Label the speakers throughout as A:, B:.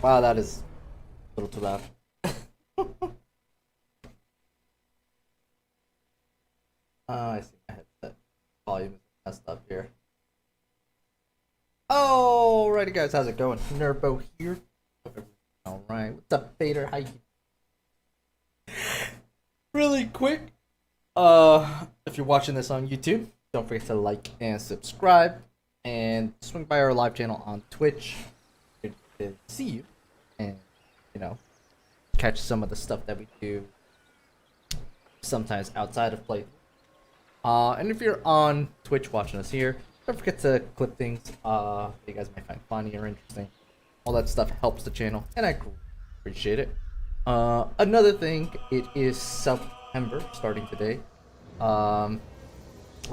A: Wow, that is a little too loud. I see my headset volume is messed up here. Alrighty, guys, how's it going? Nurbo here. Alright, what's up, Vader? How you? Really quick, if you're watching this on YouTube, don't forget to like and subscribe, and swing by our live channel on Twitch. Good to see you, and catch some of the stuff that we do sometimes outside of play. And if you're on Twitch watching us here, don't forget to clip things you guys might find funny or interesting. All that stuff helps the channel, and I appreciate it. Another thing, it is September starting today. I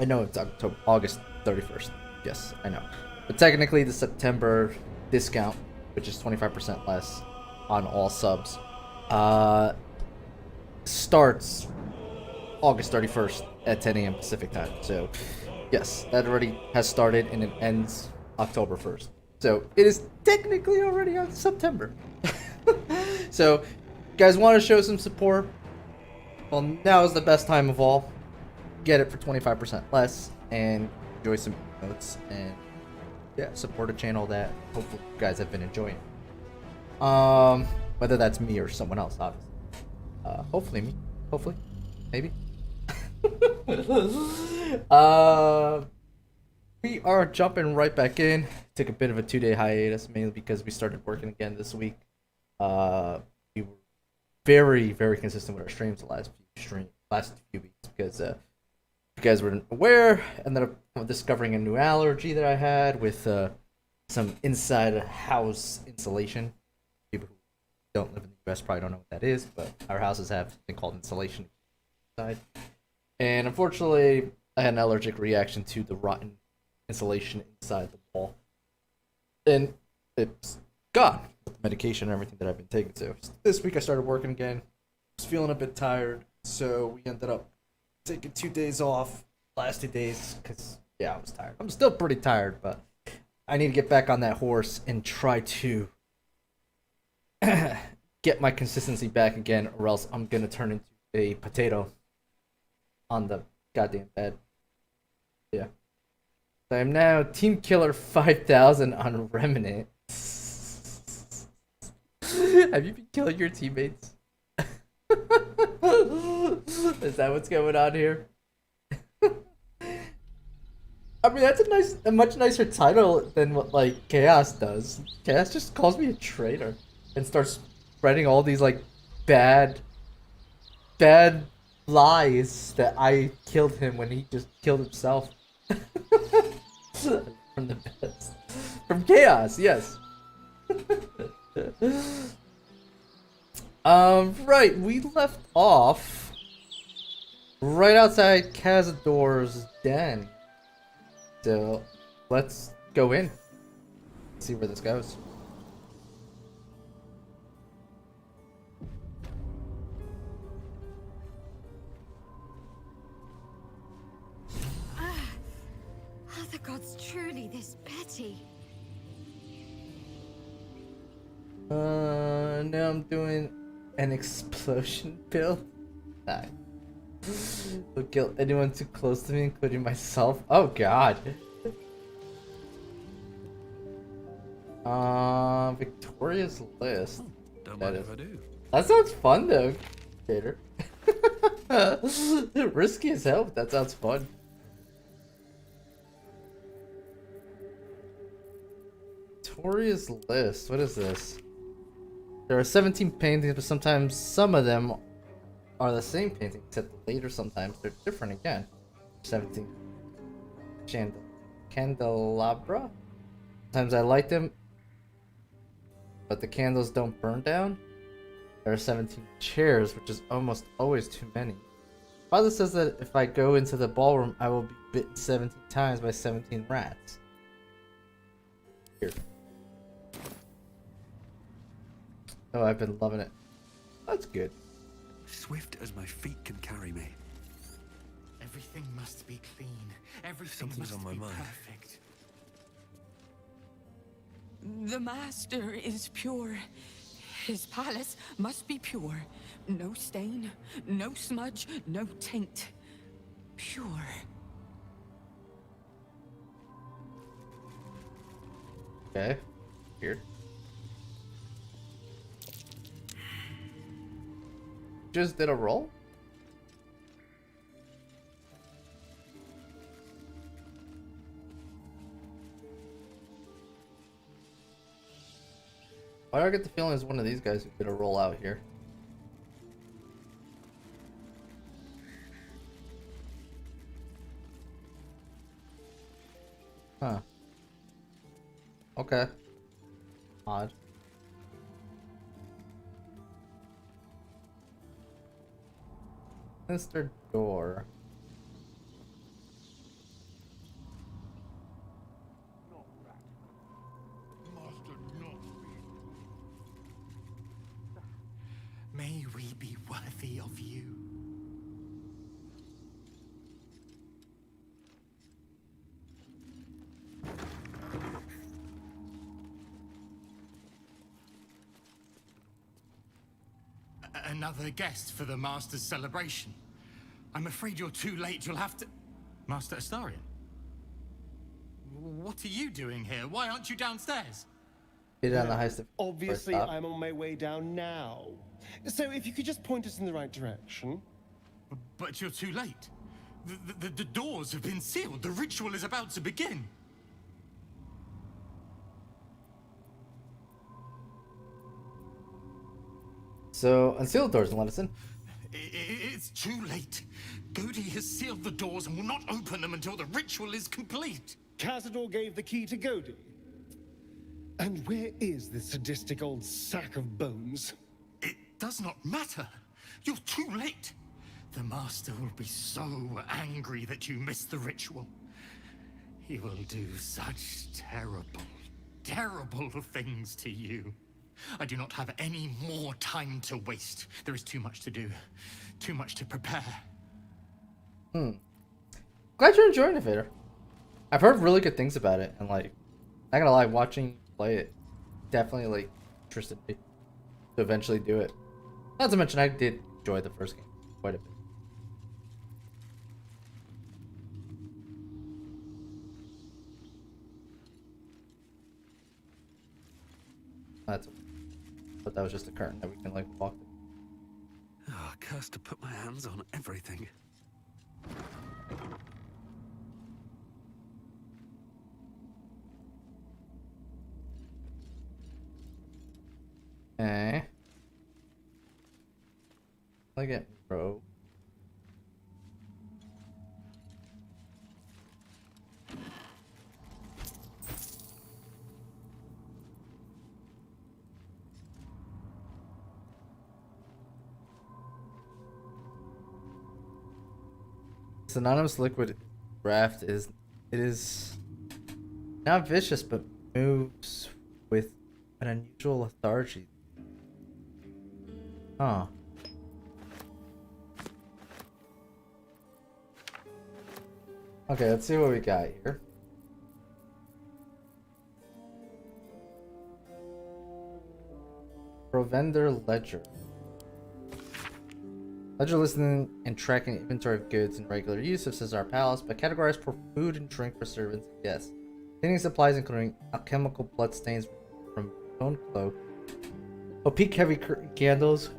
A: know it's August 31st. Yes, I know. But technically, the September discount, which is 25% less on all subs, starts August 31st at 10 a.m. Pacific time. So, yes, that already has started and it ends October 1st. So, it is technically already on September. So, guys want to show some support? Well, now is the best time of all. Get it for 25% less and enjoy some notes and support a channel that hopefully you guys have been enjoying. Whether that's me or someone else, obviously. Hopefully me. Hopefully. Maybe. We are jumping right back in. Took a bit of a 2-day hiatus, mainly because we started working again this week. We were very, very consistent with our streams the last few weeks because if you guys weren't aware, ended up discovering a new allergy that I had with some inside house insulation. People who don't live in the US probably don't know what that is, but our houses have something called insulation inside. And unfortunately, I had an allergic reaction to the rotten insulation inside the wall. And it's gone with the medication and everything that I've been taking. So this week I started working again. I was feeling a bit tired, so we ended up taking 2 days off last 2 days because I was tired. I'm still pretty tired, but I need to get back on that horse and try to get my consistency back again, or else I'm gonna turn into a potato on the goddamn bed. Yeah. I am now Team Killer 5000 on Remnant. Have you been killing your teammates? Is that what's going on here? I mean, that's a much nicer title than what like Chaos does. Chaos just calls me a traitor and starts spreading all these like bad lies that I killed him when he just killed himself. From the best. From Chaos, yes. Right, we left off right outside Cazador's den. So let's go in. See where this goes.
B: Are the gods truly this petty?
A: Now I'm doing an explosion build. Nah. Will kill anyone too close to me, including myself. Oh god. Victoria's list.
C: Don't mind if I do.
A: That sounds fun though, Gator. Risky as hell, but that sounds fun. Victoria's list. What is this? There are 17 paintings, but sometimes some of them are the same painting, except later sometimes they're different again. 17 candelabra. Sometimes I like them, but the candles don't burn down. There are 17 chairs, which is almost always too many. Father says that if I go into the ballroom, I will be bitten 17 times by 17 rats. Here. Oh, I've been loving it. That's good.
C: Swift as my feet can carry me.
D: Everything must be clean. Everything
C: Something's
D: must
C: on my
D: be
C: mind.
D: perfect.
E: The master is pure. His palace must be pure. No stain, no smudge, no taint. Pure.
A: Okay. Weird. Just did a roll? Why do I get the feeling it's one of these guys who did a roll out here? Huh. Okay. Odd. Mr. Door.
D: May we be worthy of you. Another guest for the Master's celebration. I'm afraid you're too late. You'll have to... Master Astarion? What are you doing here? Why aren't you downstairs?
A: Get on the heist.
F: Obviously, I'm on my way down now. So if you could just point us in the right direction.
D: But you're too late. The doors have been sealed. The ritual is about to begin.
A: So, unseal the doors and let us in.
D: It's too late. Godi has sealed the doors and will not open them until the ritual is complete.
F: Cazador gave the key to Godi. And where is this sadistic old sack of bones?
D: It does not matter. You're too late. The Master will be so angry that you missed the ritual. He will do such terrible, terrible things to you. I do not have any more time to waste. There is too much to do, too much to prepare.
A: Glad you're enjoying it, Vader. I've heard really good things about it, and like, not gonna lie, watching you play it definitely like interested me to eventually do it. Not to mention, I did enjoy the first game quite a bit. But that was just a curtain that we can like walk through.
C: Oh, cursed to put my hands on everything.
A: Okay. Look at bro. This anonymous liquid raft is not vicious but moves with an unusual lethargy. Huh. Okay, let's see what we got here. Provender Ledger. Ledger listening and tracking inventory of goods in regular use such as our palace, but categorized for food and drink for servants and guests. Cleaning supplies including alchemical bloodstains from bone cloak, opaque heavy candles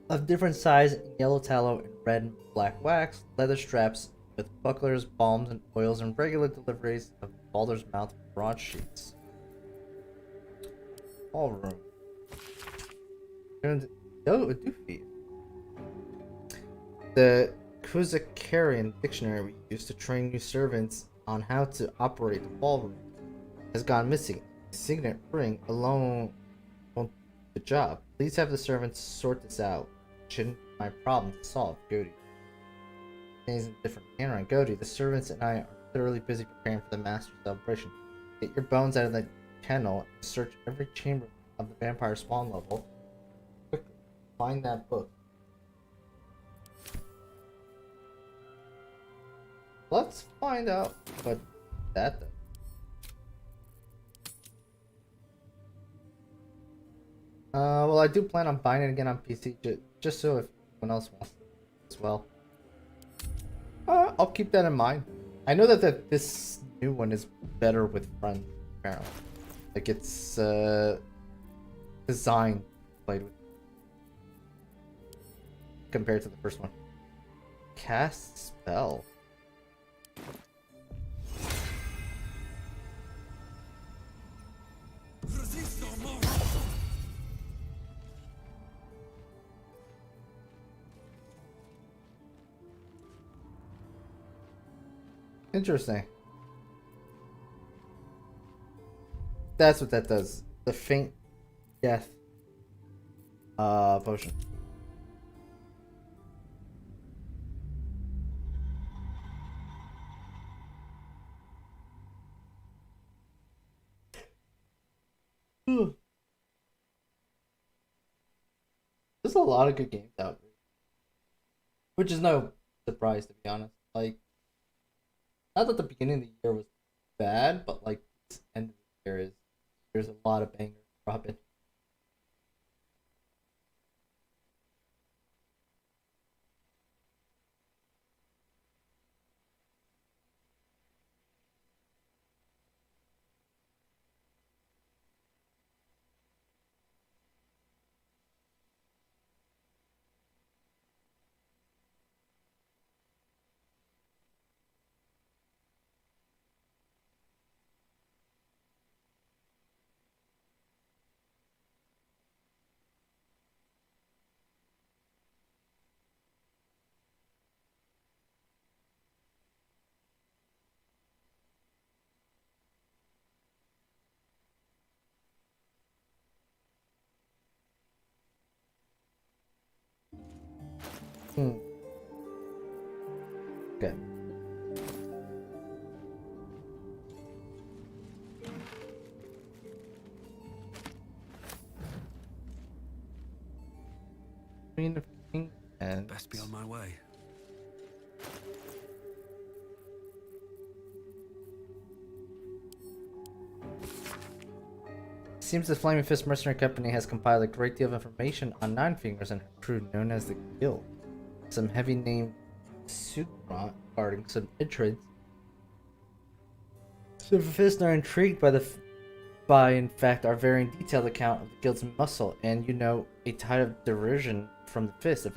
A: of different size, yellow tallow and red and black wax, leather straps with bucklers, balms and oils, and regular deliveries of Baldur's Mouth broadsheets. Ballroom. Oh, a doofy. The Kuzakarian dictionary we use to train new servants on how to operate the ballroom has gone missing. A signet ring alone won't do the job. Please have the servants sort this out. It shouldn't be my problem to solve, Godi. Things in different handwriting. Godi, the servants and I are thoroughly busy preparing for the master celebration. Get your bones out of the kennel and search every chamber of the vampire spawn level. Quickly, find that book. Let's find out what that does. Well, I do plan on buying it again on PC, just so if anyone else wants it as well. I'll keep that in mind. I know that this new one is better with friends, apparently. Like, it's, designed to be played with compared to the first one. Cast spell. Interesting. That's what that does. The faint death potion. There's a lot of good games out there, which is no surprise, to be honest. Like, not that the beginning of the year was bad, but like this end of the year is, there's a lot of bangers dropping. Hmm. Okay. Queen of Kings and
C: Best be on my way.
A: Seems the Flaming Fist Mercenary Company has compiled a great deal of information on Nine Fingers and her crew known as the Guild. Some heavy named Sugrant guarding some entrance. The Fist are intrigued by in fact our very detailed account of the Guild's muscle and a tide of derision from the Fist. If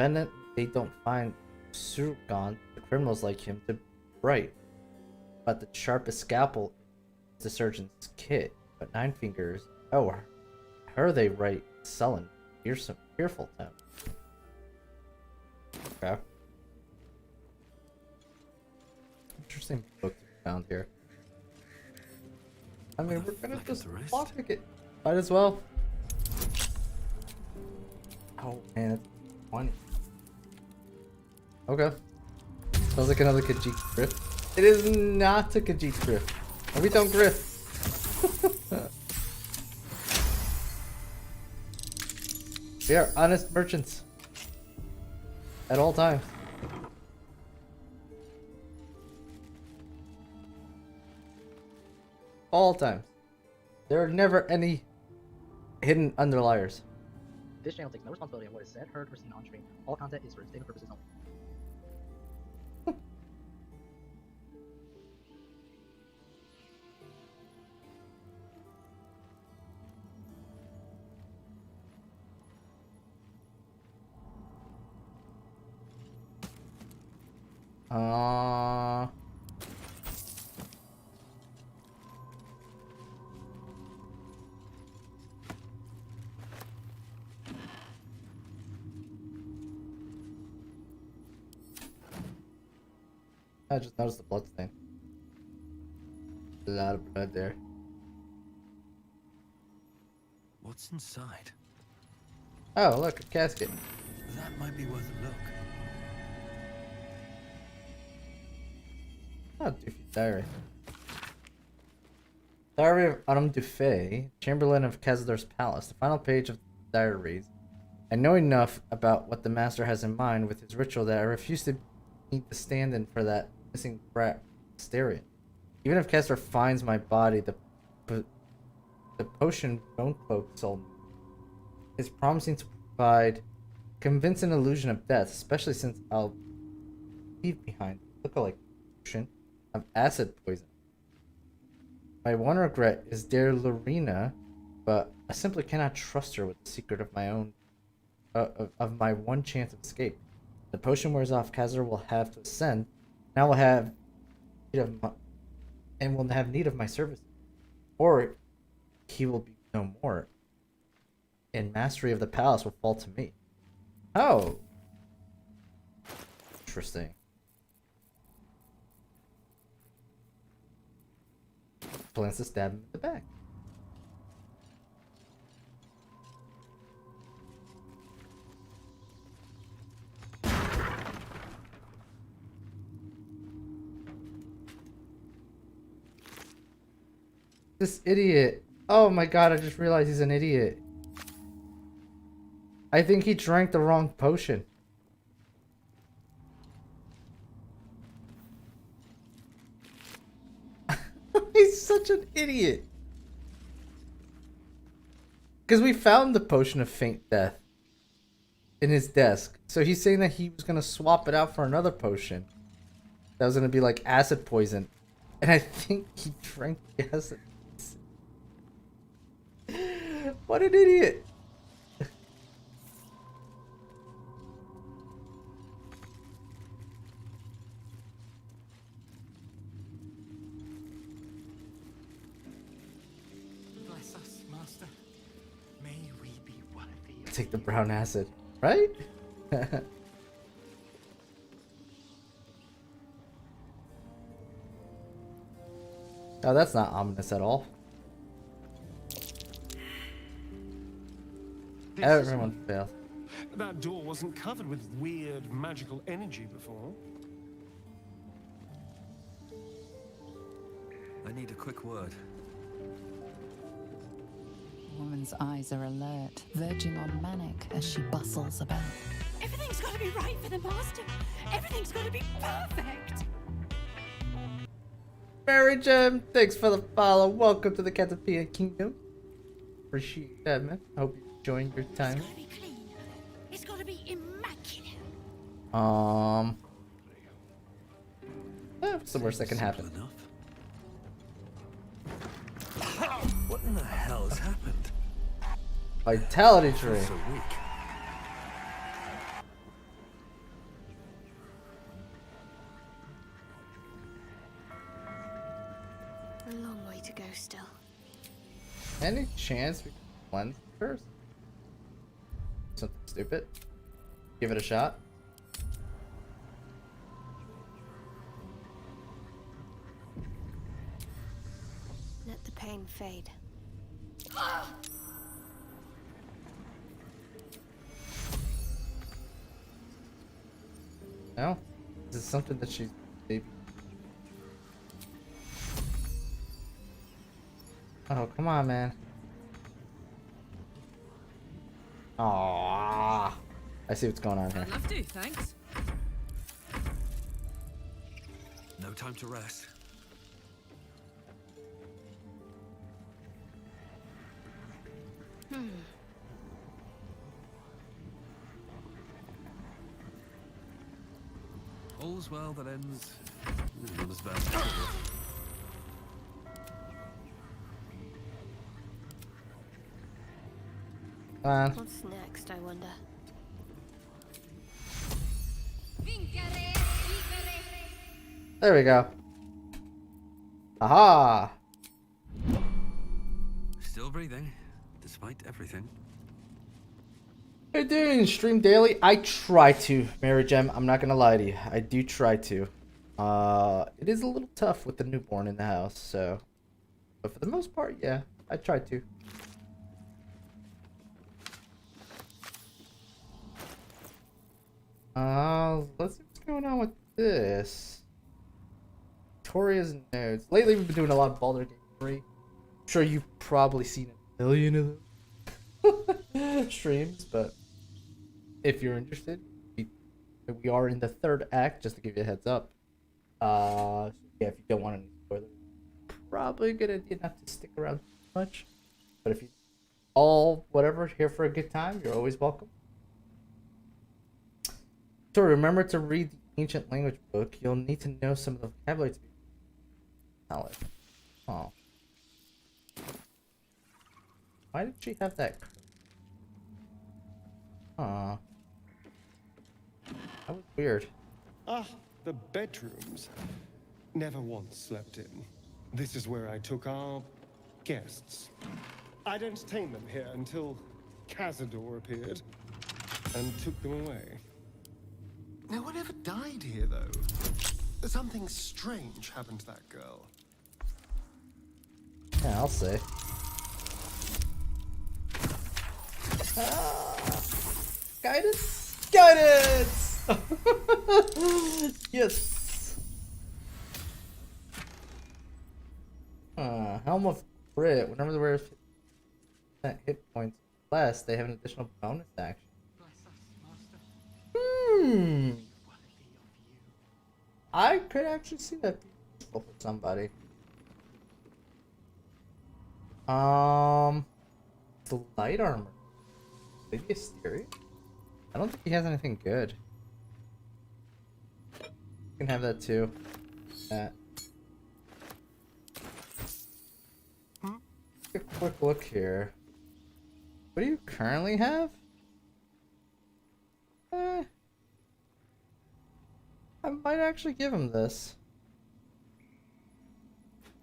A: they don't find Sugrant, the criminals like him to bright. But the sharpest scalpel is the surgeon's kit. But Nine Fingers, her they write sullen, fearful tone. Okay. Interesting book to be found here. I mean, we're gonna just lockpick it. Might as well. Oh man, it's 20. Okay. Sounds like another Khajiit grift. It is not a Khajiit grift. And we don't grift. We are honest merchants. At all times. All times. There are never any hidden underliers.
G: This channel takes no responsibility on what is said, heard, or seen on stream. All content is for entertainment purposes only.
A: I just noticed the blood stain. A lot of blood there.
C: What's inside?
A: Oh, look, a casket.
C: That might be worth a look.
A: Oh, Doofy's diary. Diary of Autumn Dufay, Chamberlain of Cazador's Palace. The final page of the diary reads, I know enough about what the master has in mind with his ritual that I refuse to need to stand in for that missing brat Asterion. Even if Castor finds my body, the potion Bone Cloak sold me is promising to provide convincing illusion of death, especially since I'll leave behind a lookalike potion of acid poison. My one regret is dear Lorena, but I simply cannot trust her with the secret of my own, of my one chance of escape. The potion wears off, Kazar will have to ascend, and I will have need of my, and will have need of my services, or he will be no more, and mastery of the palace will fall to me. Oh, interesting. Plans to stab him in the back. This idiot. Oh my god, I just realized he's an idiot. I think he drank the wrong potion. He's such an idiot. Because we found the potion of faint death in his desk. So he's saying that he was going to swap it out for another potion. That was going to be like acid poison. And I think he drank the acid poison. What an idiot.
D: Bless us, Master. May we be worthy of
A: Take the brown acid, right? Oh, that's not ominous at all. Everyone failed.
F: That door wasn't covered with weird magical energy before.
C: I need a quick word.
H: The woman's eyes are alert, verging on manic as she bustles about.
B: Everything's got to be right for the master. Everything's got to be perfect.
A: Mary Gem, thanks for the follow. Welcome to the Catapia Kingdom. Appreciate that, man. I hope you're enjoying your time.
B: It's got to be clean. It's got to be immaculate.
A: What's the worst that can happen?
C: Simple enough. What in the hell has happened?
A: Vitality
C: I feel
A: tree.
C: so weak.
B: A long way to go still.
A: Any chance we can cleanse first? Something stupid. Give it a shot.
B: Let the pain fade.
A: No? Is it something that she's maybe? Oh, come on, man. Aww. I see what's going on here.
E: I'd love to, thanks.
C: No time to rest. All's well that ends. Not as bad as it.
A: Come on.
B: What's next, I wonder?
A: There we go. Aha!
C: Still breathing, despite everything.
A: Are you doing stream daily? I try to, Mary Gem. I'm not gonna lie to you. I do try to. It is a little tough with the newborn in the house, so. But for the most part, yeah, I try to. Let's see what's going on with this. Victoria's notes. Lately, we've been doing a lot of Baldur Game 3. I'm sure you've probably seen a million of them streams, but if you're interested, we are in the third act, just to give you a heads up. So yeah, if you don't want any spoilers, probably a good idea not to stick around too much. But if you all whatever here for a good time, you're always welcome. So remember to read the ancient language book. You'll need to know some of the vocabulary to be knowledge. Oh. Why did she have that? Aw. That was weird.
F: Ah, the bedrooms. Never once slept in. This is where I took our guests. I'd entertained them here until Cazador appeared and took them away. No one ever died here, though. Something strange happened to that girl.
A: Yeah, I'll say. Guidance! Guidance! Yes! Helm of Grit. Whenever the wearer's hit points less, they have an additional bonus action. I could actually see that being useful for somebody. The light armor. Maybe a Styria? I don't think he has anything good. You can have that too. That. Take a quick look here. What do you currently have? I might actually give him this.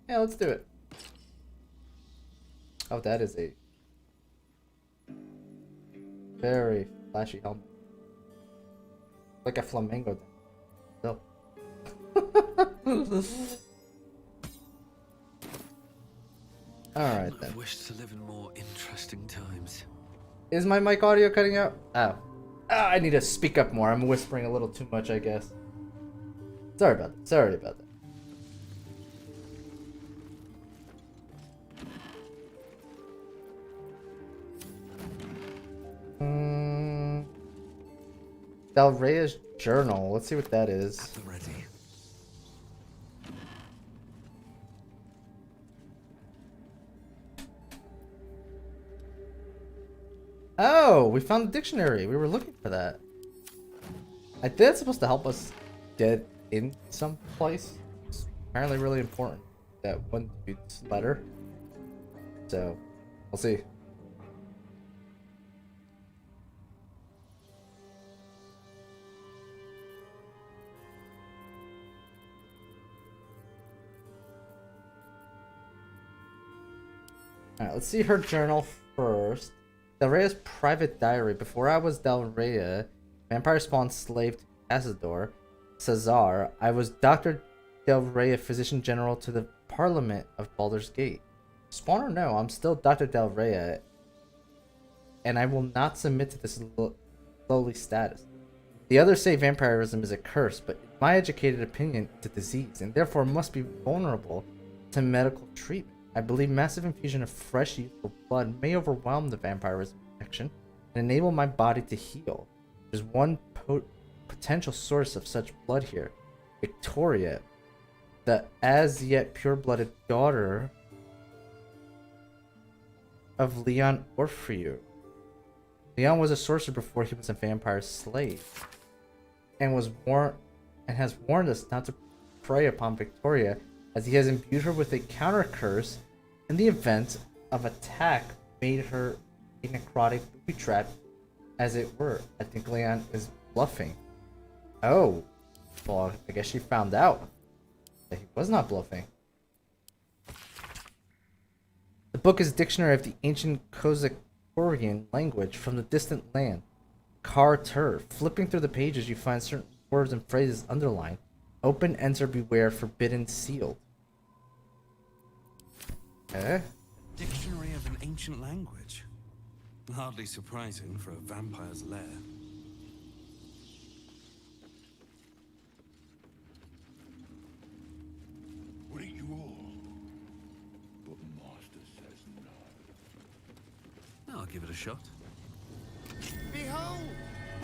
A: Yeah, let's do it. Oh, that is a very flashy helmet. Like a flamingo. So. Alright then.
C: I wish to live in more interesting times.
A: Is my mic audio cutting out? Oh. I need to speak up more. I'm whispering a little too much, I guess. Sorry about that. Sorry about that. Del Rey's journal. Let's see what that is.
C: At the ready.
A: Oh, we found the dictionary. We were looking for that. I think that's supposed to help us get in some place. It's apparently really important. That one dude's letter. So, we'll see. Alright, let's see her journal first. Del Rey's private diary. Before I was Del Rey, vampire spawned slave to Cazador, Cesar, I was Dr. Del Rey, physician general to the Parliament of Baldur's Gate. Spawn or no, I'm still Dr. Del Rey, and I will not submit to this lowly status. The others say vampirism is a curse, but in my educated opinion, it's a disease, and therefore must be vulnerable to medical treatment. I believe massive infusion of fresh youthful blood may overwhelm the vampirism infection and enable my body to heal. There's one potential source of such blood here. Victoria, the as yet pure-blooded daughter of Leon Orfreu. Leon was a sorcerer before he was a vampire slave, and has warned us not to prey upon Victoria, as he has imbued her with a counter curse in the event of attack, made her a necrotic booby trap, as it were. I think Leon is bluffing. Oh, well, I guess she found out that he was not bluffing. The book is a dictionary of the ancient Kozakorian language from the distant land, Kar-Tur. Flipping through the pages, you find certain words and phrases underlined. Open, enter, beware, forbidden, sealed. Okay.
C: Dictionary of an ancient language. Hardly surprising for a vampire's lair.
I: Wouldn't you all? But Master says no.
C: I'll give it a shot.
F: Behold!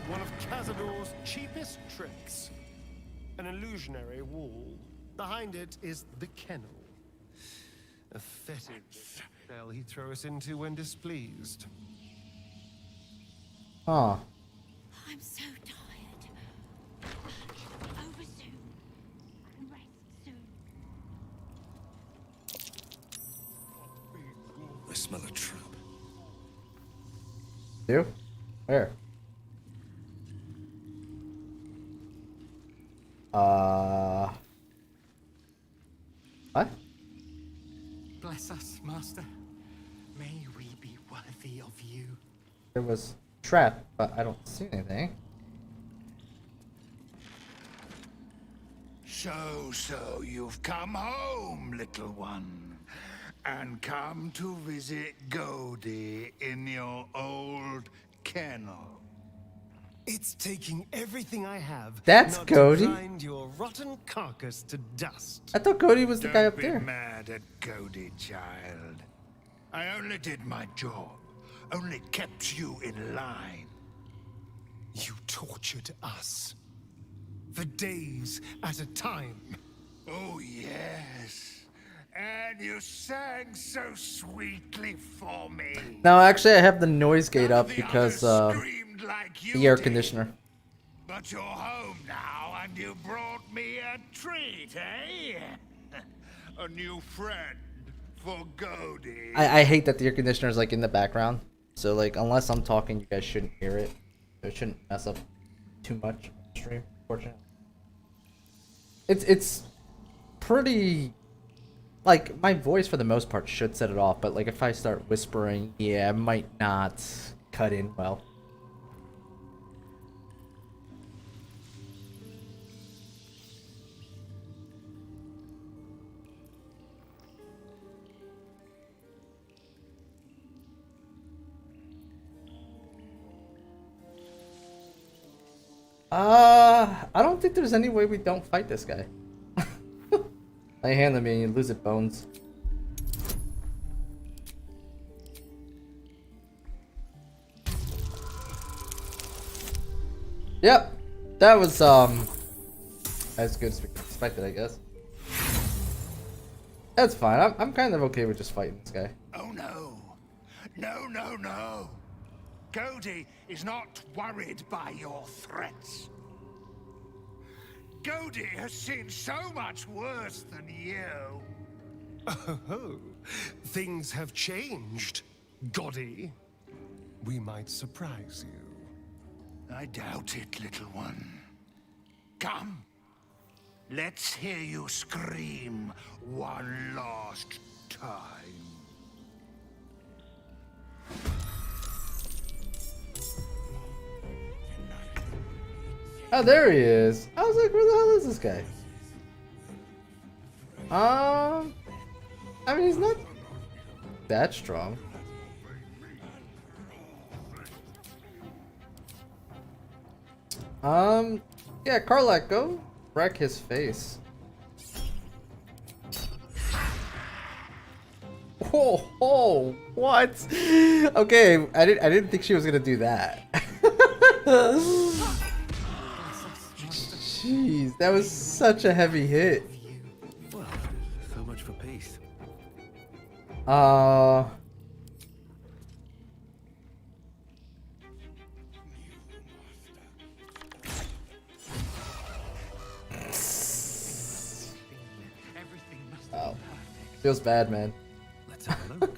F: One of Cazador's cheapest tricks. An illusionary wall. Behind it is the kennel. A fetid Hell he throw us into when displeased.
A: Huh.
B: I'm so tired. Over soon. Rest soon.
C: I smell a trap.
A: You? Where? What?
D: Bless us, Master. May we be worthy of you.
A: There was a trap, but I don't see anything.
I: So you've come home, little one, and come to visit Godey in your old kennel.
F: It's taking everything I have.
A: That's
F: not
A: Cody?
F: To grind your rotten carcass to dust.
A: I thought Cody was the guy
I: Don't
A: up
I: be
A: there.
I: mad at Godey, child. I only did my job. Only kept you in line.
F: You tortured us. For days at a time.
I: Oh, yes. And you sang so sweetly for me.
A: No, actually, I have the noise gate
I: None
A: up
I: of the
A: because
I: others screamed like you
A: the air
I: did.
A: conditioner.
I: But you're home now, and you brought me a treat, eh? A new friend for Godey.
A: I hate that the air conditioner is like in the background. So like, unless I'm talking, you guys shouldn't hear it. It shouldn't mess up too much on the stream, fortunately. It's pretty. Like, my voice for the most part should set it off, but like if I start whispering, yeah, it might not cut in well. I don't think there's any way we don't fight this guy. Lay hand on me and you lose it, Bones. Yep, that was as good as we expected, I guess. That's fine. I'm kind of okay with just fighting this guy.
I: Oh no. No. Godey is not worried by your threats. Godey has seen so much worse than you.
F: Oh, things have changed, Goddy. We might surprise you.
I: I doubt it, little one. Come. Let's hear you scream one last time.
A: Oh, there he is. I was like, where the hell is this guy? I mean, he's not that strong. Yeah, Karlak, go wreck his face. Oh, what? Okay, I didn't think she was gonna do that. Jeez, that was such a heavy hit.
C: Well, so much for peace.
A: Oh, feels bad, man.
C: Let's have a look.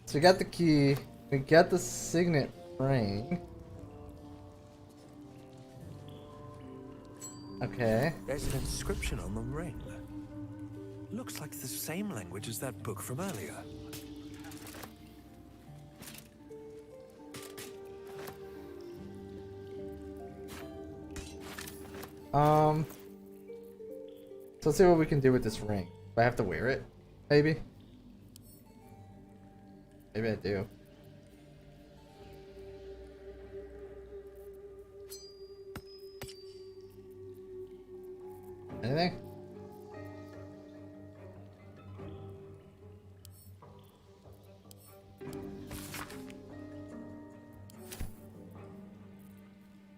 A: So we got the key, we got the signet ring. Okay.
C: There's an inscription on the ring. Looks like the same language as that book from earlier.
A: So let's see what we can do with this ring. Do I have to wear it? Maybe? Maybe I do. Anything?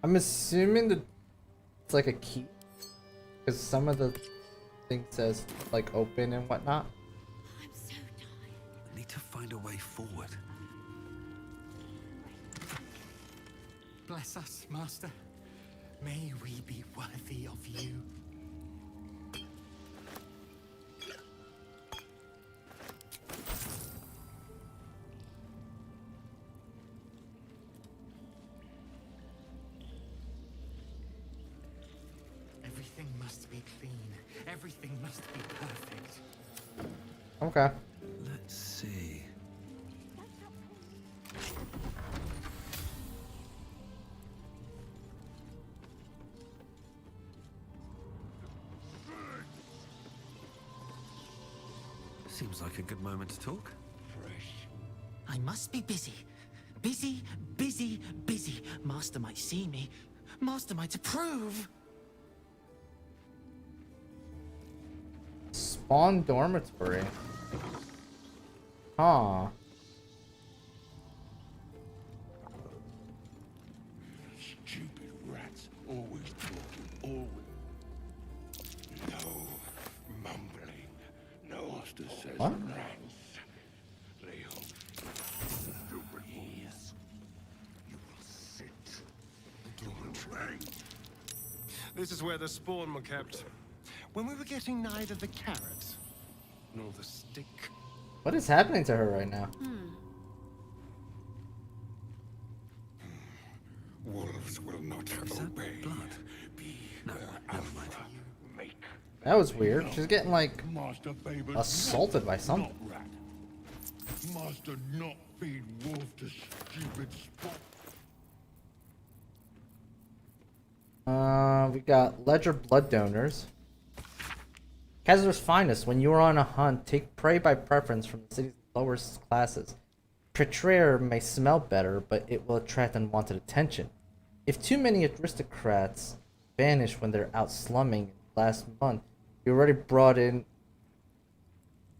A: I'm assuming that it's like a key, because some of the thing says like open and whatnot.
C: forward.
D: Bless us, Master. May we be worthy of you. Everything must be clean. Everything must be perfect.
A: Okay.
C: Let's see. Seems like a good moment to talk.
J: I must be busy. Busy, busy, busy. Master might see me. Master might approve.
A: Spawn dormitory. Huh.
I: Stupid rats, always talking, always. No mumbling. No, Master says
A: What?
I: rats. Lay off. Stupid wolves. You will sit. You will bang.
F: This is where the spawn were kept. When we were getting neither the carrot nor the stick.
A: What is happening to her right now?
I: Wolves will not
C: Is that
I: obey.
C: blood?
I: Be
C: No, never mind.
I: make.
A: That was weird. She's getting like
I: Master favors
A: assaulted by something.
I: not rat. Master not feed wolf to stupid spot.
A: We got Ledger blood donors. Cazador's finest. When you are on a hunt, take prey by preference from the city's lower classes. Betrayer may smell better, but it will attract unwanted attention. If too many aristocrats vanish when they're out slumming last month, you already brought in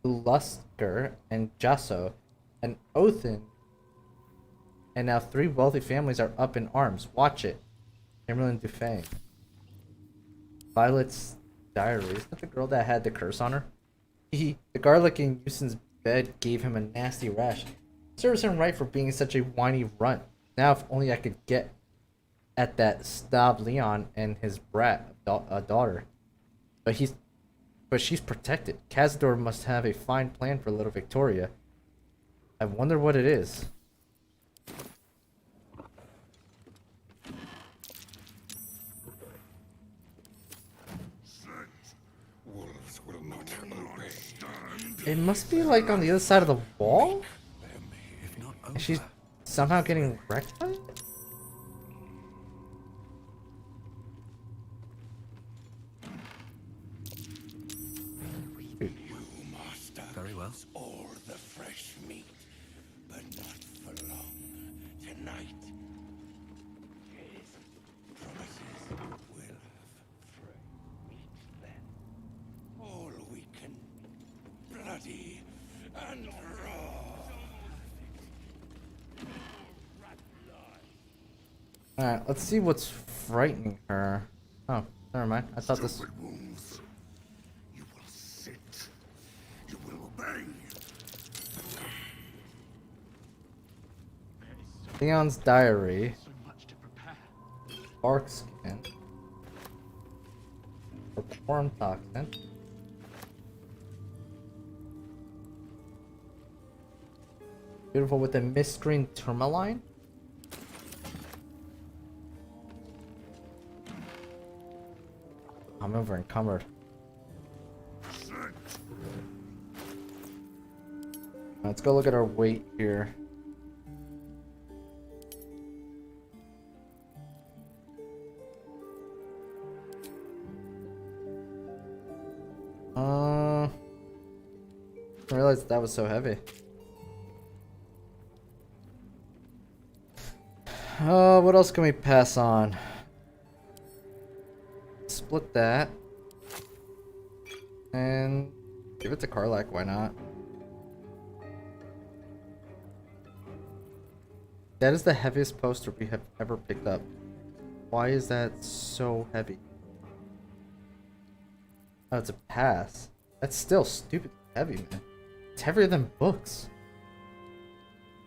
A: Lusker and Jasso, and Othin, and now 3 wealthy families are up in arms. Watch it. Chamberlain Dufay. Violet's diary. Isn't that the girl that had the curse on her? The garlic in Houston's bed gave him a nasty rash. Serves him right for being such a whiny runt. Now if only I could get at that snob Leon and his brat, a daughter. But she's protected. Cazador must have a fine plan for little Victoria. I wonder what it is.
I: Wolves will not obey.
A: It must be like on the other side of the wall?
C: If not over.
A: And she's somehow getting wrecked by it?
I: Master.
C: Very well.
I: All the fresh meat, but not for long. Tonight. His promises will have fresh meat then. All weakened, bloody, and raw.
A: Alright, let's see what's frightening her. Oh, never mind. I thought this...
I: Stupid wolves. You will sit. You will obey.
A: Leon's diary.
D: So much to prepare.
A: Bark skin. Worm toxin. Beautiful with a mist screen tourmaline. I'm over encumbered. Let's go look at our weight here. I realized that was so heavy. What else can we pass on? Split that. And give it to Karlak, why not? That is the heaviest poster we have ever picked up. Why is that so heavy? Oh, it's a pass. That's still stupid heavy, man. It's heavier than books.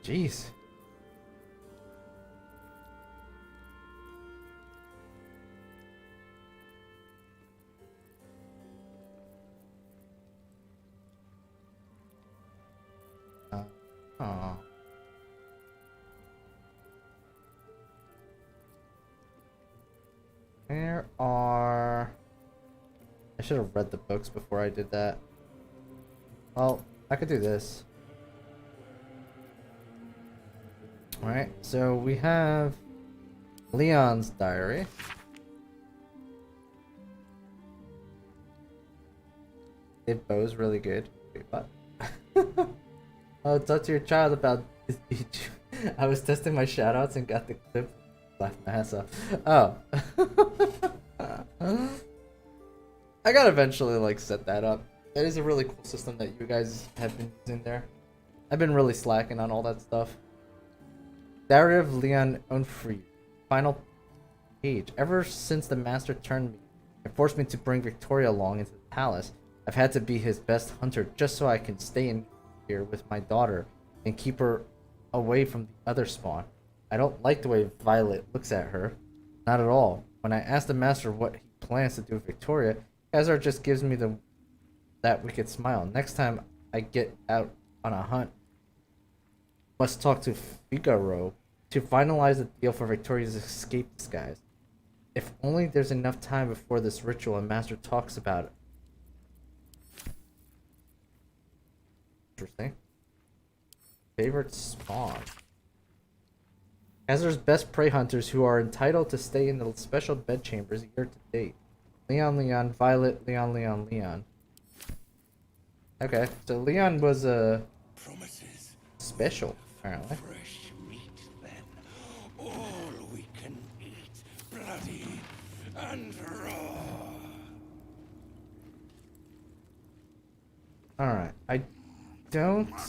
A: Jeez. Oh. Where are... I should have read the books before I did that. Well, I could do this. Alright, so we have Leon's diary. It bows really good. Wait, what? Oh, talk to your child about I was testing my shoutouts and got the clip. Laughed my ass off. Oh. I gotta eventually like set that up. That is a really cool system that you guys have been using there. I've been really slacking on all that stuff. Diary of Leon Unfree. Final page. Ever since the master turned me and forced me to bring Victoria along into the palace, I've had to be his best hunter just so I can stay in here with my daughter and keep her away from the other spawn. I don't like the way Violet looks at her. Not at all. When I ask the master what he plans to do with Victoria, Kazar just gives me that wicked smile. Next time I get out on a hunt, must talk to Figaro to finalize the deal for Victoria's escape disguise. If only there's enough time before this ritual and master talks about it. Interesting. Favorite spawn. Kazar's best prey hunters who are entitled to stay in the special bedchambers year to date. Leon, Leon, Violet, Leon, Leon, Leon. Okay, so Leon was a special, apparently.
I: Fresh meat, then. All we can eat, bloody and raw.
A: Alright, I don't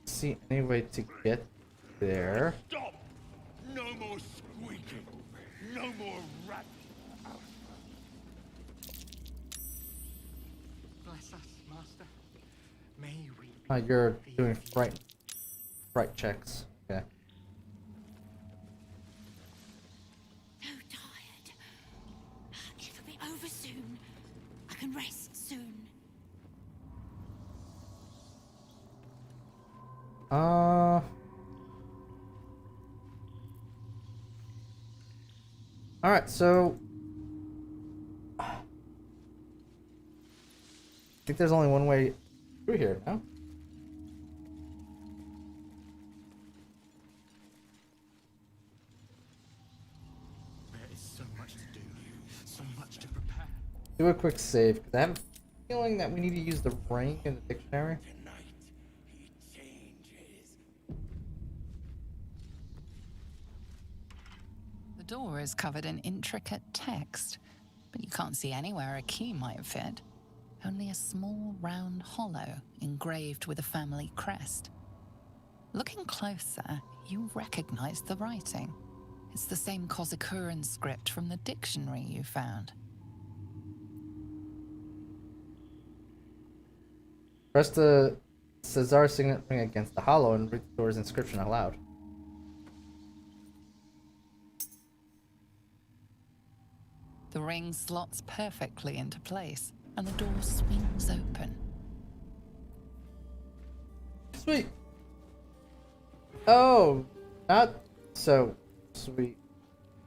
A: see any way to get there.
I: Stop! No more squeaking. No more rat.
J: Bless us, Master. May we
A: You're doing fright checks. Okay.
B: So tired. It'll be over soon. I can rest soon.
A: Alright, so I think there's only one way through here now.
D: There is so much to do, so much to prepare.
A: Do a quick save, because I have a feeling that we need to use the ring in the dictionary.
H: The door is covered in intricate text, but you can't see anywhere a key might fit. Only a small round hollow engraved with a family crest. Looking closer, you recognize the writing. It's the same Kozakuran script from the dictionary you found.
A: Press the Caesar signet ring against the hollow and read the door's inscription aloud.
H: The ring slots perfectly into place, and the door swings open.
A: Sweet. Oh, not so sweet.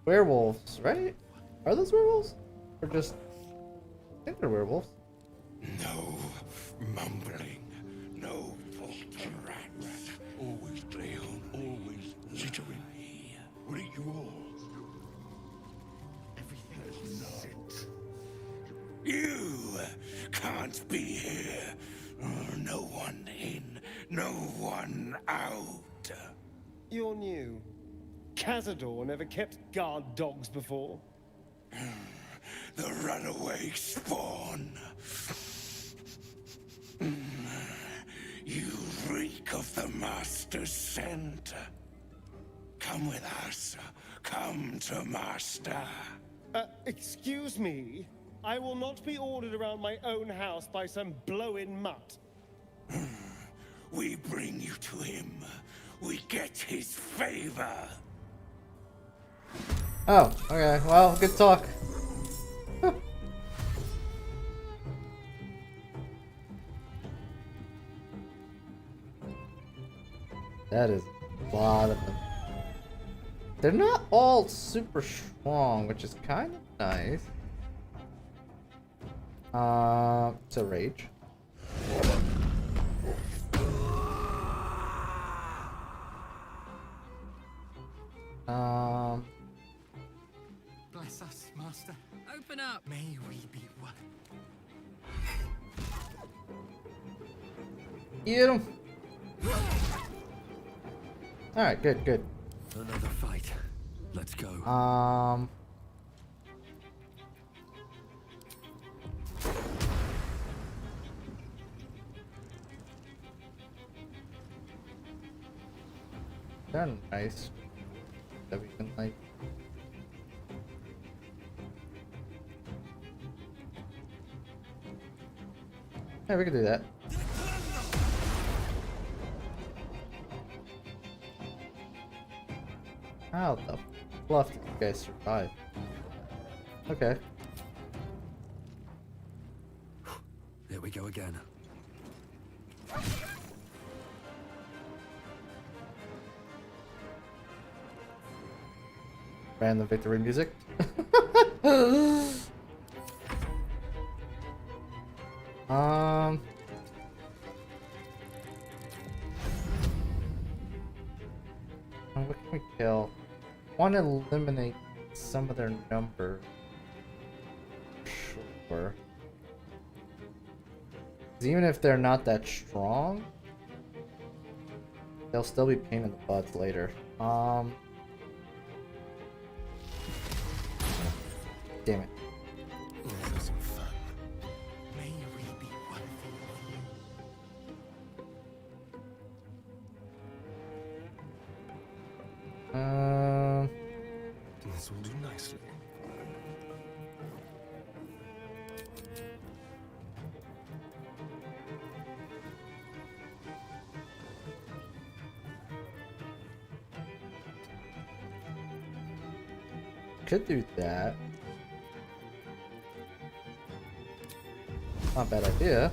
A: Werewolves, right? Are those werewolves? Or just... I think they're werewolves.
I: No mumbling, no talking rats. Always Leon, always littering. We'll eat you all.
D: Everything is not.
I: You can't be here. No one in, no one out.
F: You're new. Cazador never kept guard dogs before.
I: The runaway spawn. You reek of the Master's scent. Come with us. Come to Master.
F: Excuse me? I will not be ordered around my own house by some blow-in mutt.
I: bring you to him, we get his favor.
A: Oh, okay. Well, good talk. That is a lot of them. They're not all super strong, which is kind of nice. It's a rage.
D: Bless us, Master.
E: Open up.
D: May we be one.
A: Get him. All right, good, good.
C: Another fight. Let's go.
A: They're nice. That we can like. Yeah, we can do that. How the fluff did you guys survive? Okay.
C: There we go again.
A: Random victory music. What can we kill? Want to eliminate some of their numbers. Sure. 'Cause even if they're not that strong, they'll still be pain in the butts later. Damn it.
D: Let's have some fun. May we be one for you.
F: This will do nicely.
A: Could do that. Not a bad idea.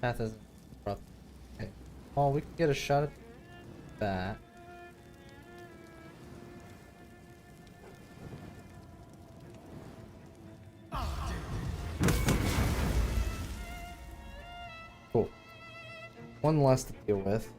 A: Path isn't rough. Okay. Oh, we can get a shot at that. Cool. One less to deal with.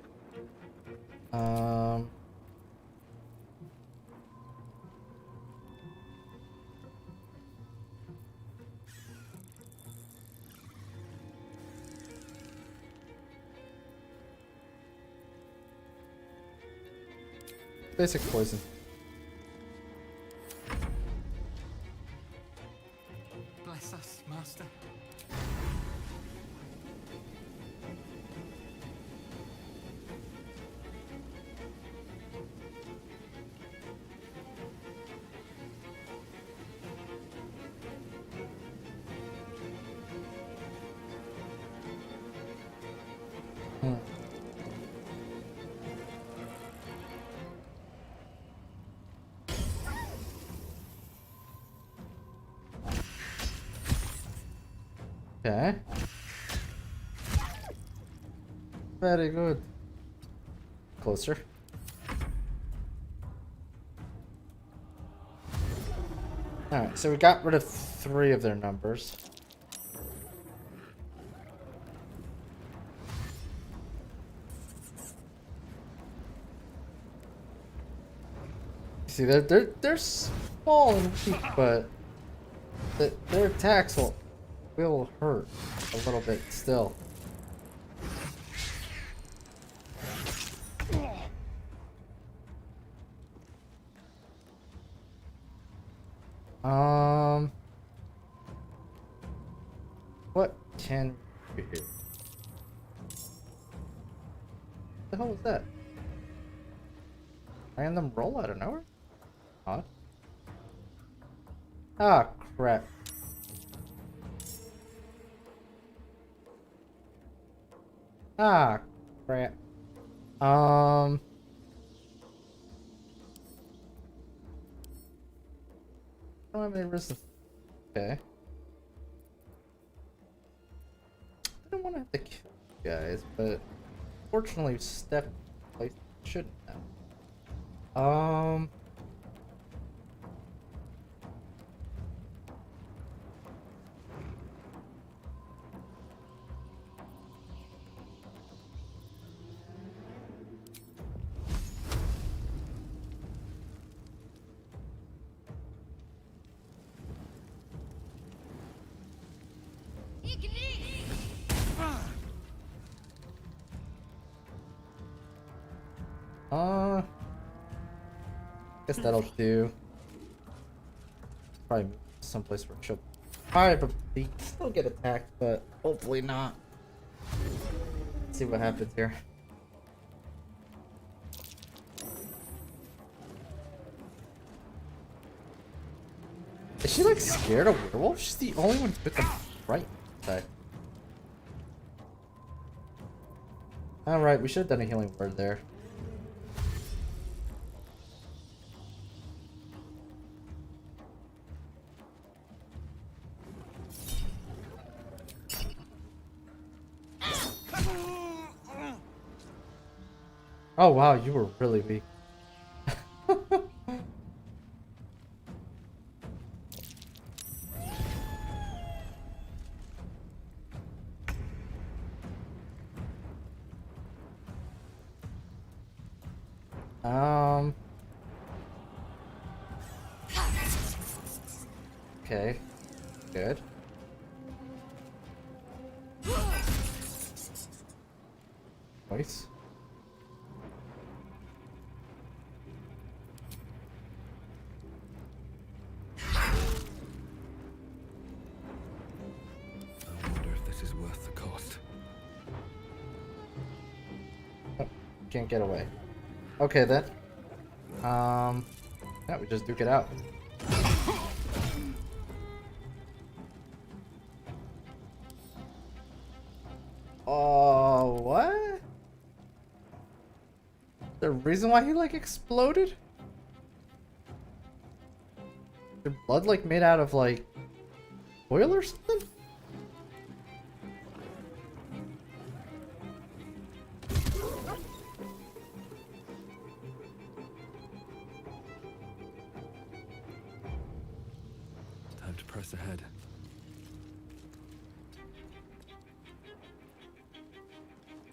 A: Basic poison.
D: Bless us, Master.
A: Okay. Very good. Closer. Alright, so we got rid of 3 of their numbers. See, they're small and weak, but their attacks will hurt a little bit still. What can we do here? What the hell was that? Random roll out of nowhere? Odd. Ah, crap. Ah, crap. I don't have any risks. Okay. I don't want to have to kill you guys, but fortunately, step place shouldn't have. Guess that'll do. Probably move someplace where she'll probably still get attacked, but hopefully not. Let's see what happens here. Is she like scared of werewolves? She's the only one with the right side. Alright, we should have done a healing word there. Oh wow, you were really weak. Okay. Good. Nice.
C: I wonder if this is worth the cost.
A: Oh, can't get away. Okay then. Yeah, we just duke it out. Oh, what? The reason why he like exploded? Your blood like made out of like oil or something?
C: Time to press ahead.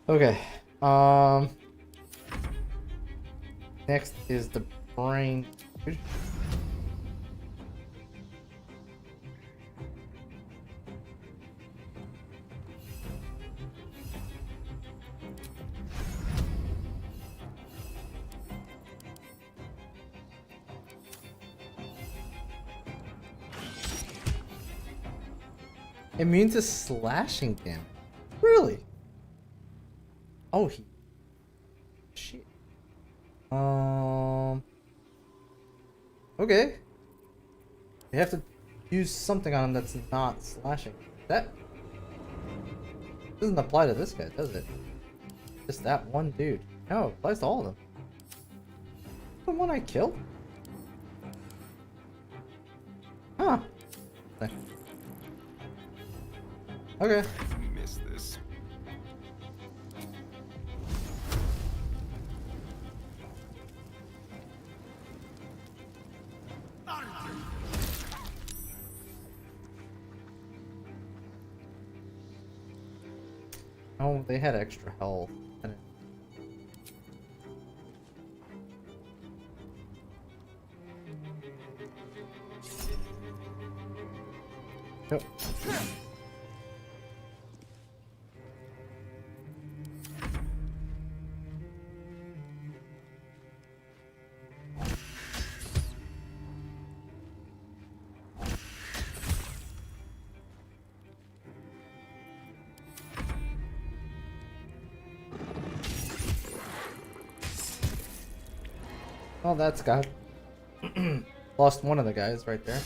A: Okay. Next is the brain. Immune to slashing damage. Really? Oh, he. Shit. Okay. You have to use something on him that's not slashing. That doesn't apply to this guy, does it? Just that one dude. No, it applies to all of them. The one I killed? Huh. Okay.
F: Miss this.
A: Oh, they had extra health. Yep. Well, that's got lost one of the guys right there.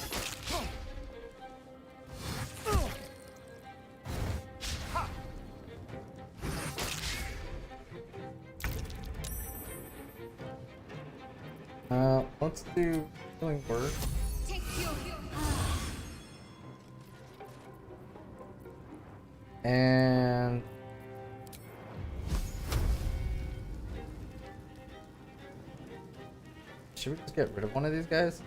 A: Let's do healing word. And should we just get rid of one of these guys?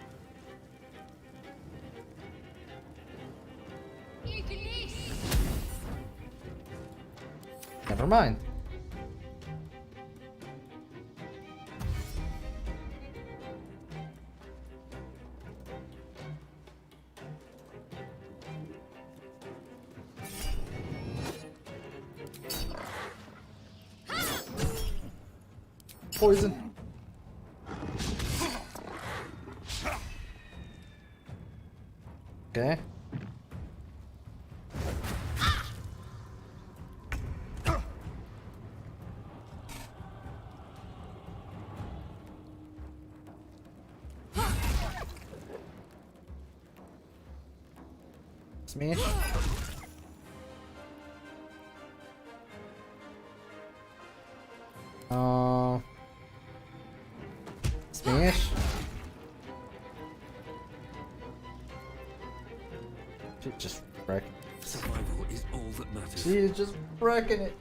A: Never mind. Poison. Okay. Smash. Smash. She's just wrecking.
C: Survival is all that matters.
A: She is just wrecking it.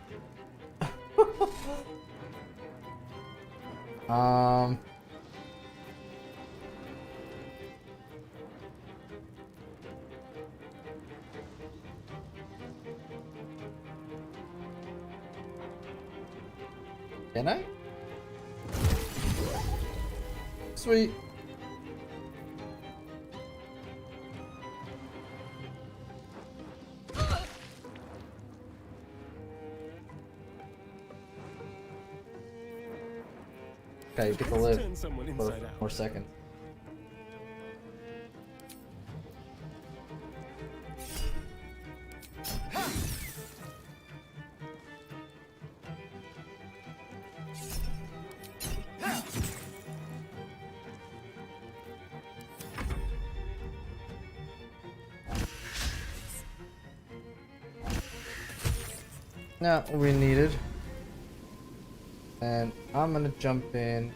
A: Can I? Sweet. Okay, you get to live
F: Turn someone
A: for
F: inside out.
A: more seconds. Not what we needed. And I'm gonna jump in.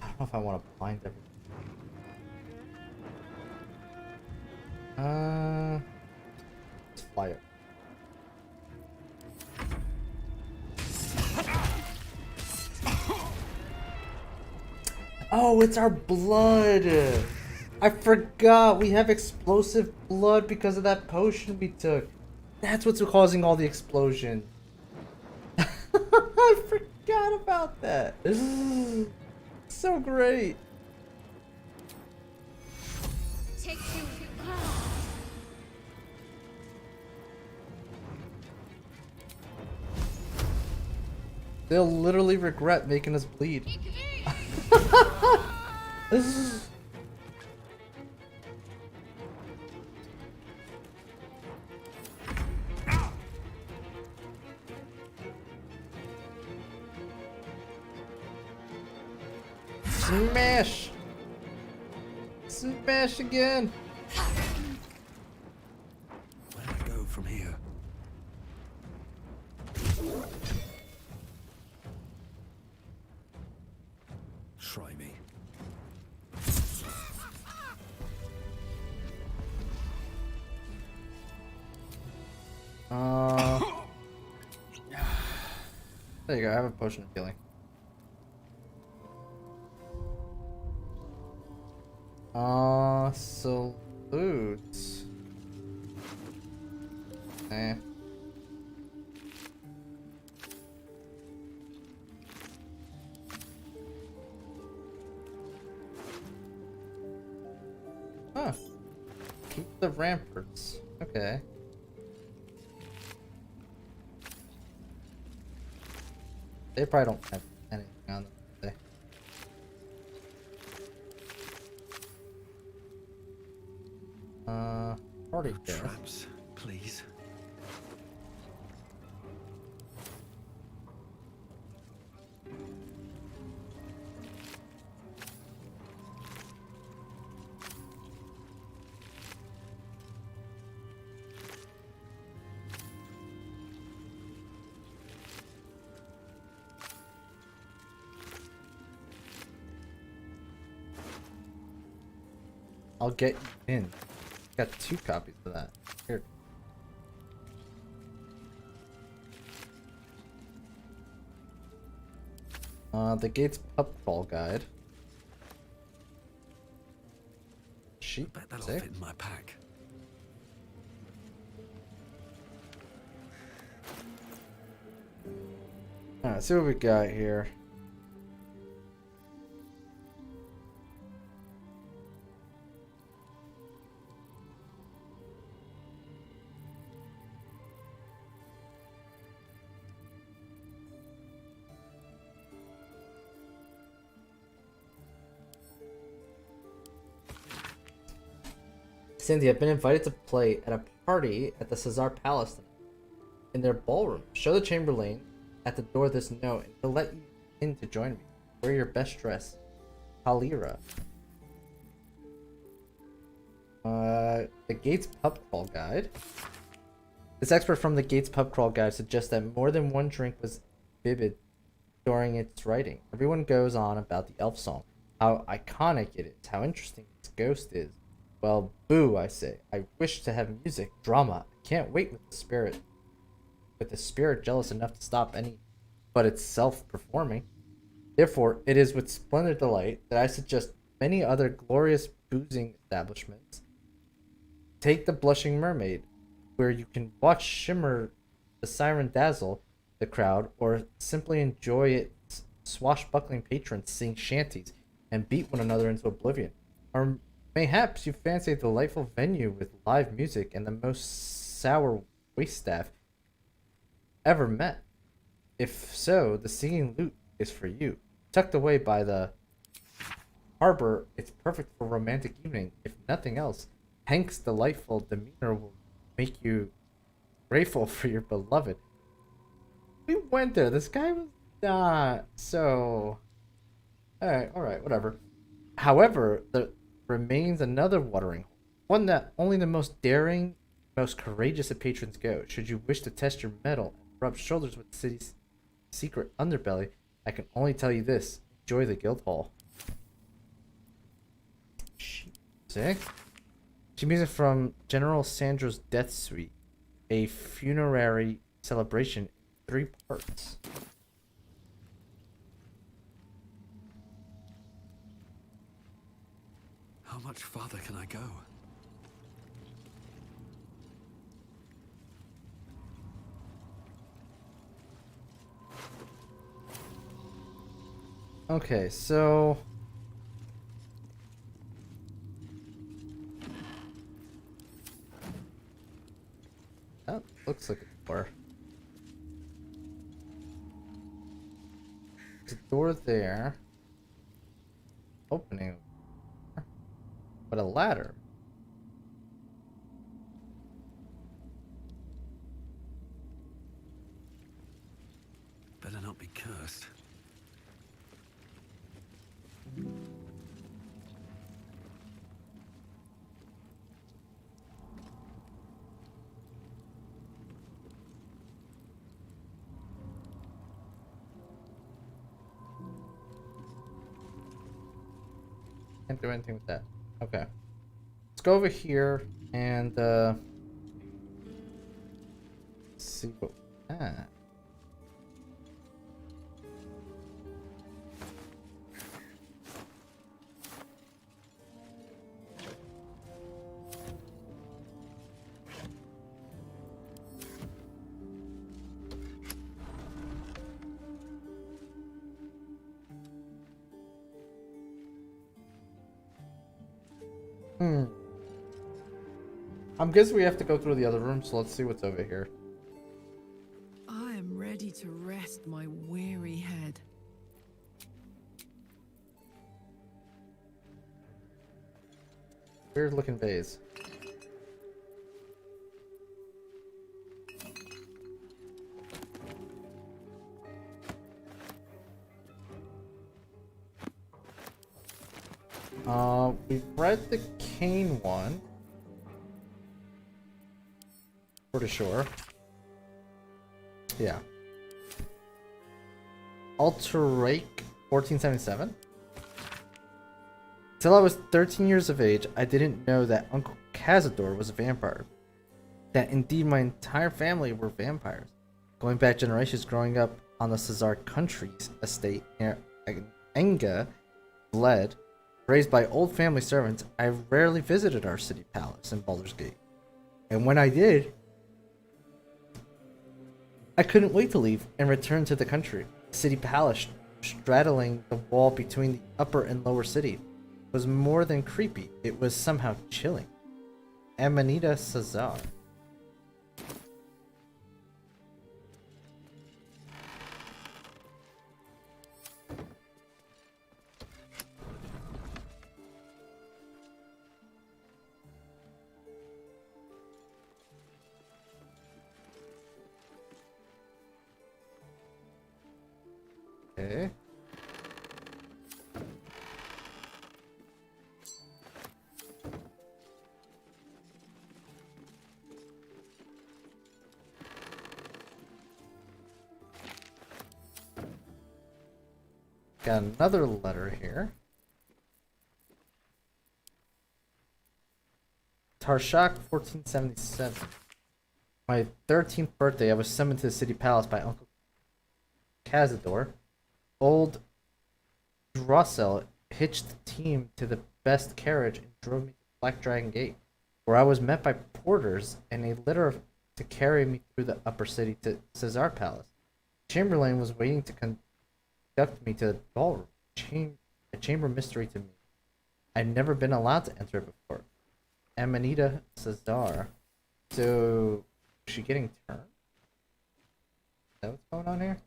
A: I don't know if I want to blind everything. Let's fly it. Oh, it's our blood! I forgot we have explosive blood because of that potion we took. That's what's causing all the explosion. I forgot about that. So great. They'll literally regret making us bleed. Smash! Smash again!
C: Where do I go from here? Try me.
A: There you go, I have a potion of healing. Salute. Eh. Huh. Keep the ramparts. Okay. They probably don't have anything on them, do they? Party there.
C: Traps, please.
A: I'll get you in. Got 2 copies of that. Here. The Gates Pub Crawl Guide. Sheep.
C: Bet that'll
A: Sick.
C: fit in my pack.
A: Alright, see what we got here. Cindy, I've been invited to play at a party at the Caesar Palace tonight. In their ballroom. Show the Chamberlain at the door this note, and he'll let you in to join me. Wear your best dress. Halira. The Gates Pub Crawl Guide. This expert from the Gates Pub Crawl Guide suggests that more than one drink was vivid during its writing. Everyone goes on about the elf song, how iconic it is, how interesting its ghost is. Well, boo, I say. I wish to have music, drama. I can't wait with the spirit. With the spirit jealous enough to stop any but itself performing. Therefore, it is with splendid delight that I suggest many other glorious boozing establishments. Take the Blushing Mermaid, where you can watch shimmer the siren dazzle the crowd, or simply enjoy its swashbuckling patrons sing shanties and beat one another into oblivion. Or mayhaps you fancy a delightful venue with live music and the most sour waitstaff ever met. If so, the Singing Lute is for you. Tucked away by the harbor, it's perfect for a romantic evening. If nothing else, Hank's delightful demeanor will make you grateful for your beloved. We went there. This guy was not so... Alright, whatever. However, there remains another watering hole. One that only the most daring, most courageous of patrons go. Should you wish to test your mettle and rub shoulders with the city's secret underbelly, I can only tell you this. Enjoy the Guildhall. Sick. Music from General Sandro's Death Suite. A funerary celebration in 3 parts.
C: How much farther can I go?
A: Okay, so... that looks like a door. There's a door there. Opening. But a ladder.
C: Better not be cursed.
A: Can't do anything with that. Okay. Let's go over here and see what we got. I'm guessing we have to go through the other room, so let's see what's over here.
E: I am ready to rest my weary head.
A: Weird looking vase. We've read the Cane one. Pretty sure. Yeah. Alter Rake 1477. Till I was 13 years of age, I didn't know that Uncle Cazador was a vampire. That indeed my entire family were vampires. Going back generations, growing up on the Cesar country's estate near Enga, Bled, raised by old family servants, I rarely visited our city palace in Baldur's Gate. And when I did, I couldn't wait to leave and return to the country. The city palace, straddling the wall between the upper and lower city, was more than creepy. It was somehow chilling. Amanita Cesar. Okay. Got another letter here. Tarshak 1477. My 13th birthday, I was summoned to the city palace by Uncle Cazador. Old Drossel hitched the team to the best carriage and drove me to Black Dragon Gate, where I was met by porters and a litter to carry me through the upper city to Cesar Palace. Chamberlain was waiting to conduct me to the ballroom, a chamber mystery to me. I'd never been allowed to enter it before. Amanita Cesar. So, is she getting turned? Is that what's going on here?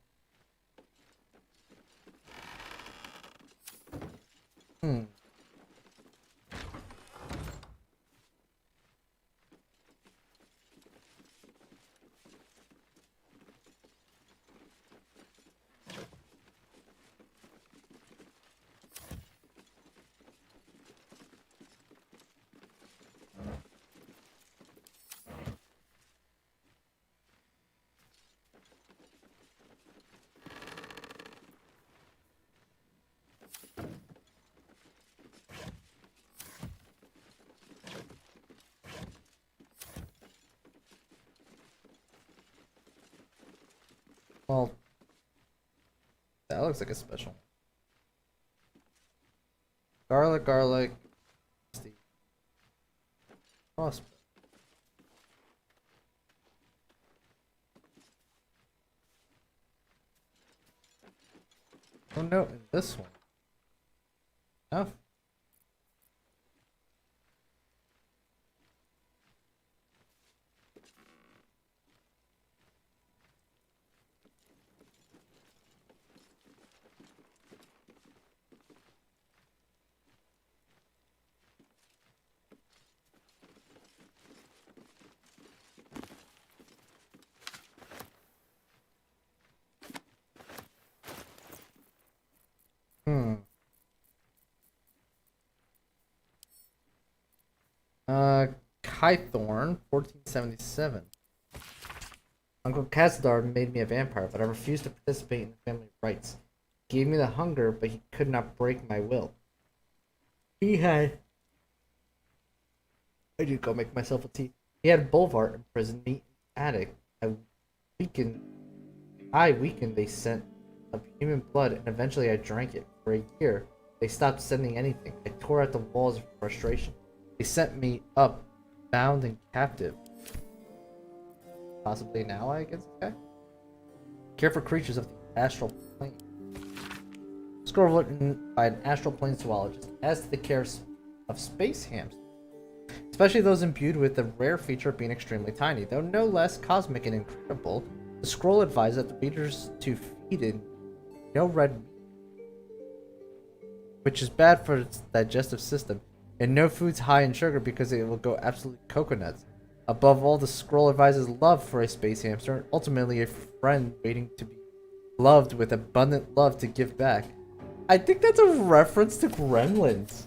A: Hmm. Well, that looks like a special. Garlic, Steve. Crossbow. Oh no, in this one. Oh. Kythorn, 1477. Uncle Cazadar made me a vampire, but I refused to participate in the family rites. He gave me the hunger, but he could not break my will. He had... I did go make myself a tea. He had Bolvar imprisoned me in the attic. I weakened, they sent of human blood, and eventually I drank it. For a year, they stopped sending anything. I tore at the walls of frustration. They sent me up, bound and captive. Possibly an ally against this guy? Care for creatures of the astral plane. Scroll written by an astral plane zoologist as to the care of space hamsters, especially those imbued with the rare feature of being extremely tiny. Though no less cosmic and incredible, the scroll advised that the readers to feed in no red meat, which is bad for its digestive system, and no foods high in sugar because it will go absolutely coconuts. Above all, the scroll advises love for a space hamster and ultimately a friend waiting to be loved with abundant love to give back. I think that's a reference to Gremlins.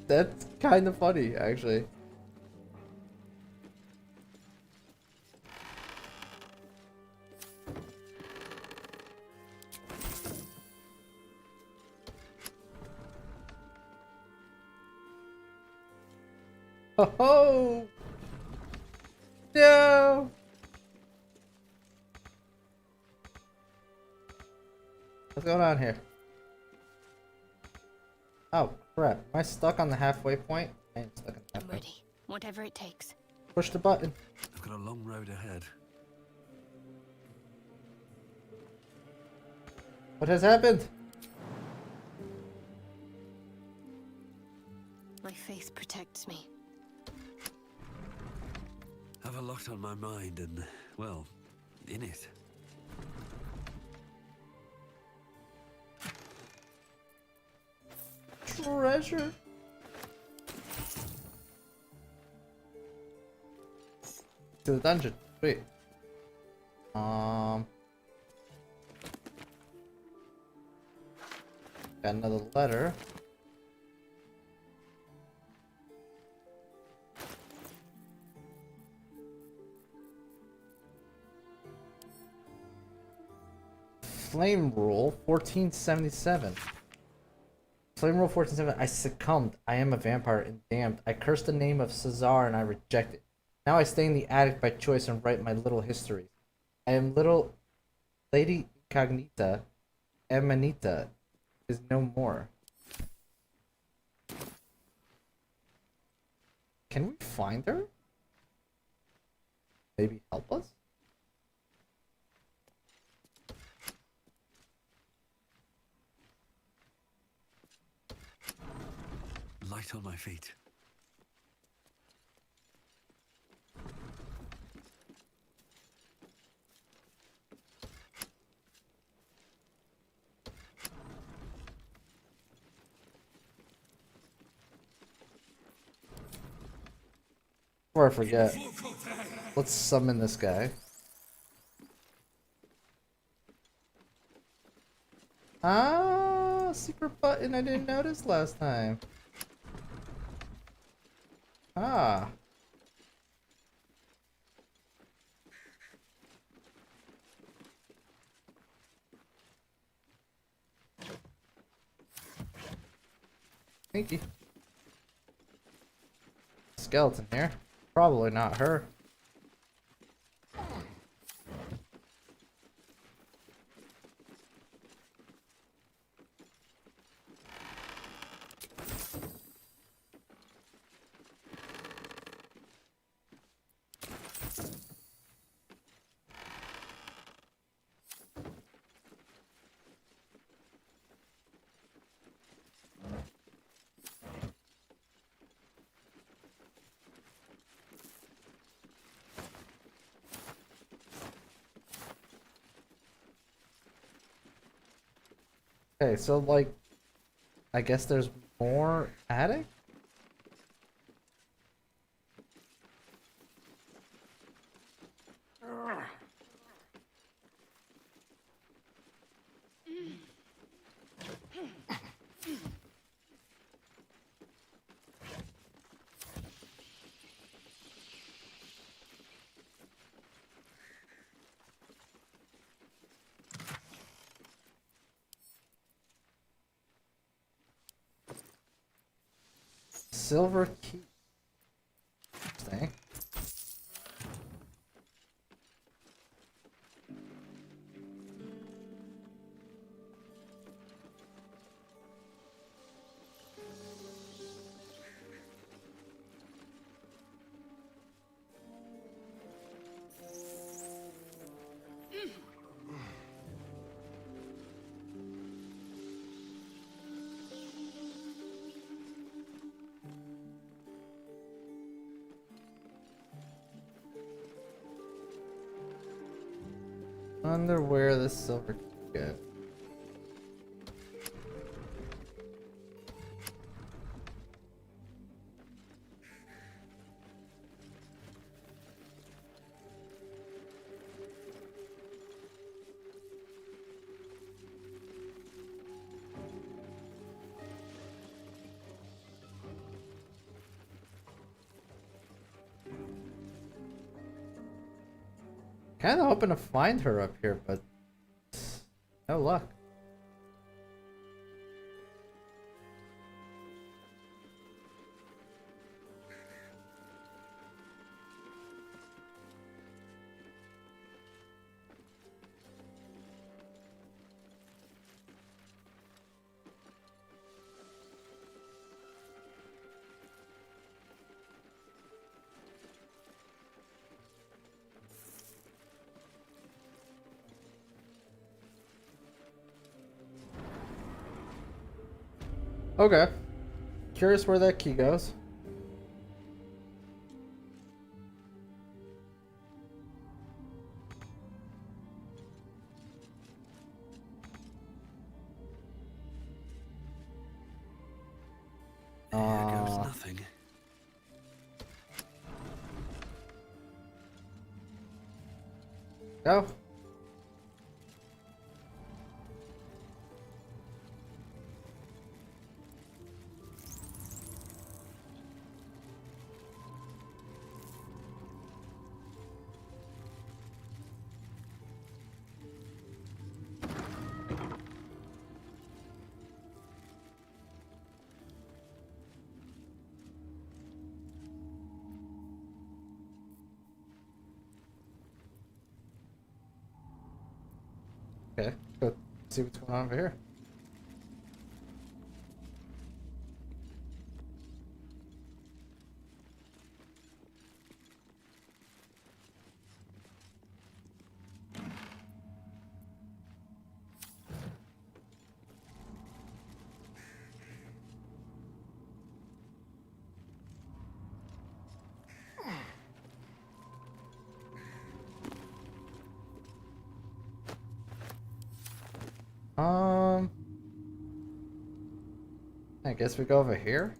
A: That's kind of funny, actually. Oh no! What's going on here? Oh crap! Am I stuck on the halfway point? I ain't stuck on the
B: I'm
A: halfway.
B: ready. Whatever it takes.
A: Push the button.
C: I've got a long road ahead.
A: What has happened?
B: My faith protects me.
C: Have a lot on my mind and, well, in it.
A: Treasure. To the dungeon. Sweet. Got another letter. Flame Rule 1477. Flame Rule 1477. I succumbed. I am a vampire and damned. I curse the name of Caesar and I reject it. Now I stay in the attic by choice and write my little histories. I am little Lady Incognita. Emanita is no more. Can we find her? Maybe help us?
C: Light on my feet.
A: Before I forget, let's summon this guy. Ah, secret button I didn't notice last time. Ah. Thank you. Skeleton here. Probably not her. Okay, so like, I guess there's more attic? Silver key. Interesting. Wonder where the silver key goes. Kind of hoping to find her up here, but no luck. Okay. Curious where that key goes.
C: Here goes nothing.
A: Go. Okay, let's see what's going on over here. I guess we go over here.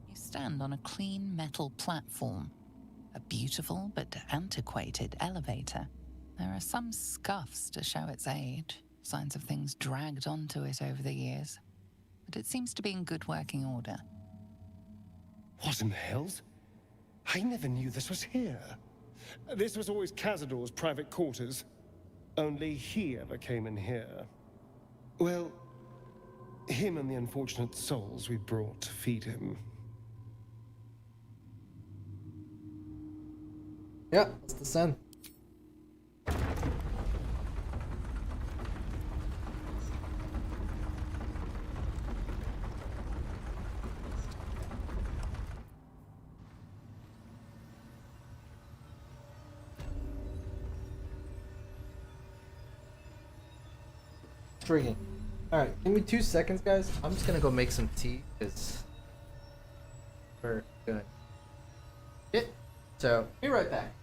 H: You stand on a clean metal platform, a beautiful but antiquated elevator. There are some scuffs to show its age, signs of things dragged onto it over the years, but it seems to be in good working order.
F: What in the hells? I never knew this was here. This was always Cazador's private quarters. Only he ever came in here. Well, him and the unfortunate souls we brought to feed him.
A: Yeah, let's descend. Intriguing. Alright, give me 2 seconds, guys. I'm just gonna go make some tea, because we're doing it. So, be right back.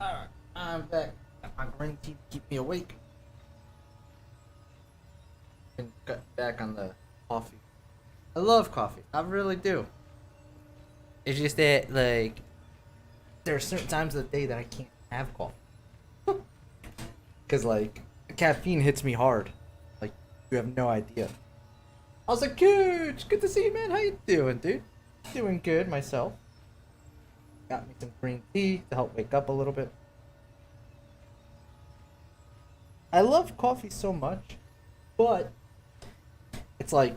A: Alright, I'm back. Got my green tea to keep me awake. And cut back on the coffee. I love coffee. I really do. It's just that, like, there are certain times of the day that I can't have coffee. Because, like, the caffeine hits me hard. Like, you have no idea. I was like, Cooch, good to see you, man. How you doing, dude? Doing good myself. Got me some green tea to help wake up a little bit. I love coffee so much, but it's like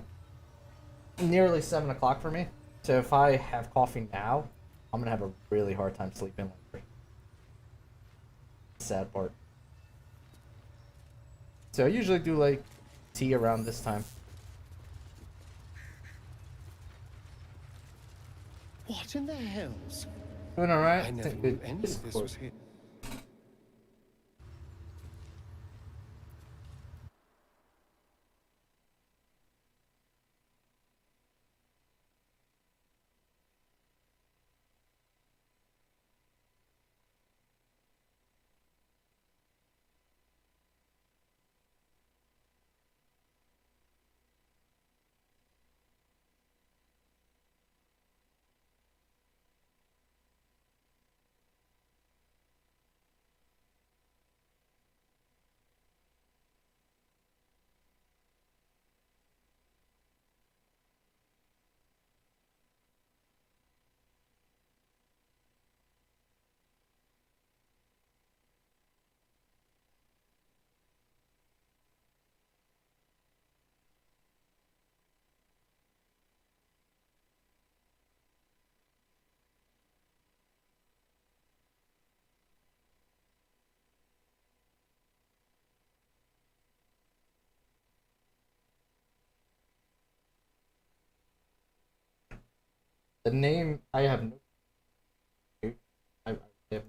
A: nearly 7 o'clock for me. So if I have coffee now, I'm gonna have a really hard time sleeping later. Sad part. So I usually do like tea around this time.
F: What in the hells?
A: Doing alright?
F: I never knew any of this was here.
A: The name I have no clue. I have no,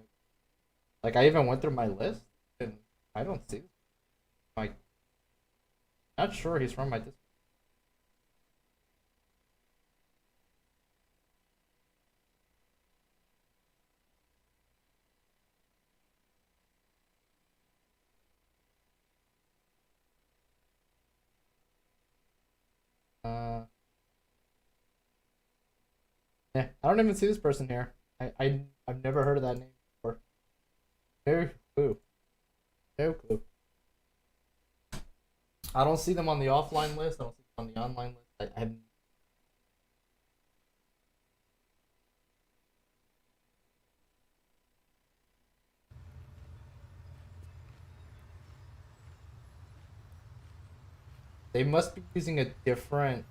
A: like I even went through my list and I don't see. Like, not sure he's from my district. Yeah, I don't even see this person here. I've never heard of that name before. No clue. No clue. I don't see them on the offline list. I don't see them on the online list. I have. They must be using a different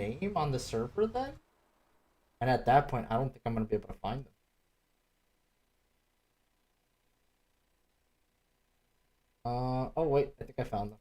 A: name on the server then. And at that point, I don't think I'm gonna be able to find them. Oh wait, I think I found them.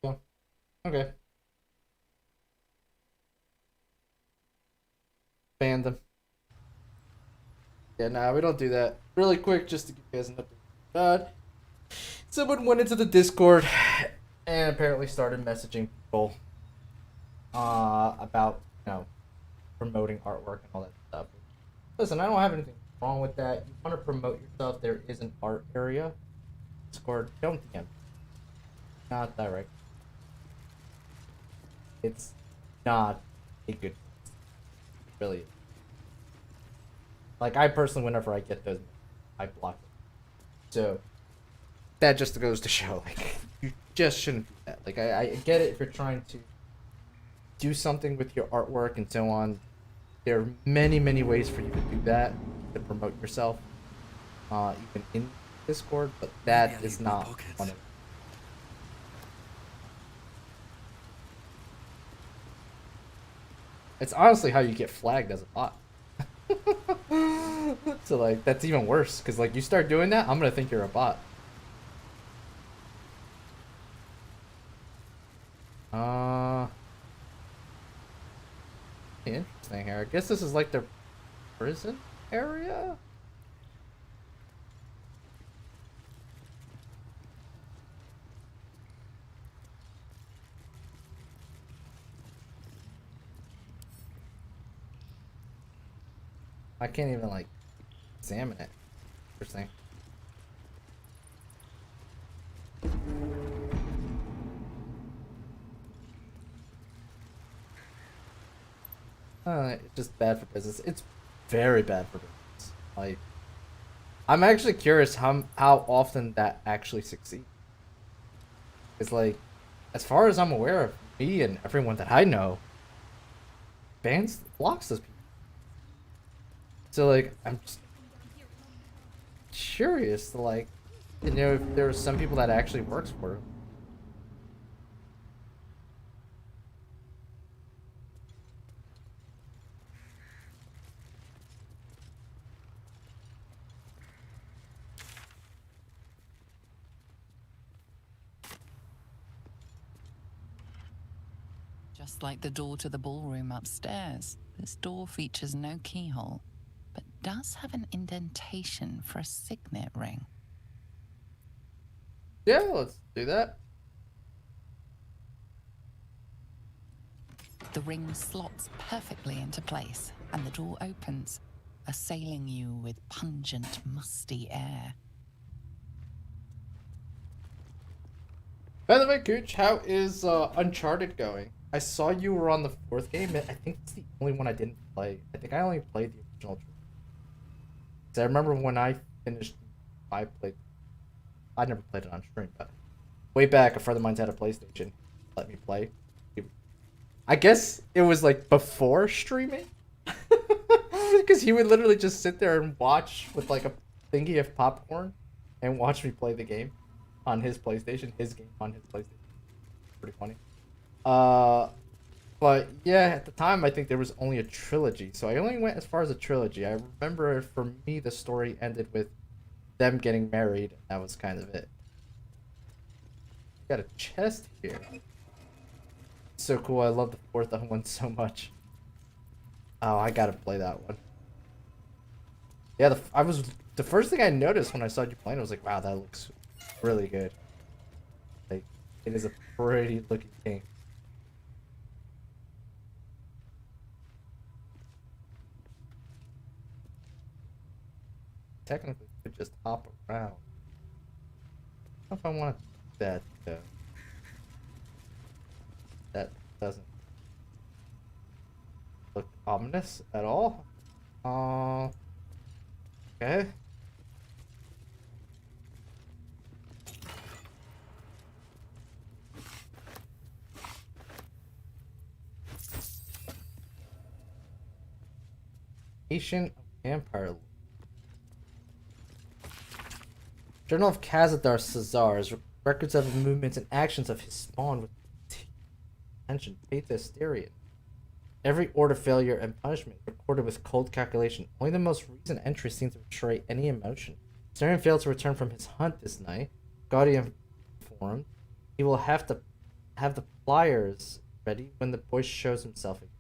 A: Yeah. Okay. Banned them. Yeah, nah, we don't do that. Really quick, just to give you guys an update. Someone went into the Discord and apparently started messaging people about, promoting artwork and all that stuff. Listen, I don't have anything wrong with that. You want to promote yourself, there is an art area. Discord, don't DM. Not direct. It's not a good, really is. Like, I personally, whenever I get those, I block it. So, that just goes to show, like, you just shouldn't do that. Like, I get it if you're trying to do something with your artwork and so on. There are many, many ways for you to do that, to promote yourself, even in Discord, but that is not one of them. It's honestly how you get flagged as a bot. So, like, that's even worse, because, like, you start doing that, I'm gonna think you're a bot. Interesting here. I guess this is like their prison area? I can't even, like, examine it. Interesting. It's just bad for business. It's very bad for business. Like, I'm actually curious how often that actually succeeds. It's like, as far as I'm aware of, me and everyone that I know, bans blocks those people. So, like, I'm just curious to, like, you know, if there are some people that actually works for them.
H: Just like the door to the ballroom upstairs, this door features no keyhole, but does have an indentation for a signet ring.
A: Yeah, let's do that.
H: The ring slots perfectly into place, and the door opens, assailing you with pungent, musty air.
A: By the way, Cooch, how is Uncharted going? I saw you were on the 4th game, and I think it's the only one I didn't play. I think I only played the original. Because I remember when I finished, I never played it on stream, but way back, a friend of mine's had a PlayStation, let me play. I guess it was like before streaming, because he would literally just sit there and watch with like a thingy of popcorn and watch me play the game on his PlayStation, his game on his PlayStation. Pretty funny. But yeah, at the time I think there was only a trilogy, so I only went as far as a trilogy. I remember for me the story ended with them getting married, and that was kind of it. Got a chest here. So cool, I love the 4th one so much. Oh, I gotta play that one. Yeah, the first thing I noticed when I saw you playing, I was like, wow, that looks really good. Like, it is a pretty looking game. Technically, you could just hop around. I don't know if I want to do that, though. That doesn't look ominous at all. Okay. Ancient Vampire. Journal of Cazadar Cesars. Records of the movements and actions of his spawn with attention paid to Asterion. Every order, failure, and punishment recorded with cold calculation. Only the most recent entries seem to betray any emotion. Asterion failed to return from his hunt this night. Guardian informed he will have to have the pliers ready when the boy shows himself again.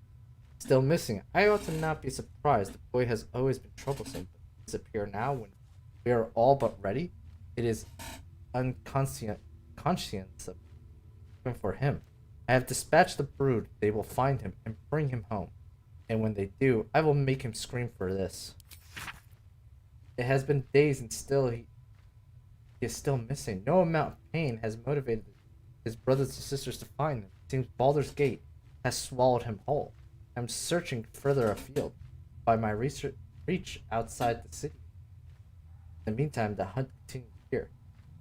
A: Still missing. I ought to not be surprised. The boy has always been troublesome, but disappear now when we are all but ready. It is unconscious even for him. I have dispatched the brood. They will find him and bring him home. And when they do, I will make him scream for this. It has been days and still he is still missing. No amount of pain has motivated his brothers and sisters to find him. It seems Baldur's Gate has swallowed him whole. I'm searching further afield by my reach outside the city. In the meantime, the hunt continues here.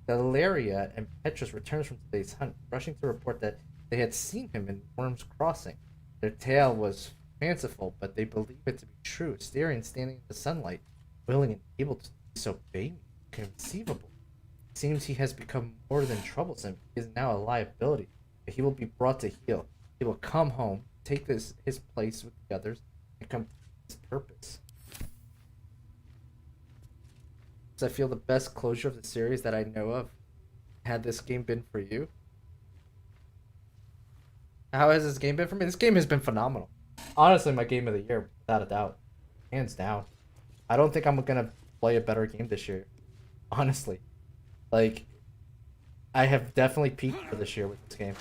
A: Delaria and Petrus returns from today's hunt, rushing to report that they had seen him in Worm's Crossing. Their tale was fanciful, but they believe it to be true. Styrian standing in the sunlight, willing and able to disobey me. Conceivable. It seems he has become more than troublesome. He is now a liability, but he will be brought to heel. He will come home, take his place with the others, and complete his purpose. I feel the best closure of the series that I know of. Had this game been for you? How has this game been for me? This game has been phenomenal. Honestly, my game of the year, without a doubt. Hands down. I don't think I'm gonna play a better game this year. Honestly. Like, I have definitely peaked for this year with this game.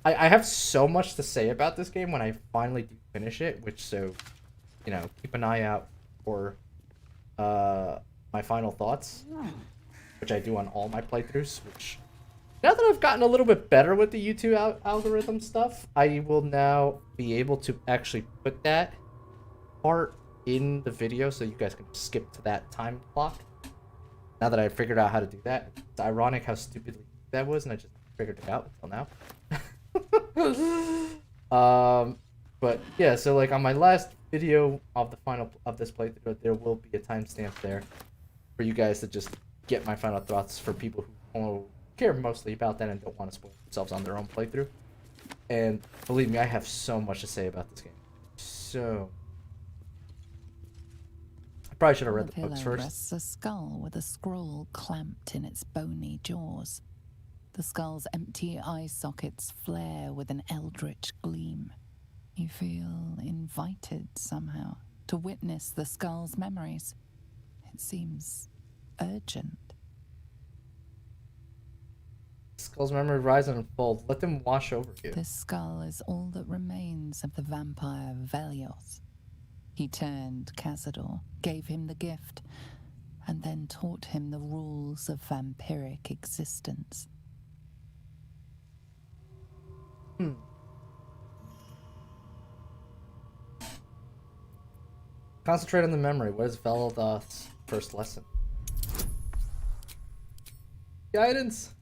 A: I have so much to say about this game when I finally do finish it, which, so, you know, keep an eye out for, my final thoughts, which I do on all my playthroughs, which, now that I've gotten a little bit better with the YouTube algorithm stuff, I will now be able to actually put that part in the video so you guys can skip to that time clock. Now that I figured out how to do that. It's ironic how stupidly that was, and I just figured it out until now. But yeah, so like on my last video of the final of this playthrough, there will be a timestamp there for you guys to just get my final thoughts for people who care mostly about that and don't want to spoil themselves on their own playthrough. And believe me, I have so much to say about this game. So I probably should have read the books first.
H: Rests a skull with a scroll clamped in its bony jaws. The skull's empty eye sockets flare with an eldritch gleam. You feel invited somehow to witness the skull's memories. It seems urgent.
A: Skull's memory rise and unfold. Let them wash over you.
H: This skull is all that remains of the vampire Velios. He turned Cazador, gave him the gift, and then taught him the rules of vampiric existence.
A: Concentrate on the memory. What is Vel'Oth's first lesson? Guidance.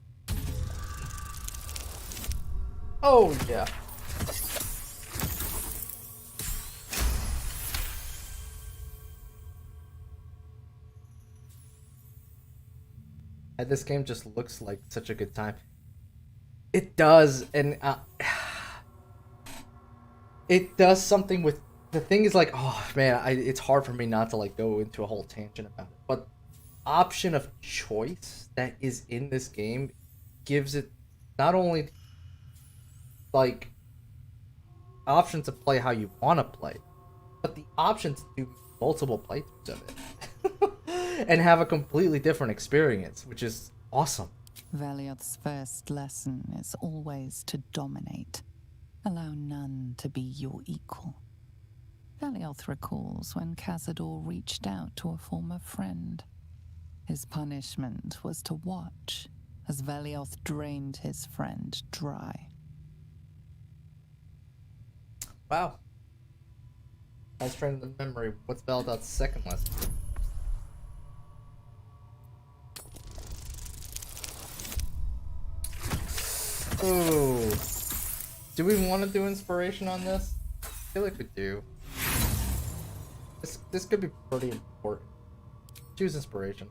A: Oh yeah. And this game just looks like such a good time. It does, and it does something with the thing is like, oh man, it's hard for me not to like go into a whole tangent about it. But option of choice that is in this game gives it not only like option to play how you want to play, but the option to do multiple playthroughs of it and have a completely different experience, which is awesome.
H: Velioth's first lesson is always to dominate. Allow none to be your equal. Velioth recalls when Cazador reached out to a former friend. His punishment was to watch as Velioth drained his friend dry.
A: Wow. I was trying to memory. What's Vel'Oth's second lesson? Oh. Do we want to do inspiration on this? I feel like we do. This could be pretty important. Choose inspiration.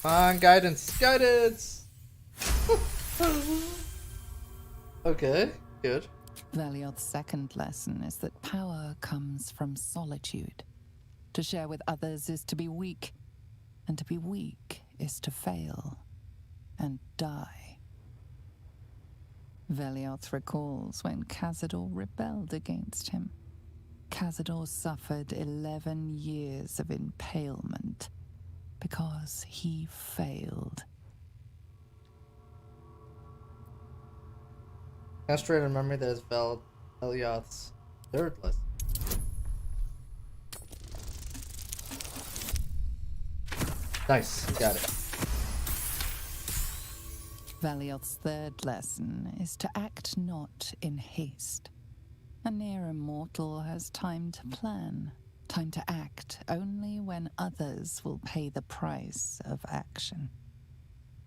A: Come on, guidance! Guidance! Okay, good.
H: Velioth's second lesson is that power comes from solitude. To share with others is to be weak, and to be weak is to fail and die. Velioth recalls when Cazador rebelled against him. Cazador suffered 11 years of impalement because he failed.
A: Concentrate on memory that is Velioth's third lesson. Nice, got it.
H: Velioth's third lesson is to act not in haste. A near immortal has time to plan, time to act only when others will pay the price of action.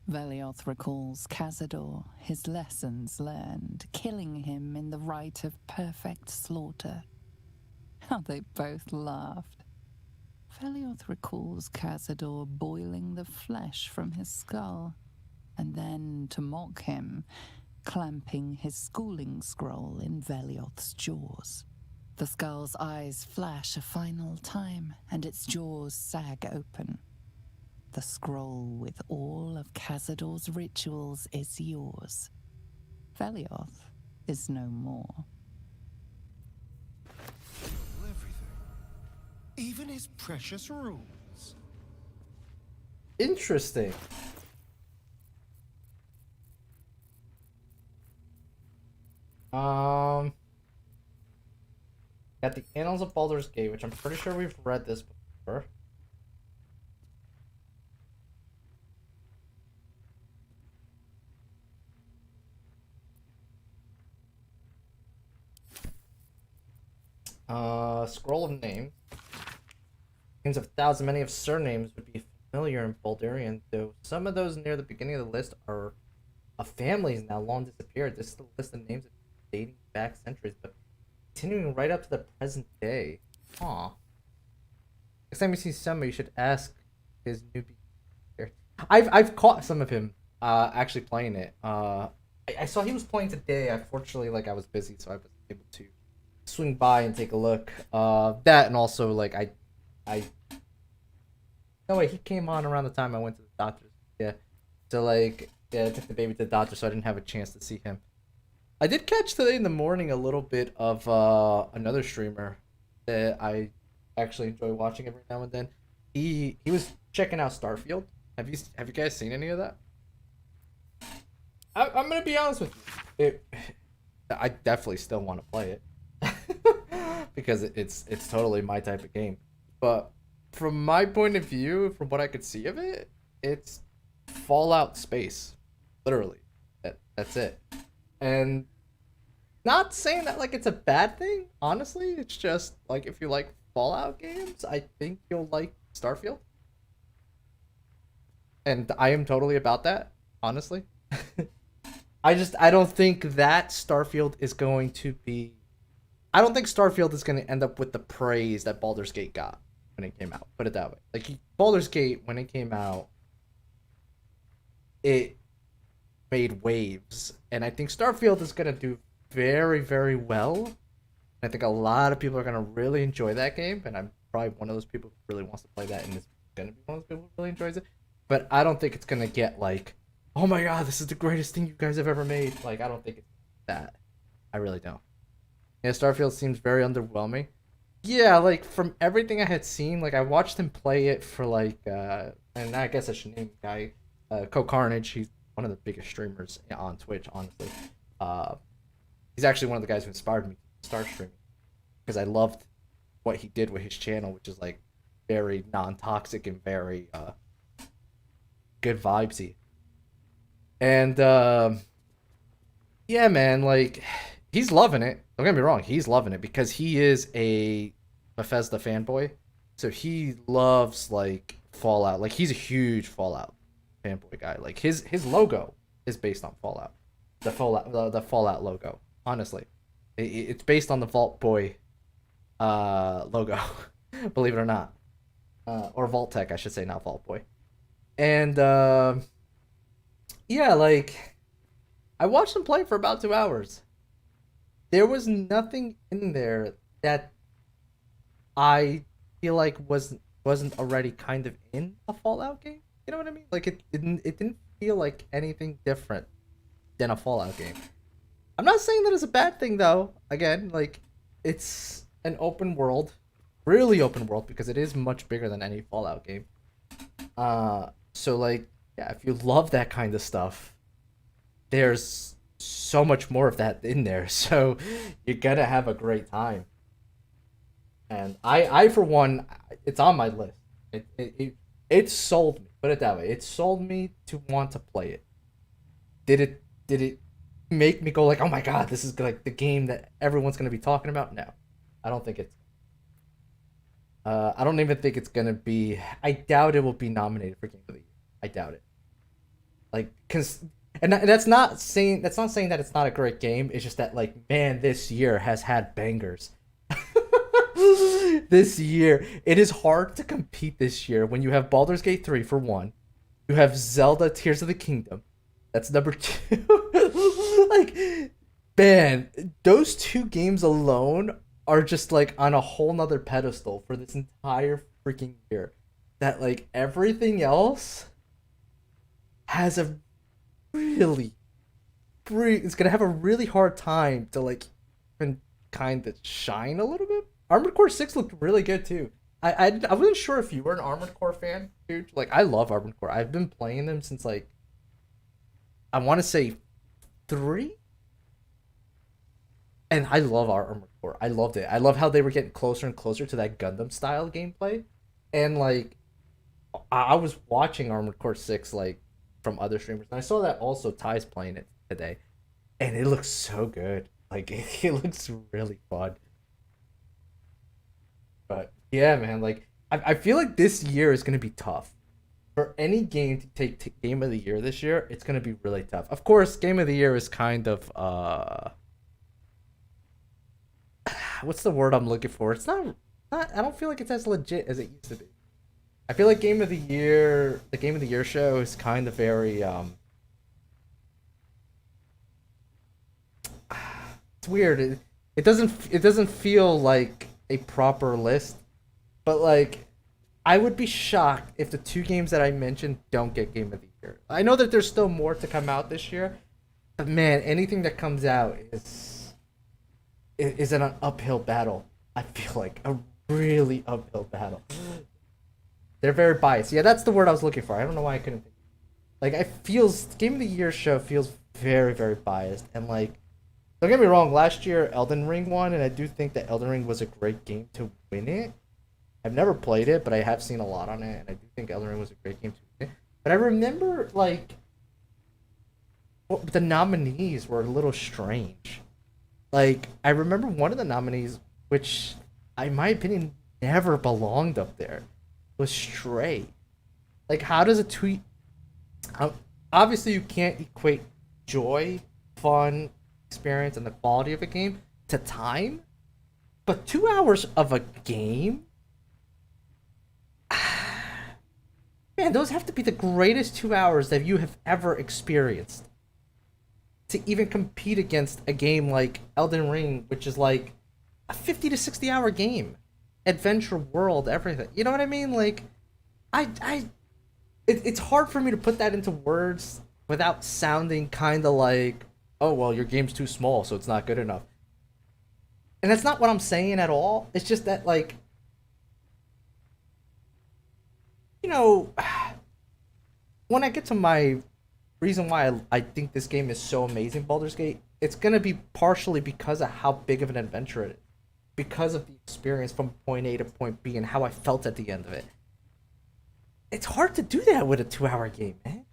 H: Velioth recalls Cazador, his lessons learned, killing him in the rite of perfect slaughter. How they both laughed. Velioth recalls Cazador boiling the flesh from his skull, and then, to mock him, clamping his schooling scroll in Velioth's jaws. The skull's eyes flash a final time, and its jaws sag open. The scroll with all of Cazador's rituals is yours. Velioth is no more.
F: Everything. Even his precious rules.
A: Interesting. Got the Annals of Baldur's Gate, which I'm pretty sure we've read this before. Scroll of Names. Names of thousands, many of surnames would be familiar in Baldurian, though some of those near the beginning of the list are of families now long disappeared. This is the list of names dating back centuries, but continuing right up to the present day. Aw. Next time you see Summer, you should ask his newbie here. I've caught some of him actually playing it. I saw he was playing today. Unfortunately, like I was busy, so I wasn't able to swing by and take a look. That and also like I no way, he came on around the time I went to the doctor's. Yeah. So like yeah, I took the baby to the doctor, so I didn't have a chance to see him. I did catch today in the morning a little bit of another streamer that I actually enjoy watching every now and then. He was checking out Starfield. Have you guys seen any of that? I'm gonna be honest with you. I definitely still want to play it because it's totally my type of game. But from my point of view, from what I could see of it, it's Fallout space, literally. That's it. And not saying that like it's a bad thing, honestly. It's just like if you like Fallout games, I think you'll like Starfield. And I am totally about that, honestly. I don't think that Starfield is going to be I don't think Starfield is going to end up with the praise that Baldur's Gate got when it came out. Put it that way. Like Baldur's Gate when it came out, it made waves, and I think Starfield is going to do very, very well. I think a lot of people are going to really enjoy that game, and I'm probably one of those people who really wants to play that, and is going to be one of those people who really enjoys it. But I don't think it's going to get like, oh my god, this is the greatest thing you guys have ever made. Like, I don't think it's that. I really don't. Yeah, Starfield seems very underwhelming. Yeah, like from everything I had seen, like I watched him play it for like, and I guess I should name the guy, Carnage. He's one of the biggest streamers on Twitch, honestly. He's actually one of the guys who inspired me to start streaming because I loved what he did with his channel, which is like very non-toxic and very good vibesy. And yeah, man, like he's loving it. Don't get me wrong, he's loving it because he is a Bethesda fanboy. So he loves like Fallout. Like he's a huge Fallout fanboy guy. Like his logo is based on Fallout. The Fallout logo. Honestly, it's based on the Vault Boy logo. Believe it or not, or Vault Tech, I should say, not Vault Boy. And yeah, like I watched him play for about 2 hours. There was nothing in there that I feel like wasn't already kind of in a Fallout game. You know what I mean? Like it didn't feel like anything different than a Fallout game. I'm not saying that it's a bad thing though. Again, like it's an open world, really open world because it is much bigger than any Fallout game. So like yeah, if you love that kind of stuff, there's so much more of that in there. So you're gonna have a great time. And I for one, it's on my list. It sold me. Put it that way. It sold me to want to play it. Did it make me go like, oh my god, this is like the game that everyone's gonna be talking about? No, I don't think it's. I don't even think it's gonna be. I doubt it will be nominated for Game of the Year. I doubt it. Like, and that's not saying that it's not a great game. It's just that, like, man, this year has had bangers. This year, it is hard to compete this year when you have Baldur's Gate 3 for one. You have Zelda Tears of the Kingdom. That's number 2. Like, man, those 2 games alone are just like on a whole nother pedestal for this entire freaking year. That, like, everything else has a really it's gonna have a really hard time to, like, even kind of shine a little bit. Armored Core 6 looked really good too. I wasn't sure if you were an Armored Core fan, dude. Like, I love Armored Core. I've been playing them since, like, I want to say 3. And I love our Armored Core. I loved it. I love how they were getting closer and closer to that Gundam style gameplay. And, like, I was watching Armored Core 6, like, from other streamers. And I saw that also Ty's playing it today. And it looks so good. Like, it looks really fun. But yeah, man, like, I feel like this year is gonna be tough. For any game to take Game of the Year this year, it's gonna be really tough. Of course, Game of the Year is kind of what's the word I'm looking for? It's not I don't feel like it's as legit as it used to be. I feel like the Game of the Year show is kind of very it's weird. It doesn't feel like a proper list, but, like, I would be shocked if the 2 games that I mentioned don't get Game of the Year. I know that there's still more to come out this year, but man, anything that comes out is an uphill battle. I feel like a really uphill battle. They're very biased. Yeah, that's the word I was looking for. I don't know why I couldn't think. Like, Game of the Year show feels very, very biased, and, like, don't get me wrong, last year Elden Ring won, and I do think that Elden Ring was a great game to win it. I've never played it, but I have seen a lot on it, and I do think Elden Ring was a great game to win it. But I remember, like, the nominees were a little strange. Like, I remember one of the nominees, which, in my opinion, never belonged up there, was Stray. Like, how does a tweet... Obviously, you can't equate joy, fun, experience, and the quality of a game to time, but 2 hours of a game, man, those have to be the greatest 2 hours that you have ever experienced to even compete against a game like Elden Ring, which is like a 50 to 60 hour game, adventure world, everything. You know what I mean? Like, it's hard for me to put that into words without sounding kind of like, oh, well, your game's too small, so it's not good enough. And that's not what I'm saying at all. It's just that, like, you know, when I get to my reason why I think this game is so amazing, Baldur's Gate, it's going to be partially because of how big of an adventure it is. Because of the experience from point A to point B and how I felt at the end of it. It's hard to do that with a 2 hour game, man.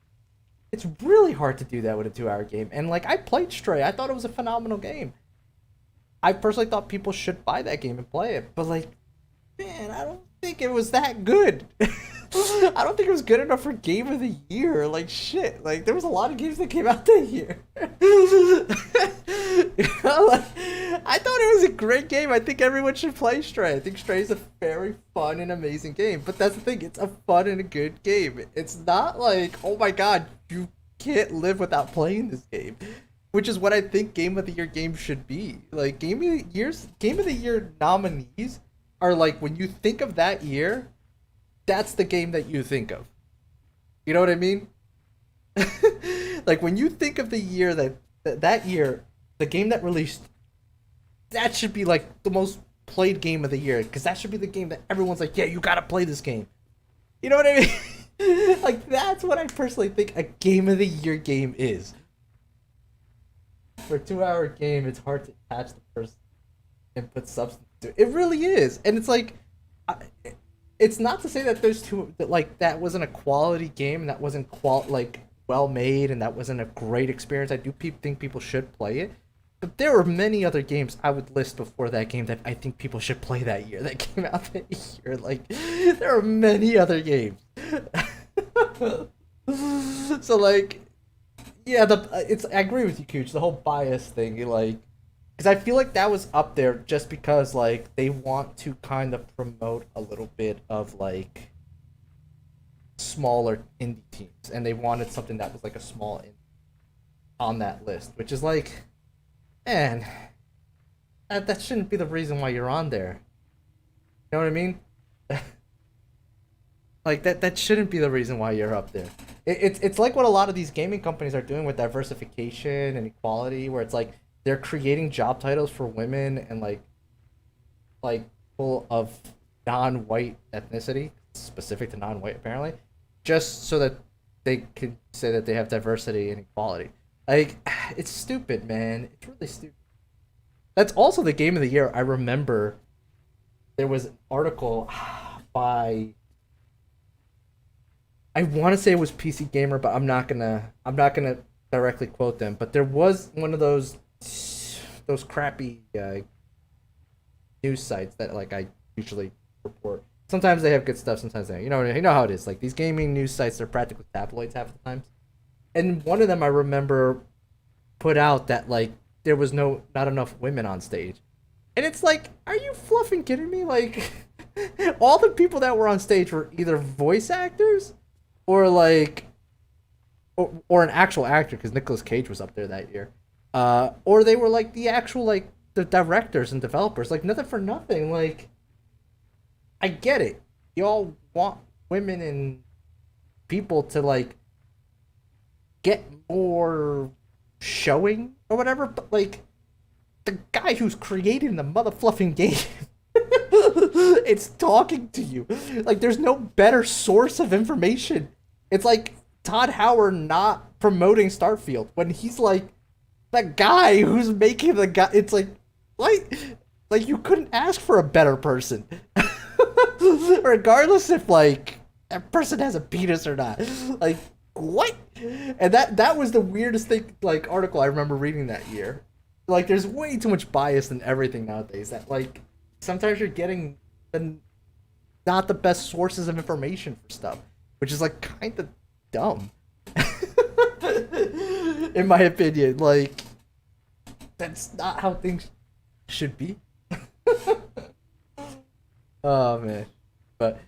A: It's really hard to do that with a 2 hour game. And, like, I played Stray. I thought it was a phenomenal game. I personally thought people should buy that game and play it. But, like, man, I don't think it was that good. I don't think it was good enough for Game of the Year. Like, shit. Like, there was a lot of games that came out that year. You know, like, I thought it was a great game. I think everyone should play Stray. I think Stray is a very fun and amazing game. But that's the thing. It's a fun and a good game. It's not like, oh my god, you can't live without playing this game. Which is what I think Game of the Year games should be. Like, Game of the Year nominees are like, when you think of that year, that's the game that you think of. You know what I mean? Like, when you think of the year that year, the game that released, that should be like the most played game of the year, because that should be the game that everyone's like, yeah, you gotta play this game. You know what I mean? Like, that's what I personally think a Game of the Year game is. For a 2 hour game, it's hard to attach the person and put substance It really is, and it's like, I, it's not to say that those two that like that wasn't a quality game, that wasn't like well made, and that wasn't a great experience. I do think people should play it, but there were many other games I would list before that game that I think people should play that year. That came out that year. Like there are many other games. So like, yeah, I agree with you, Cooch. The whole bias thing, like, because I feel like that was up there just because like they want to kind of promote a little bit of like smaller indie teams, and they wanted something that was like a small indie on that list, which is like, man, that shouldn't be the reason why you're on there. You know what I mean? Like that shouldn't be the reason why you're up there. It's like what a lot of these gaming companies are doing with diversification and equality, where it's like they're creating job titles for women and like full of non-white ethnicity, specific to non-white apparently, just so that they can say that they have diversity and equality. Like, it's stupid, man. It's really stupid. That's also the game of the year. I remember there was an article by, I want to say it was PC Gamer, but I'm not gonna directly quote them. But there was one of those crappy news sites that like I usually report. Sometimes they have good stuff, sometimes they don't. You know how it is. Like these gaming news sites, they're practically tabloids half the time. And one of them I remember put out that like there was not enough women on stage. And it's like, are you fluffing kidding me? Like all the people that were on stage were either voice actors or like or an actual actor, because Nicolas Cage was up there that year. Or they were like the actual like the directors and developers. Like nothing for nothing. Like I get it. Y'all want women and people to like get more showing or whatever, but like the guy who's creating the motherfluffing game it's talking to you. Like there's no better source of information. It's like Todd Howard not promoting Starfield when he's like the guy who's making the guy. It's like you couldn't ask for a better person. Regardless if like that person has a penis or not. Like what? And that was the weirdest thing, like article I remember reading that year. Like there's way too much bias in everything nowadays that like sometimes you're getting not the best sources of information for stuff, which is like kind of dumb. In my opinion, like that's not how things should be. Oh man. But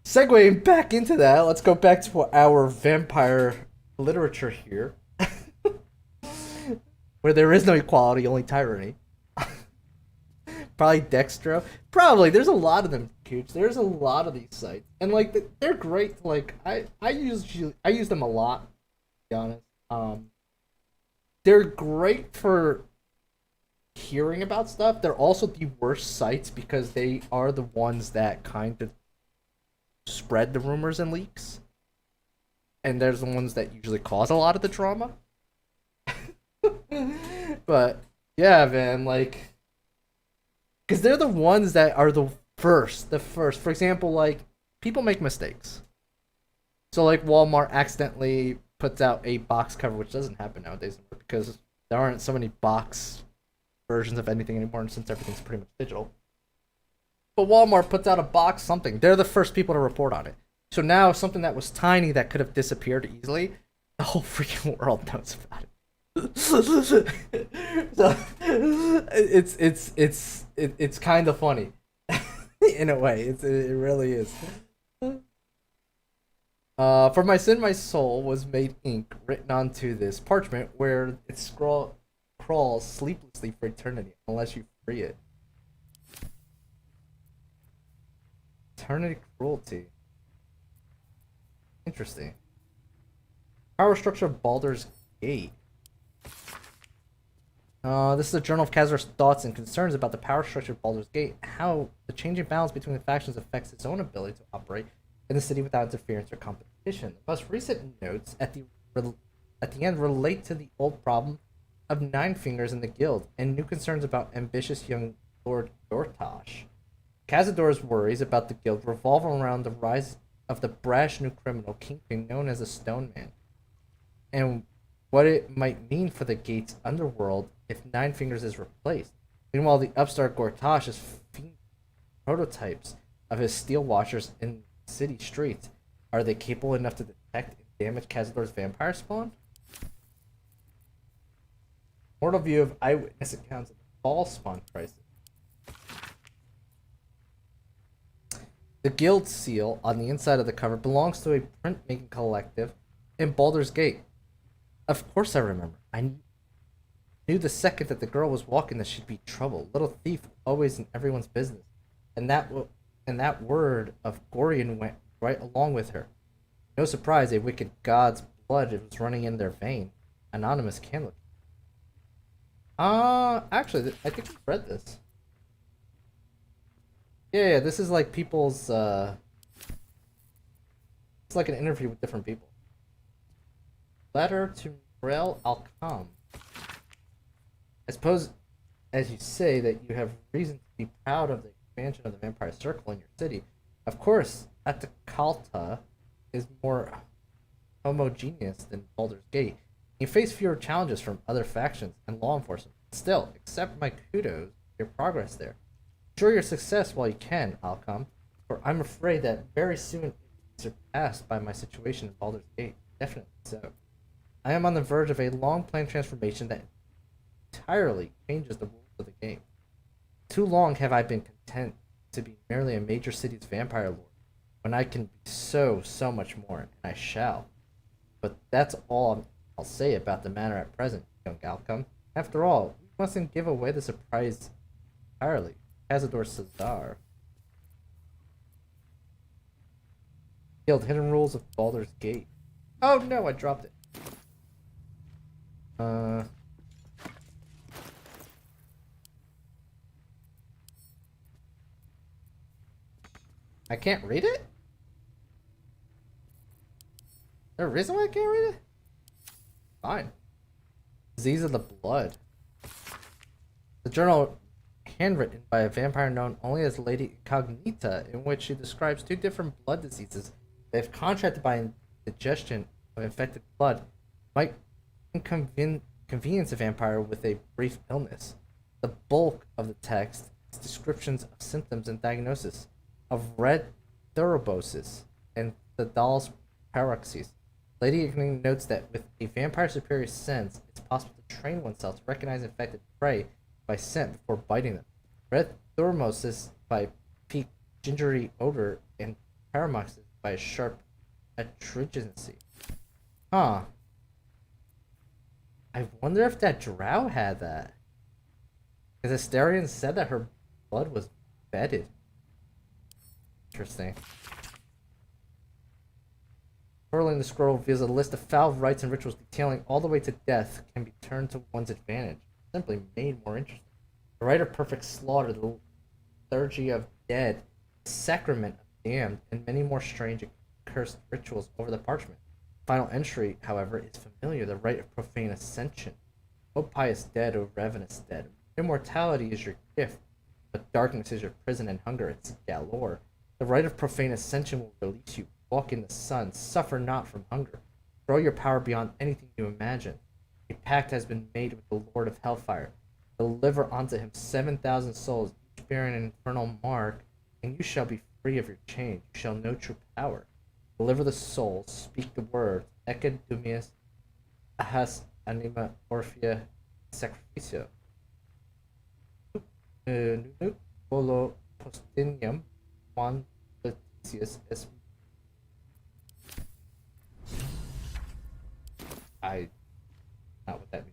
A: segueing back into that, let's go back to our vampire literature here. Where there is no equality, only tyranny. Probably Dextro. Probably. There's a lot of them, Cooch. There's a lot of these sites. And like they're great. Like I use them a lot, to be honest. They're great for hearing about stuff. They're also the worst sites because they are the ones that kind of spread the rumors and leaks. And they're the ones that usually cause a lot of the drama. But yeah, man, like, because they're the ones that are the first. For example, like, people make mistakes. So like Walmart accidentally puts out a box cover, which doesn't happen nowadays because there aren't so many box versions of anything anymore, since everything's pretty much digital. But Walmart puts out a box something. They're the first people to report on it. So now something that was tiny that could have disappeared easily, the whole freaking world knows about it. So it's kind of funny in a way. It really is. For my sin, my soul was made ink written onto this parchment, where it crawls sleeplessly for eternity unless you free it. Eternity cruelty. Interesting. Power structure of Baldur's Gate. This is a journal of Kazar's thoughts and concerns about the power structure of Baldur's Gate, how the changing balance between the factions affects his own ability to operate in the city without interference or competition. The most recent notes at the end relate to the old problem of Nine Fingers in the guild, and new concerns about ambitious young Lord Gortash. Cazador's worries about the guild revolve around the rise of the brash new criminal kingpin known as the Stone Man, and what it might mean for the gate's underworld if Nine Fingers is replaced. Meanwhile, the upstart Gortash is feeding prototypes of his steel washers in city streets. Are they capable enough to detect and damage Cazador's vampire spawn? Mortal view of eyewitness accounts of the fall spawn crisis. The guild seal on the inside of the cover belongs to a printmaking collective in Baldur's Gate. Of course I remember. I knew the second that the girl was walking that she'd be trouble. Little thief, always in everyone's business. And that word of Gorian went right along with her. No surprise, a wicked god's blood was running in their vein. Anonymous candle. Actually, I think I've read this. Yeah, this is like people's, it's like an interview with different people. Letter to Morel Alcom. I suppose, as you say, that you have reason to be proud of the expansion of the Vampire Circle in your city. Of course, Atakalta is more homogeneous than Baldur's Gate. You face fewer challenges from other factions and law enforcement. Still, accept my kudos for your progress there. Enjoy your success while you can, Alcom, for I'm afraid that very soon it will be surpassed by my situation in Baldur's Gate. Definitely so. I am on the verge of a long-planned transformation that entirely changes the rules of the game. Too long have I been content to be merely a major city's vampire lord, when I can be so much more, and I shall. But that's all I'll say about the matter at present, young Alcom. After all, we mustn't give away the surprise entirely. Cazador Cesar. Guild hidden rules of Baldur's Gate. Oh no, I dropped it. I can't read it? Is there a reason why I can't read it? Fine. Disease of the Blood. The journal handwritten by a vampire known only as Lady Incognita, in which she describes two different blood diseases that, if contracted by indigestion of infected blood, might inconvenience a vampire with a brief illness. The bulk of the text is descriptions of symptoms and diagnosis of red thrombosis and the doll's paroxys. Lady Igni notes that with a vampire's superior sense, it's possible to train oneself to recognize infected prey by scent before biting them. Red thrombosis by peak gingery odor, and paroxysm by a sharp astringency. Huh. I wonder if that drow had that. Because Astarion said that her blood was bedded. Interesting. Hurling the scroll reveals a list of foul rites and rituals detailing all the way to death can be turned to one's advantage. Simply made more interesting. The rite of perfect slaughter, the liturgy of dead, the sacrament of damned, and many more strange and cursed rituals over the parchment. Final entry, however, is familiar, the rite of profane ascension. O pious dead, O ravenous dead, immortality is your gift, but darkness is your prison and hunger its galore. The rite of profane ascension will release you. Walk in the sun, suffer not from hunger. Grow your power beyond anything you imagine. A pact has been made with the Lord of Hellfire. Deliver unto him 7,000 souls, each bearing an infernal mark, and you shall be free of your chains. You shall know true power. Deliver the souls, speak the words, Ecce dumius, ahas anima orphea sacrificio. Nunc volo postinium, Juan Leticius es. Not what that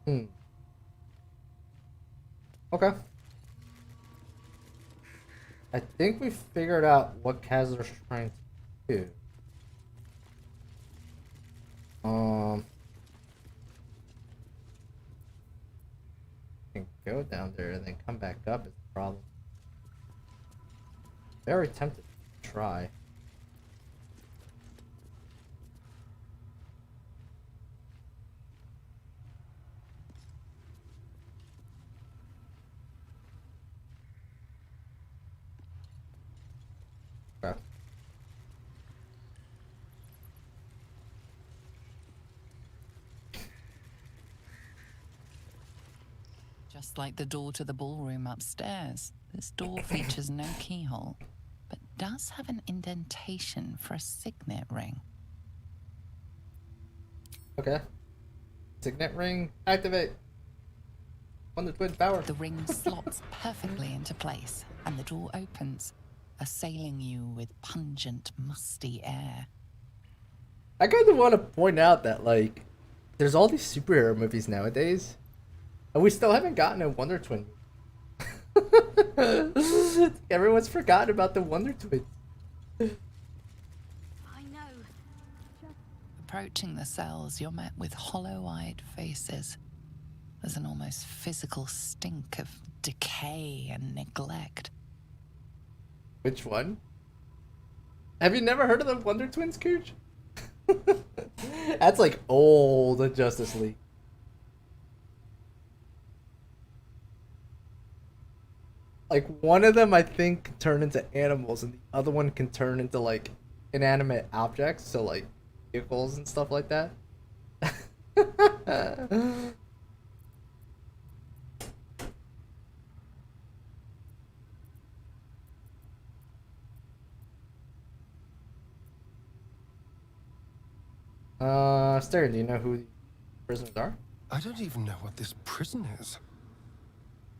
A: means. Okay. I think we figured out what Kazler's trying to do. Can go down there and then come back up is the problem. Very tempted to try.
H: Just like the door to the ballroom upstairs, this door features no keyhole, but does have an indentation for a signet ring.
A: Okay. Signet ring, activate. Wonder Twin power.
H: The ring slots perfectly into place, and the door opens, assailing you with pungent, musty air.
A: I kind of want to point out that, like, there's all these superhero movies nowadays, and we still haven't gotten a Wonder Twin. Everyone's forgotten about the Wonder Twins.
B: I know.
H: Approaching the cells, you're met with hollow-eyed faces. There's an almost physical stink of decay and neglect.
A: Which one? Have you never heard of the Wonder Twins, Cooch? That's like old Justice League. Like, one of them, I think, can turn into animals, and the other one can turn into, like, inanimate objects, so, like, vehicles and stuff like that. Sterling, do you know who the prisoners are?
F: I don't even know what this prison is.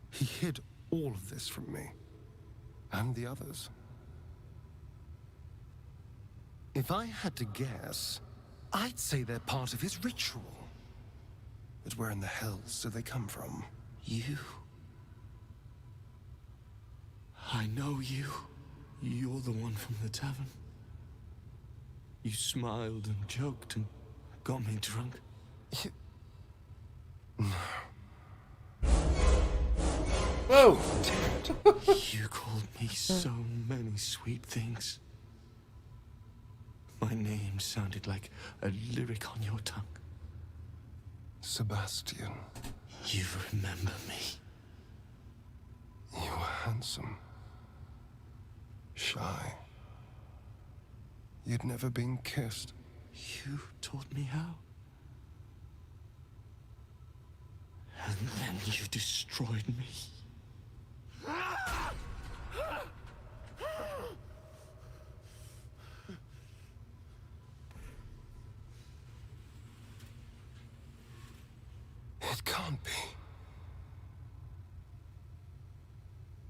F: He hid all of this from me. And the others. If I had to guess, I'd say they're part of his ritual. But where in the hells do they come from?
C: You. I know you. You're the one from the tavern. You smiled and joked and got me drunk.
A: Whoa!
C: You called me so many sweet things. My name sounded like a lyric on your tongue.
F: Sebastian.
C: You remember me.
F: You were handsome. Shy. You'd never been kissed.
C: You taught me how. And then you destroyed me.
F: It can't be.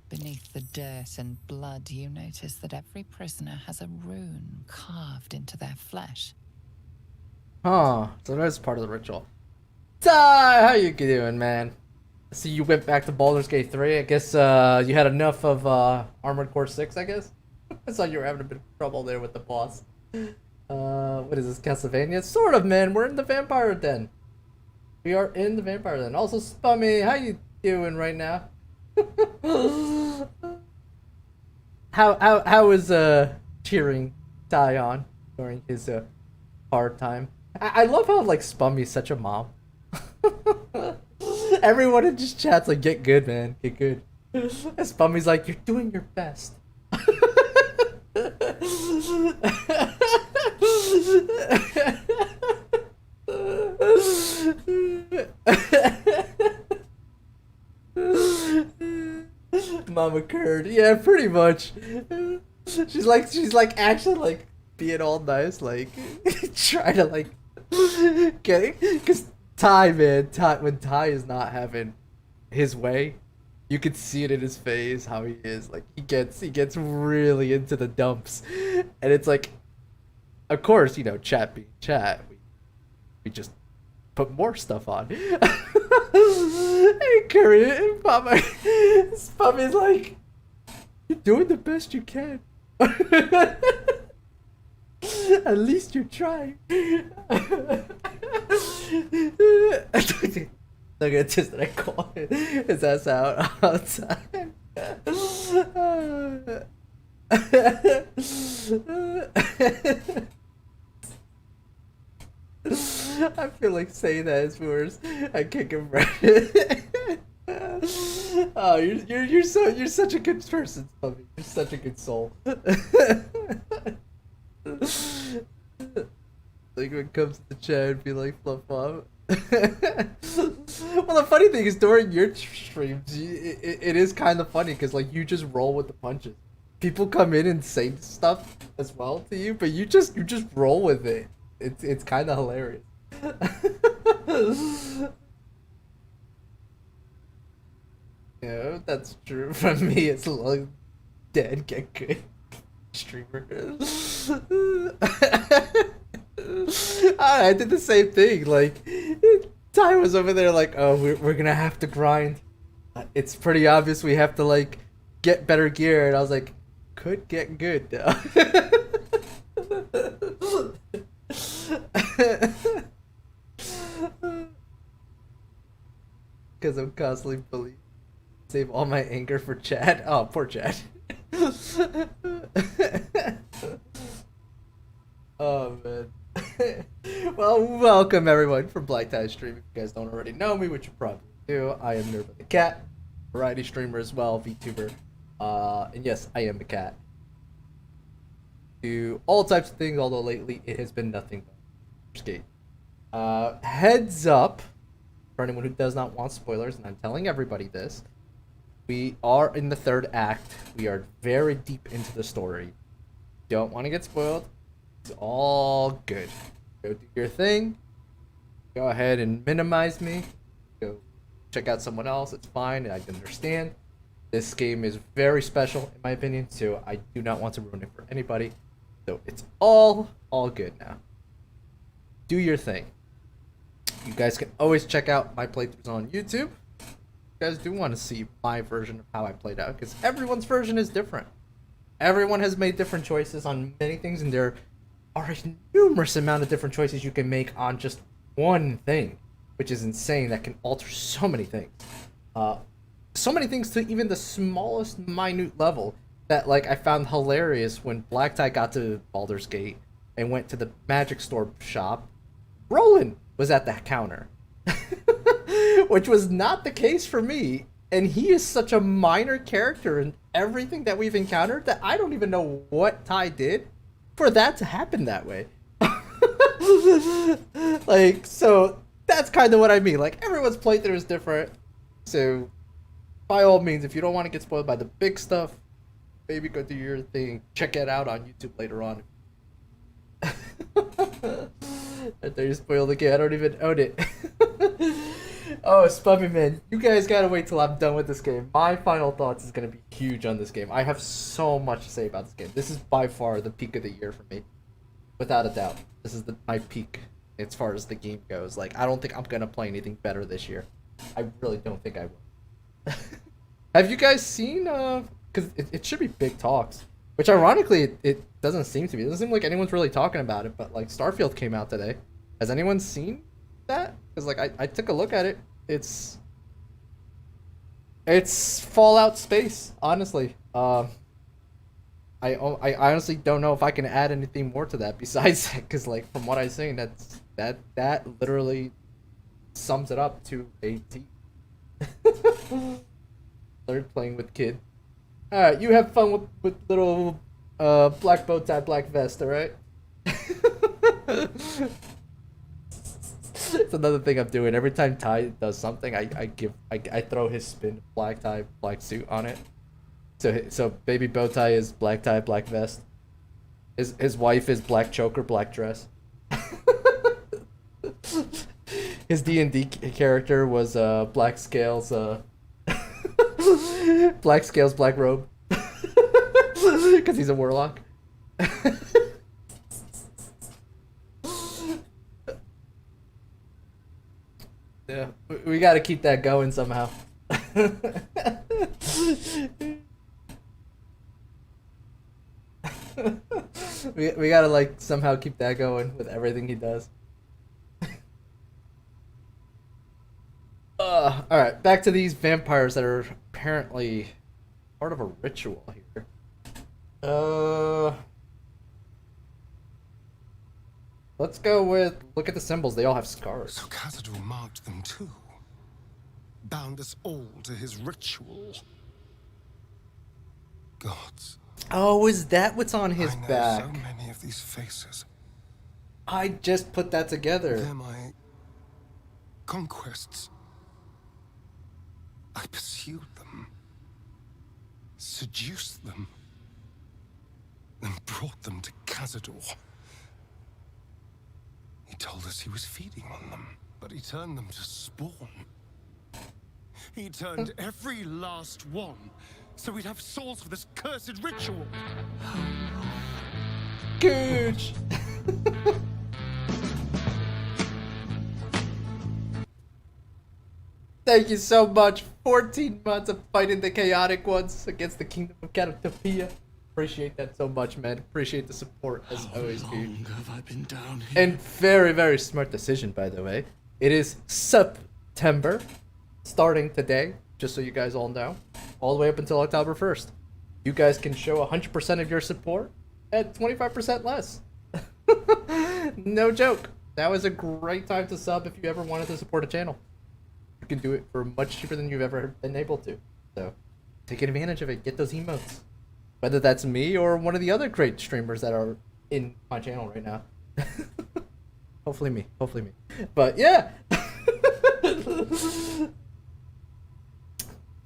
H: Beneath the dirt and blood, you notice that every prisoner has a rune carved into their flesh.
A: Huh, so that's part of the ritual. Ty, how you doing, man? I see you went back to Baldur's Gate 3. I guess you had enough of Armored Core 6, I guess? I saw you were having a bit of trouble there with the boss. What is this, Castlevania? Sort of, man. We're in the Vampire Den. We are in the Vampire Den. Also, Spummy, how you doing right now? How is cheering Ty on during his hard time? I love how, like, Spummy's such a mom. Everyone in just chats like, get good, man, get good. And Spummy's like, you're doing your best. Mama Curd, yeah, pretty much. She's like actually like being all nice, like trying to like get it, because Ty, man, when Ty is not having his way, you can see it in his face how he is. Like he gets really into the dumps, and it's like, of course, you know, chat being chat, we just put more stuff on. And Curry and Papa, Puppy's like, you're doing the best you can. At least you're trying. Look at this, that I call his ass out all the time. I feel like saying that is worse. I can't get right. Oh, you're such a good person, Puppy. You're such a good soul. Like when it comes to the chat, it'd be like fluff off. Well, the funny thing is during your streams, it is kind of funny because like you just roll with the punches. People come in and say stuff as well to you, but you just roll with it. It's kind of hilarious. Yeah, that's true. For me, it's like dead get good streamer. I did the same thing. Like, Ty was over there like, oh, we're gonna have to grind. It's pretty obvious we have to like get better gear, and I was like, could get good though. Because I'm constantly bullied. Save all my anger for Chad. Oh, poor Chad. Oh man. Well, welcome everyone from Black Tie Stream. If you guys don't already know me, which you probably do, I am Nurbothecat, variety streamer as well, VTuber. And yes, I am a cat. Do all types of things, although lately it has been nothing but skate. Heads up for anyone who does not want spoilers, and I'm telling everybody this. We are in the third act. We are very deep into the story. Don't want to get spoiled. It's all good. Go do your thing. Go ahead and minimize me. Go check out someone else. It's fine. I understand. This game is very special in my opinion, so I do not want to ruin it for anybody. So it's all good now. Do your thing. You guys can always check out my playthroughs on YouTube. You guys do want to see my version of how I played out, because everyone's version is different. Everyone has made different choices on many things, and there are a numerous amount of different choices you can make on just one thing, which is insane. That can alter so many things. So many things to even the smallest minute level that like I found hilarious when Black Tie got to Baldur's Gate and went to the magic store shop. Roland was at the counter. Which was not the case for me, and he is such a minor character in everything that we've encountered that I don't even know what Ty did for that to happen that way. Like, so that's kind of what I mean. Like, everyone's playthrough is different, so by all means, if you don't want to get spoiled by the big stuff, maybe go do your thing. Check it out on YouTube later on. I thought you spoiled the game. I don't even own it. Oh, Spummy Man, you guys gotta wait till I'm done with this game. My final thoughts is gonna be huge on this game. I have so much to say about this game. This is by far the peak of the year for me, without a doubt. This is my peak as far as the game goes. Like, I don't think I'm gonna play anything better this year. I really don't think I will. Have you guys seen? Because it should be big talks, which ironically it doesn't seem to be. It doesn't seem like anyone's really talking about it. But like, Starfield came out today. Has anyone seen that? Because like I took a look at it. It's Fallout space, honestly. I honestly don't know if I can add anything more to that besides that, because like from what I've seen, that literally sums it up to a T. Third playing with kid. All right, you have fun with little black bow tie, black vest, all right? It's another thing I'm doing. Every time Ty does something, I throw his spin black tie, black suit on it. So baby bow tie is black tie, black vest. His wife is black choker, black dress. His D&D character was black scales, black scales, black robe. Because he's a warlock. Yeah, we got to keep that going somehow. we got to like somehow keep that going with everything he does. All right, back to these vampires that are apparently part of a ritual here. Let's go with, look at the symbols, they all have scars.
F: So Khazad marked them too. Bound us all to his ritual. Gods.
A: Oh, is that what's on his
F: I know
A: back?
F: so many of these faces.
A: I just put that together.
F: They're my conquests. I pursued them, seduced them, and brought them to Cazador. He told us he was feeding on them, but he turned them to spawn. He turned every last one, so we'd have souls for this cursed ritual.
A: Gooch! Thank you so much. 14 months of fighting the chaotic ones against the Kingdom of Catatopia. Appreciate that so much, man. Appreciate the support as always, dude.
C: How long have I been down here?
A: And very, very smart decision, by the way. It is September, starting today, just so you guys all know, all the way up until October 1st. You guys can show 100% of your support at 25% less. No joke. Now is a great time to sub if you ever wanted to support a channel. You can do it for much cheaper than you've ever been able to. So take advantage of it. Get those emotes. Whether that's me or one of the other great streamers that are in my channel right now. Hopefully me. Hopefully me. But yeah.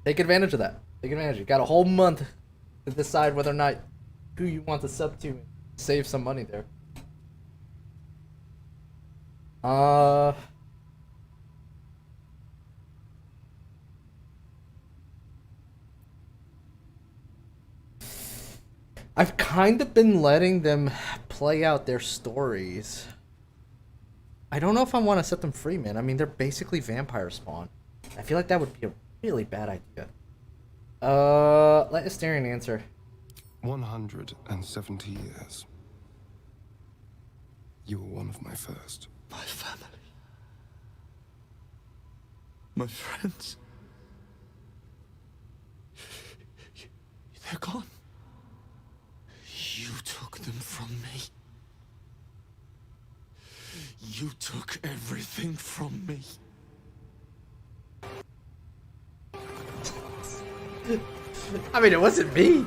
A: Take advantage of that. Take advantage. You got a whole month to decide whether or not who you want to sub to and save some money there. I've kind of been letting them play out their stories. I don't know if I want to set them free, man. I mean, they're basically vampire spawn. I feel like that would be a really bad idea. Let Astarion answer.
F: 170 years. You were one of my first.
C: My family. My friends. They're gone. You took them from me. You took everything from me.
A: I mean, it wasn't me.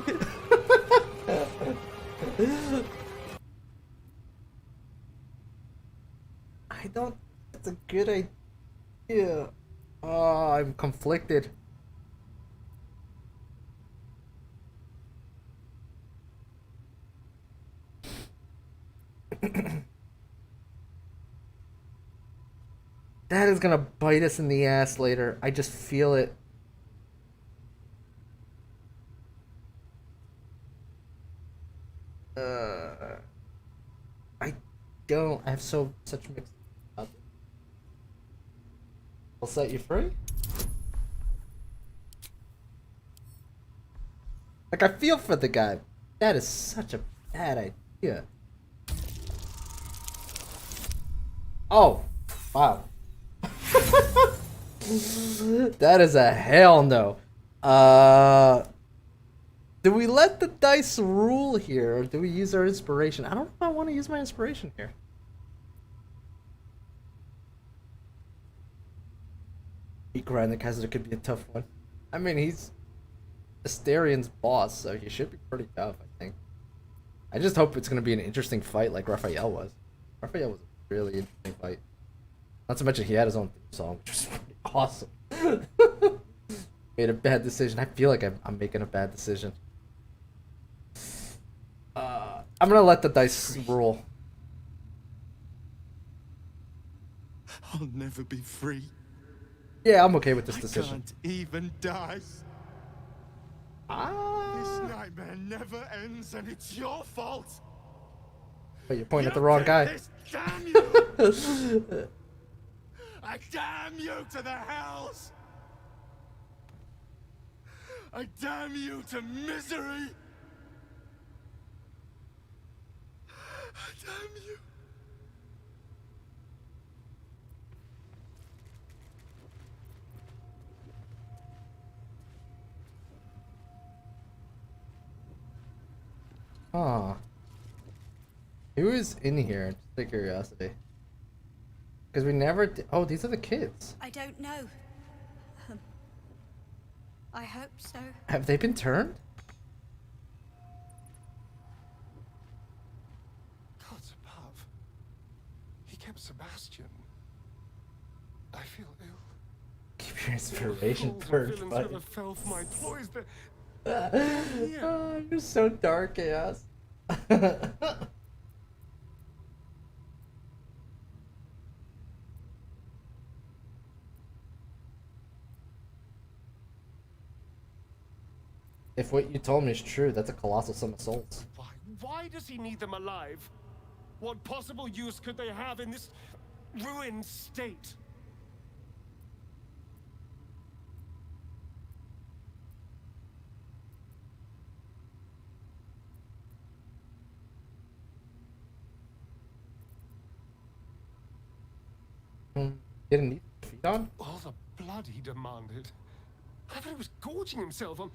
A: I don't. It's a good idea. Oh, I'm conflicted. That is gonna bite us in the ass later. I just feel it. I don't. I have such mixed. I'll set you free. Like, I feel for the guy. That is such a bad idea. Oh, wow. That is a hell no. Do we let the dice rule here, or do we use our inspiration? I don't know if I want to use my inspiration here. He grind the Kaiser could be a tough one. I mean, he's Astarion's boss, so he should be pretty tough, I think. I just hope it's going to be an interesting fight like Raphael was. Raphael was a really interesting fight. Not to mention he had his own theme song, which was pretty awesome. Made a bad decision. I feel like I'm making a bad decision. I'm going to let the dice rule.
C: I'll never be free.
A: Yeah, I'm okay with this decision.
C: I can't even die. This nightmare never ends, and it's your fault.
A: But you're pointing at the wrong guy.
C: This, damn you! I damn you to the hells! I damn you to misery! I damn you!
A: Huh. Who is in here? Just out of curiosity. Because we never oh, these are the kids.
B: I don't know. I hope so.
A: Have they been turned?
F: Gods above. He kept Sebastian. I feel ill.
A: Keep your Inspiration
F: Fools and
A: purge
F: villains
A: button.
F: never fell for my ploys.
A: Oh, you're so dark, Chaos. If what you told me is true, that's a colossal sum of souls.
F: Why does he need them alive? What possible use could they have in this ruined state?
A: Didn't need to feed on?
F: All the blood he demanded. I thought he was gorging himself on...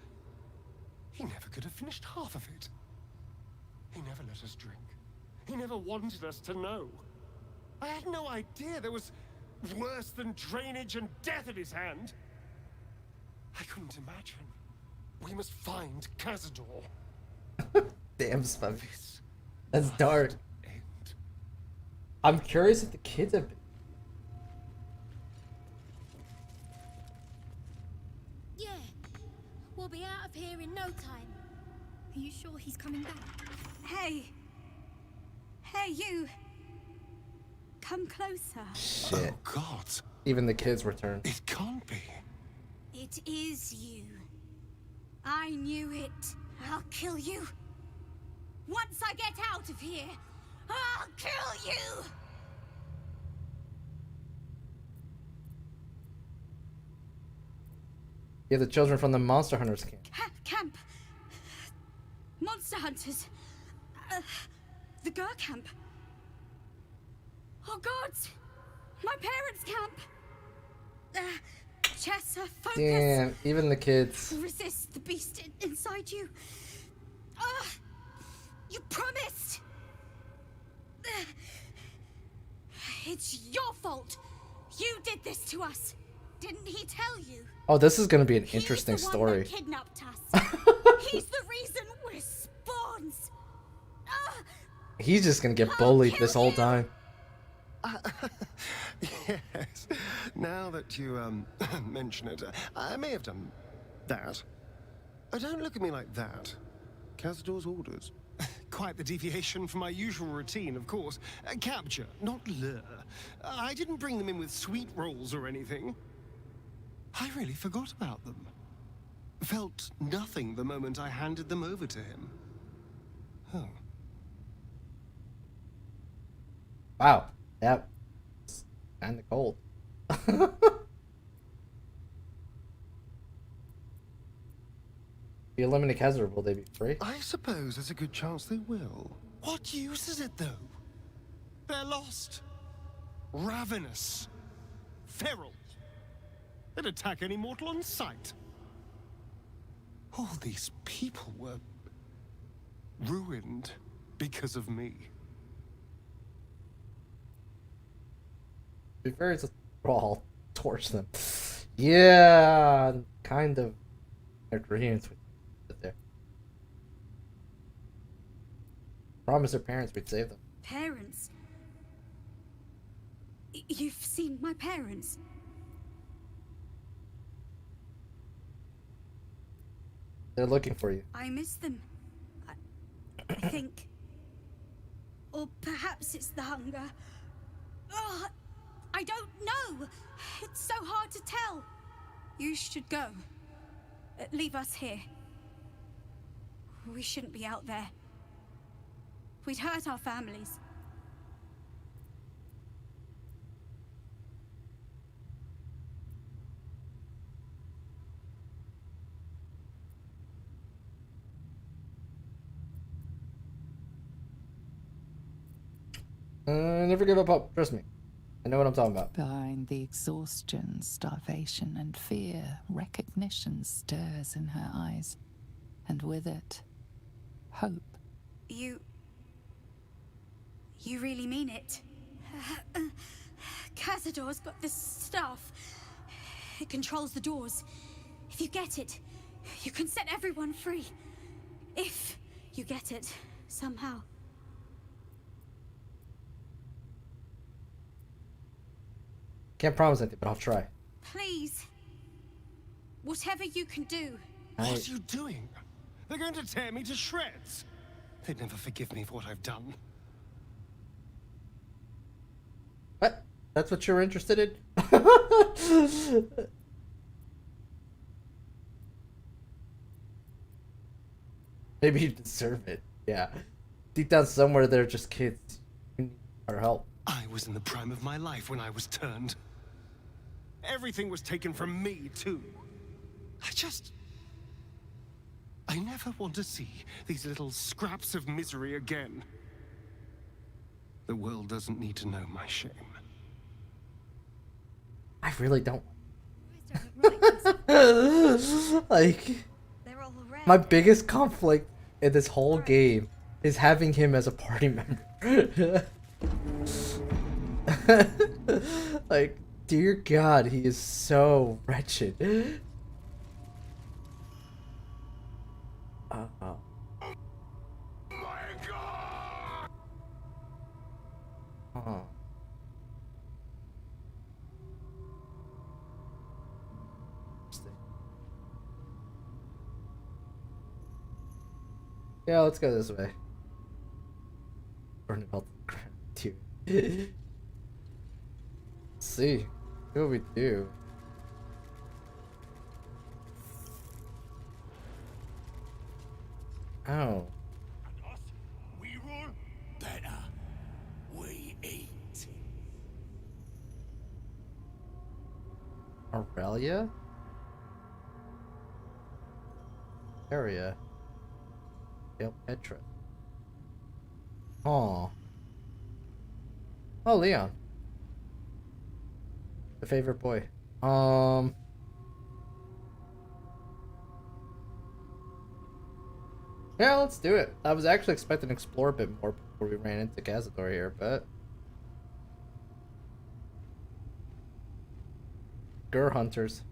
F: He never could have finished half of it. He never let us drink. He never wanted us to know. I had no idea there was worse than drainage and death at his hand. I couldn't imagine. We must find Cazador.
A: Damn, Spuffy. That's dark. I'm curious if the kids have been.
K: Yeah, we'll be out of here in no time. Are you sure he's coming back?
B: Hey! Hey, you! Come closer.
A: Shit.
F: Oh, God.
A: Even the kids returned.
F: It can't be.
K: It is you. I knew it. I'll kill you. Once I get out of here, I'll kill you!
A: Yeah, the children from the Monster Hunters camp.
B: Camp! Monster hunters! The Gur camp! Oh gods! My parents' camp! Chessa, focus!
A: Damn, even the kids.
B: Resist the beast inside you. You promised! It's your fault! You did this to us! Didn't he tell you?
A: Oh, this is gonna be an interesting
B: He's the
A: story.
B: one that kidnapped us. He's the reason we're spawns!
A: He's just gonna get bullied this whole time.
F: Yes. Now that you mention it, I may have done that. Don't look at me like that. Cazador's orders. Quite the deviation from my usual routine, of course. Capture, not lure. I didn't bring them in with sweet rolls or anything. I really forgot about them. Felt nothing the moment I handed them over to him. Oh.
A: Wow. Yep. It's kinda cold. Be eliminate Kaiser, will they be free?
F: I suppose there's a good chance they will. What use is it, though? They're lost. Ravenous. Feral. They'd attack any mortal on sight. All these people were ruined because of me.
A: Be fair, it's all torch them. Yeah, kind of agreeing with there. Promise their parents we'd save them.
B: Parents? You've seen my parents?
A: They're looking for you.
B: I miss them. I think. Or perhaps it's the hunger. Ugh, I don't know. It's so hard to tell. You should go. Leave us here. We shouldn't be out there. We'd hurt our families.
A: Never give up hope. Trust me. I know what I'm talking about.
H: Behind the exhaustion, starvation, and fear, recognition stirs in her eyes. And with it, hope.
B: You really mean it? Cazador's got this stuff. It controls the doors. If you get it, you can set everyone free. If you get it, somehow.
A: Can't promise anything, but I'll try.
B: Please, Whatever you can do.
F: What are you doing? They're going to tear me to shreds. They'd never forgive me for what I've done.
A: What? That's what you're interested in? Maybe you deserve it. Yeah. Deep down somewhere, they're just kids who need our help.
F: I was in the prime of my life when I was turned. Everything was taken from me, too. I never want to see these little scraps of misery again. The world doesn't need to know my shame.
A: I really don't.
B: Right,
A: Like,
B: they're all red.
A: my biggest conflict in this whole game is having him as a party member. Like, dear God, he is so wretched. Oh. Yeah, let's go this way. Burn about the ground too. Let's see what we do. Oh.
I: We rule better. We eat.
A: Aurelia? Area. Yep, Petra. Oh. Oh, Leon. The favorite boy. Yeah, let's do it. I was actually expecting to explore a bit more before we ran into Cazador here, but Gur hunters.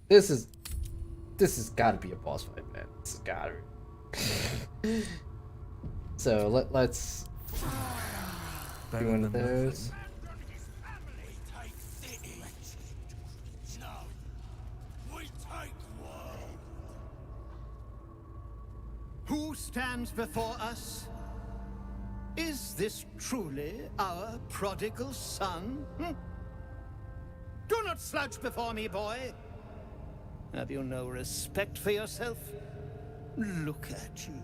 A: This has got to be a boss fight, man. This has got to. So let's do one of those.
L: Who stands before us? Is this truly our prodigal son? Do not slouch before me, boy. Have you no respect for yourself? Look at you,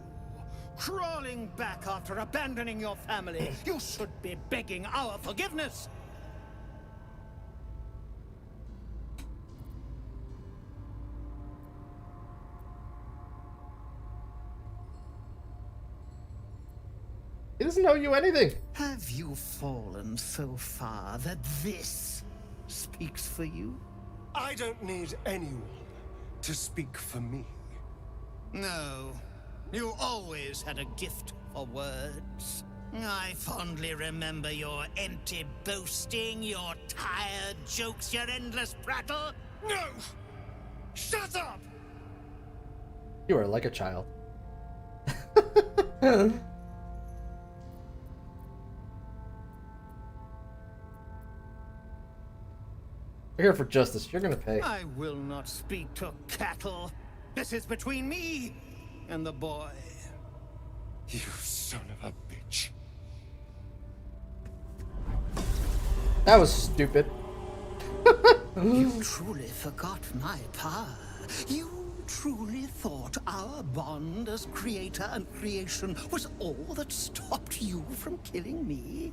L: crawling back after abandoning your family. You should be begging our forgiveness.
A: He doesn't owe you anything.
L: Have you fallen so far that this speaks for you?
F: I don't need anyone to speak for me.
L: No, you always had a gift for words. I fondly remember your empty boasting, your tired jokes, your endless prattle. No! Shut up!
A: You are like a child. We're here for justice. You're gonna pay.
L: I will not speak to cattle. This is between me and the boy.
F: You son of a bitch.
A: That was stupid.
L: You truly forgot my power. You truly thought our bond as creator and creation was all that stopped you from killing me?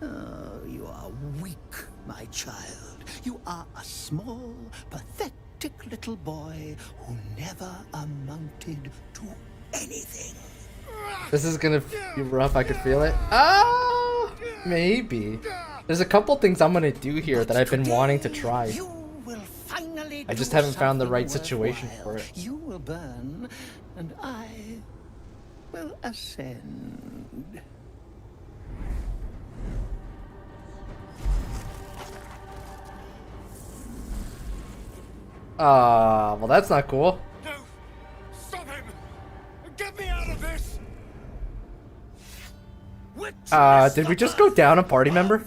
L: Oh, you are weak, my child. You are a small, pathetic little boy who never amounted to anything.
A: This is gonna be rough. I could feel it. Oh, maybe. There's a couple things I'm gonna do here that I've been wanting to try. I just haven't found the right situation for it.
L: You will burn, and I will ascend.
A: Well, that's not cool.
F: No! Stop him! Get me out of this!
A: Did we just go down a party member?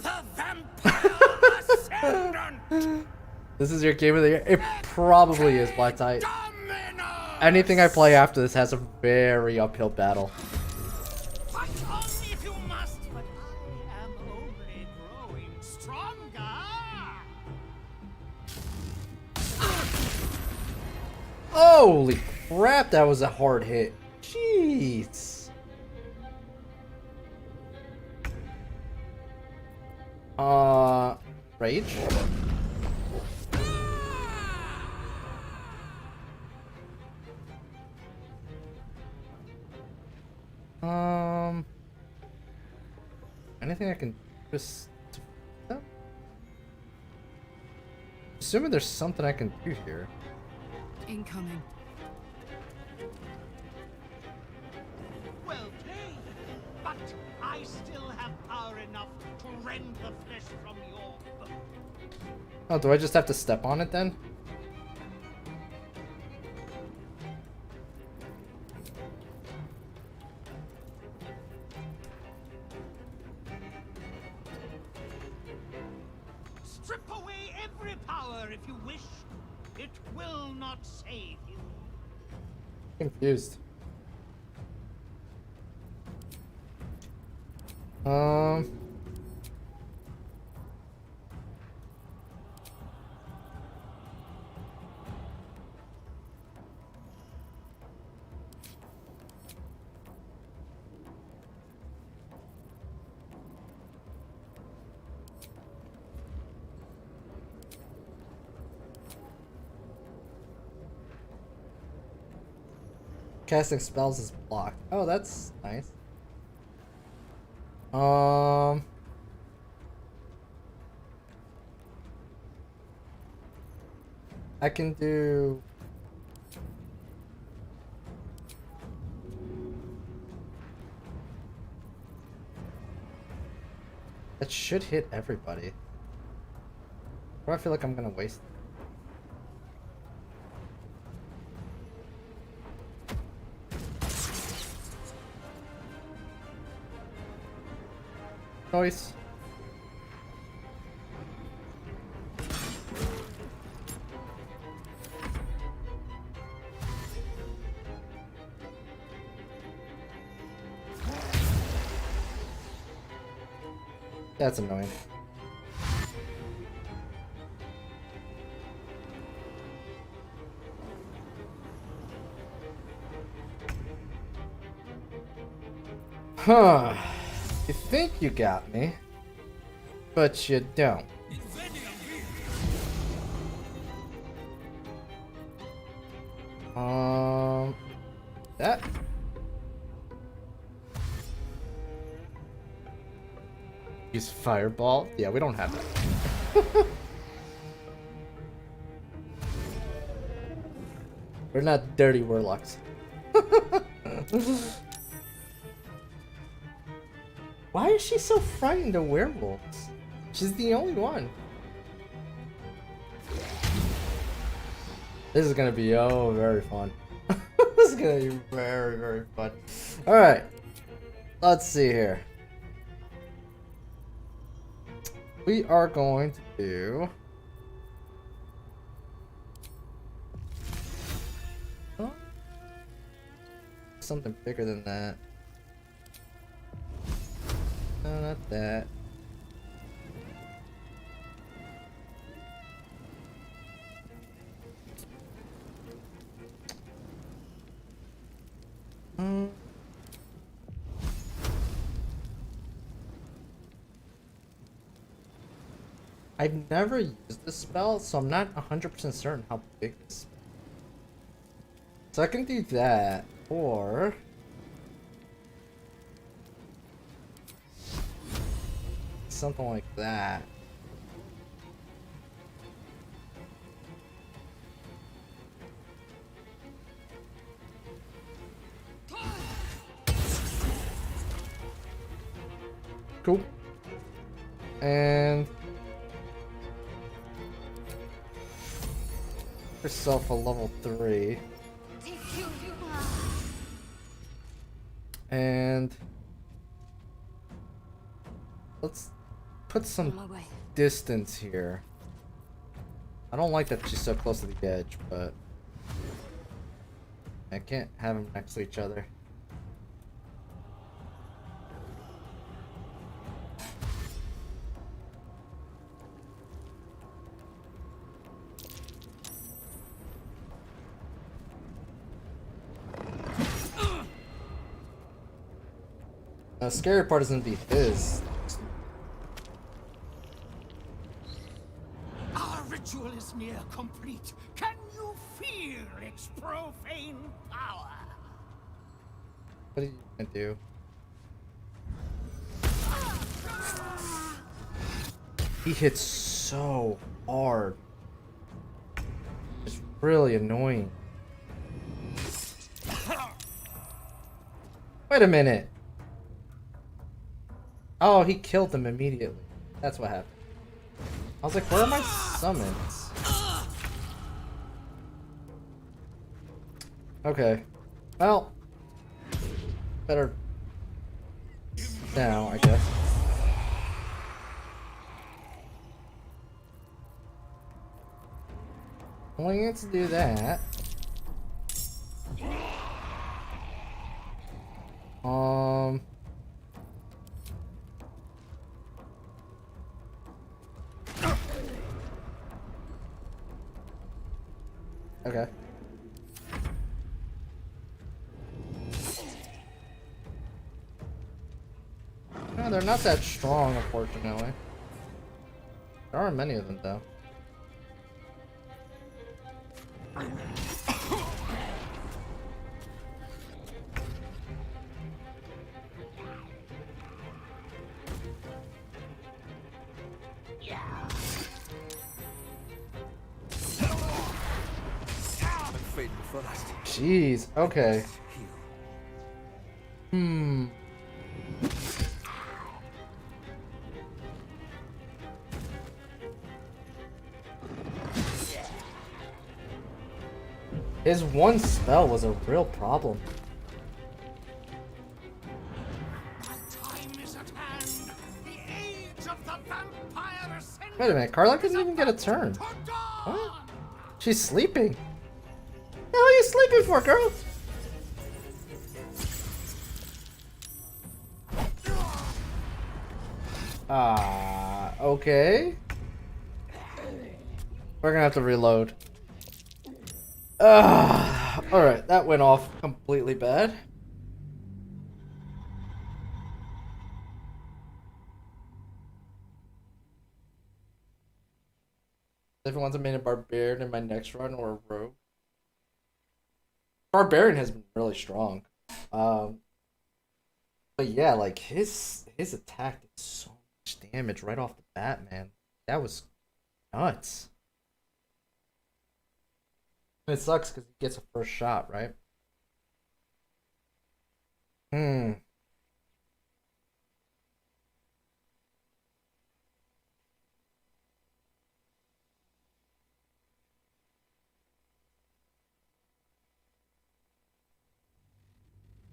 A: This is your game of the year. It probably is, Black Tide. Anything I play after this has a very uphill battle.
J: Fight on if you must, but I am only growing stronger.
A: Holy crap, that was a hard hit. Jeez. Rage? Anything I can just... Assuming there's something I can do here.
E: Incoming.
J: Well played, but I still have power enough to rend the flesh from your bone.
A: Oh, do I just have to step on it then?
J: Strip away every power if you wish. It will not save you.
A: Confused. Casting spells is blocked. Oh, that's nice. I can do... That should hit everybody. Or I feel like I'm gonna waste it. Choice. That's annoying. Huh. You think you got me, but you don't. That. Use fireball? Yeah, we don't have that. We're not dirty warlocks. Why is she so frightened of werewolves? She's the only one. This is gonna be very fun. This is gonna be very, very fun. Alright. Let's see here. We are going to do... Oh. Something bigger than that. No, not that. I've never used this spell, so I'm not 100% certain how big this spell is. So I can do that, or... something like that. Cool. And yourself a level 3. And let's put some distance here. I don't like that she's so close to the edge, but I can't have them next to each other. The scary part is gonna be his.
L: Our ritual is near complete. Can you feel its profane power?
A: What are you gonna do? He hits so hard. It's really annoying. Wait a minute. Oh, he killed them immediately. That's what happened. I was like, where are my summons? Okay. Well. Better now, I guess. Only gets to do that. Okay. No, they're not that strong, unfortunately. There aren't many of them, though. Jeez, okay. His one spell was a real problem. Wait a minute, Carla doesn't even get a turn. What? She's sleeping. What the hell are you sleeping for, girl? Okay. We're gonna have to reload. Alright, that went off completely bad. Everyone's made a barbarian in my next run or a rogue. Barbarian has been really strong. But yeah, like his attack did so much damage right off the bat, man. That was nuts. And it sucks because he gets a first shot, right?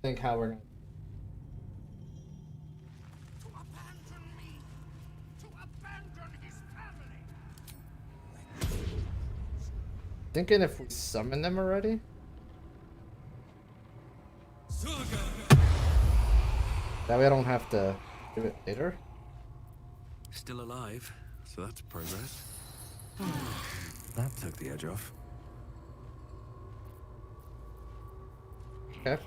A: Think how we're gonna.
L: To abandon me, to abandon his family.
A: Thinking if we summon them already. That way I don't have to do it later.
C: Still alive, so that's progress. That took the edge off.
A: Okay.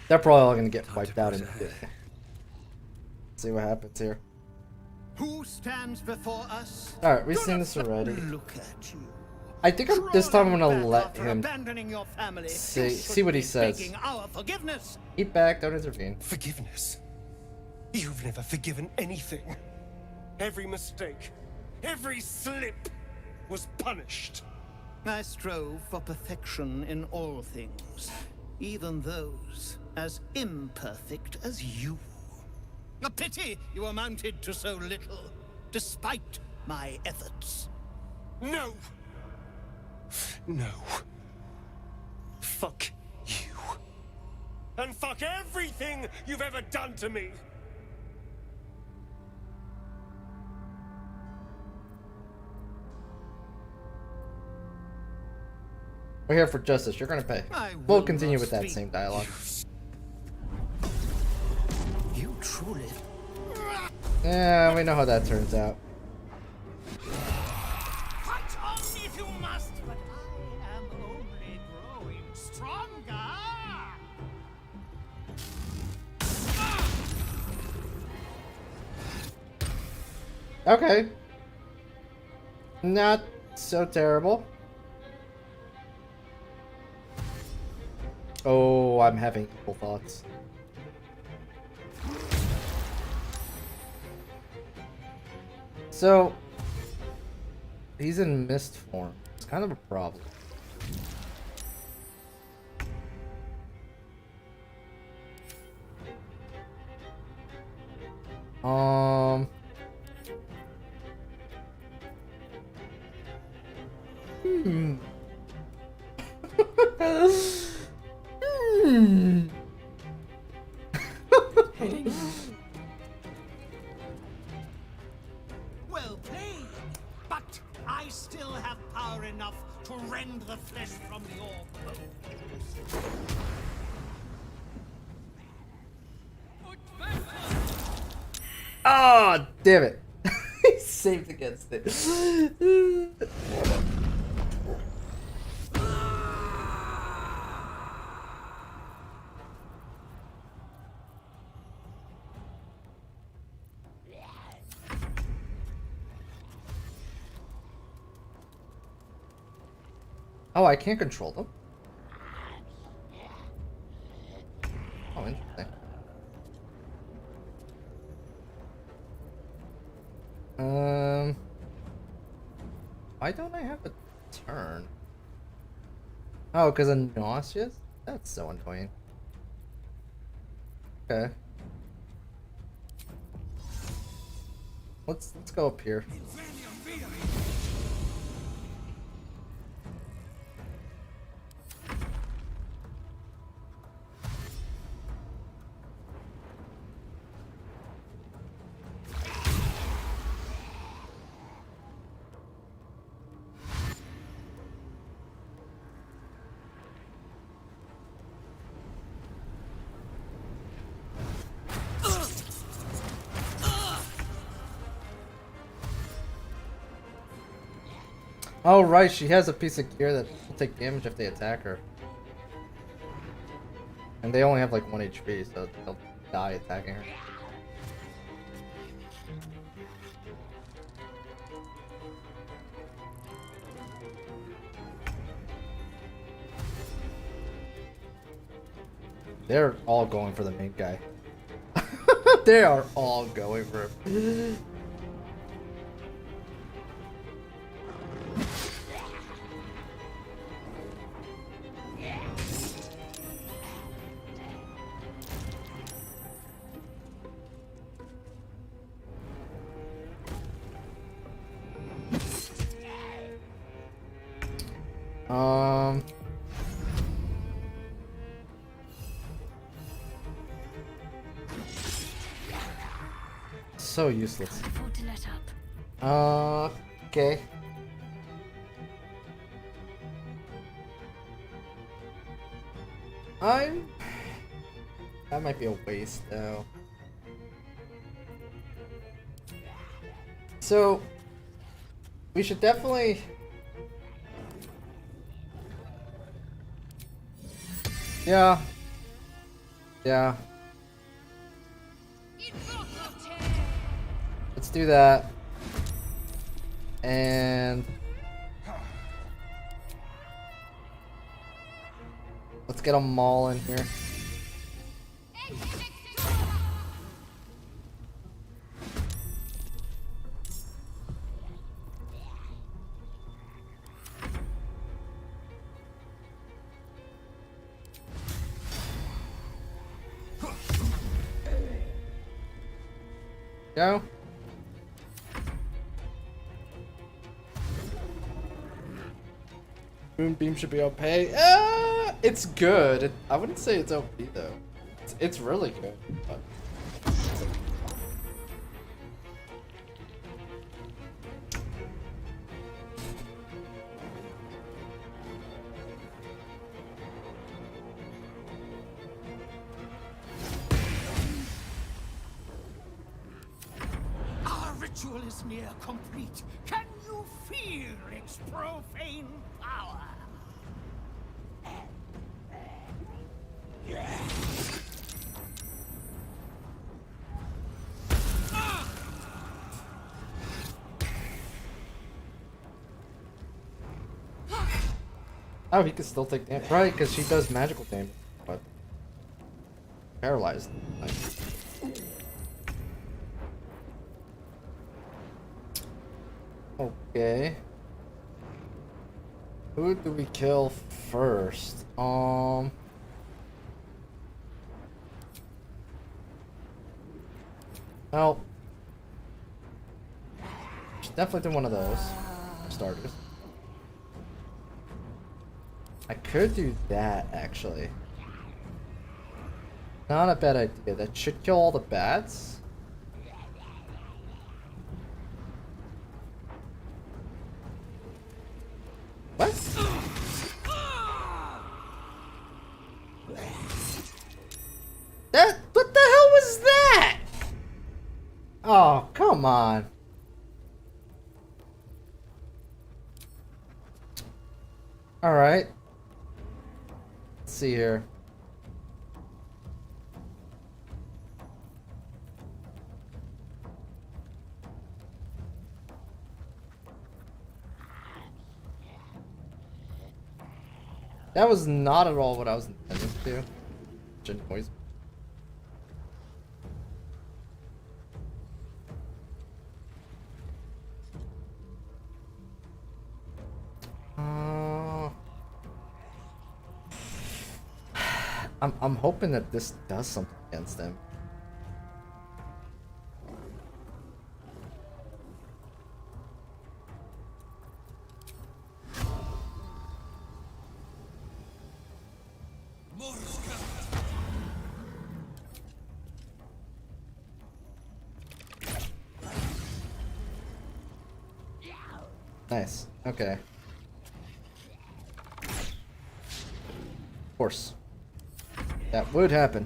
A: They're probably all gonna get wiped out in a bit. See what happens here.
L: Who stands before us?
A: Alright, we've seen this already.
L: Look at you.
A: I think this time I'm gonna let him
L: Abandoning your family.
A: see what he says.
L: Begging our forgiveness.
A: Keep back, don't intervene.
F: Forgiveness? You've never forgiven anything. Every mistake, every slip was punished.
L: I strove for perfection in all things, even those as imperfect as you. A pity you amounted to so little, despite my efforts.
F: No! No. Fuck you. And fuck everything you've ever done to me!
A: We're here for justice. You're gonna pay. We'll continue with that same dialogue.
L: You truly...
A: Yeah, we know how that turns out.
L: Fight on if you must, but I am only growing stronger.
A: Okay. Not so terrible. Oh, I'm having evil thoughts. So, he's in mist form. It's kind of a problem. Hmm.
L: Well played, but I still have power enough to rend the flesh from your bones.
A: Oh, damn it. He saved against it. Oh, I can't control them? Oh, interesting. Why don't I have a turn? Oh, because I'm nauseous? That's so annoying. Okay. Let's go up here. Oh, right, she has a piece of gear that will take damage if they attack her. And they only have like 1 HP, so they'll die attacking her. They're all going for the main guy. They are all going for him. So useless. Okay. That might be a waste though. So we should definitely Yeah. Let's do that. And let's get them all in here. Go. Moonbeam should be OP. It's good. I wouldn't say it's OP though. It's really good. But...
L: is near complete. Can you feel its profane power?
A: Oh, he can still take damage. Right, because she does magical damage. But paralyzed. Nice. Okay. Who do we kill first? Well, should definitely do one of those for starters. I could do that actually. Not a bad idea. That should kill all the bats. What? What the hell was that? Oh, come on. All right. Let's see here. That was not at all what I was intending to do. Which annoys me. I'm hoping that this does something against them. Nice. Okay. Of course. That would happen.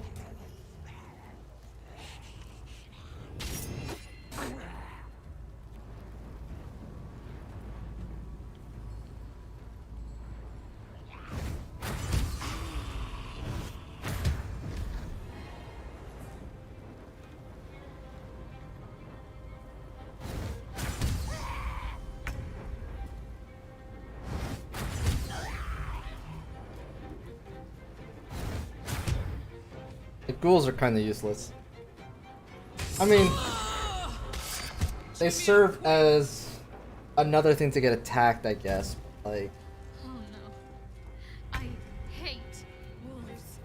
A: The ghouls are kind of useless. I mean, they serve as another thing to get attacked, I guess. Like,
K: Oh no. I hate wolves.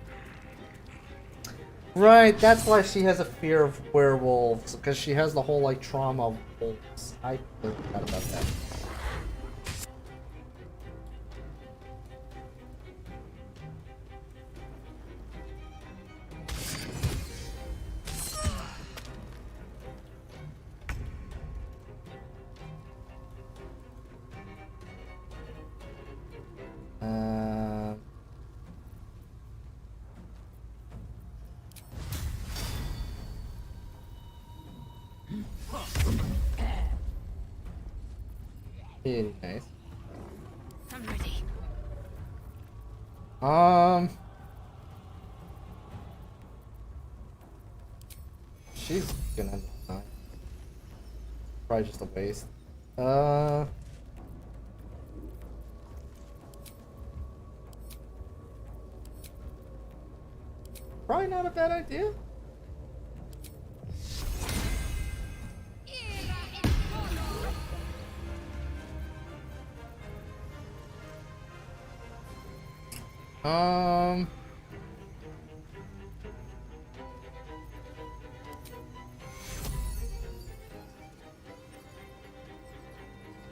A: right, that's why she has a fear of werewolves, because she has the whole, like, trauma of wolves. I forgot about that. Pretty nice.
K: I'm ready.
A: She's gonna die. Probably just a waste. Probably not a bad idea.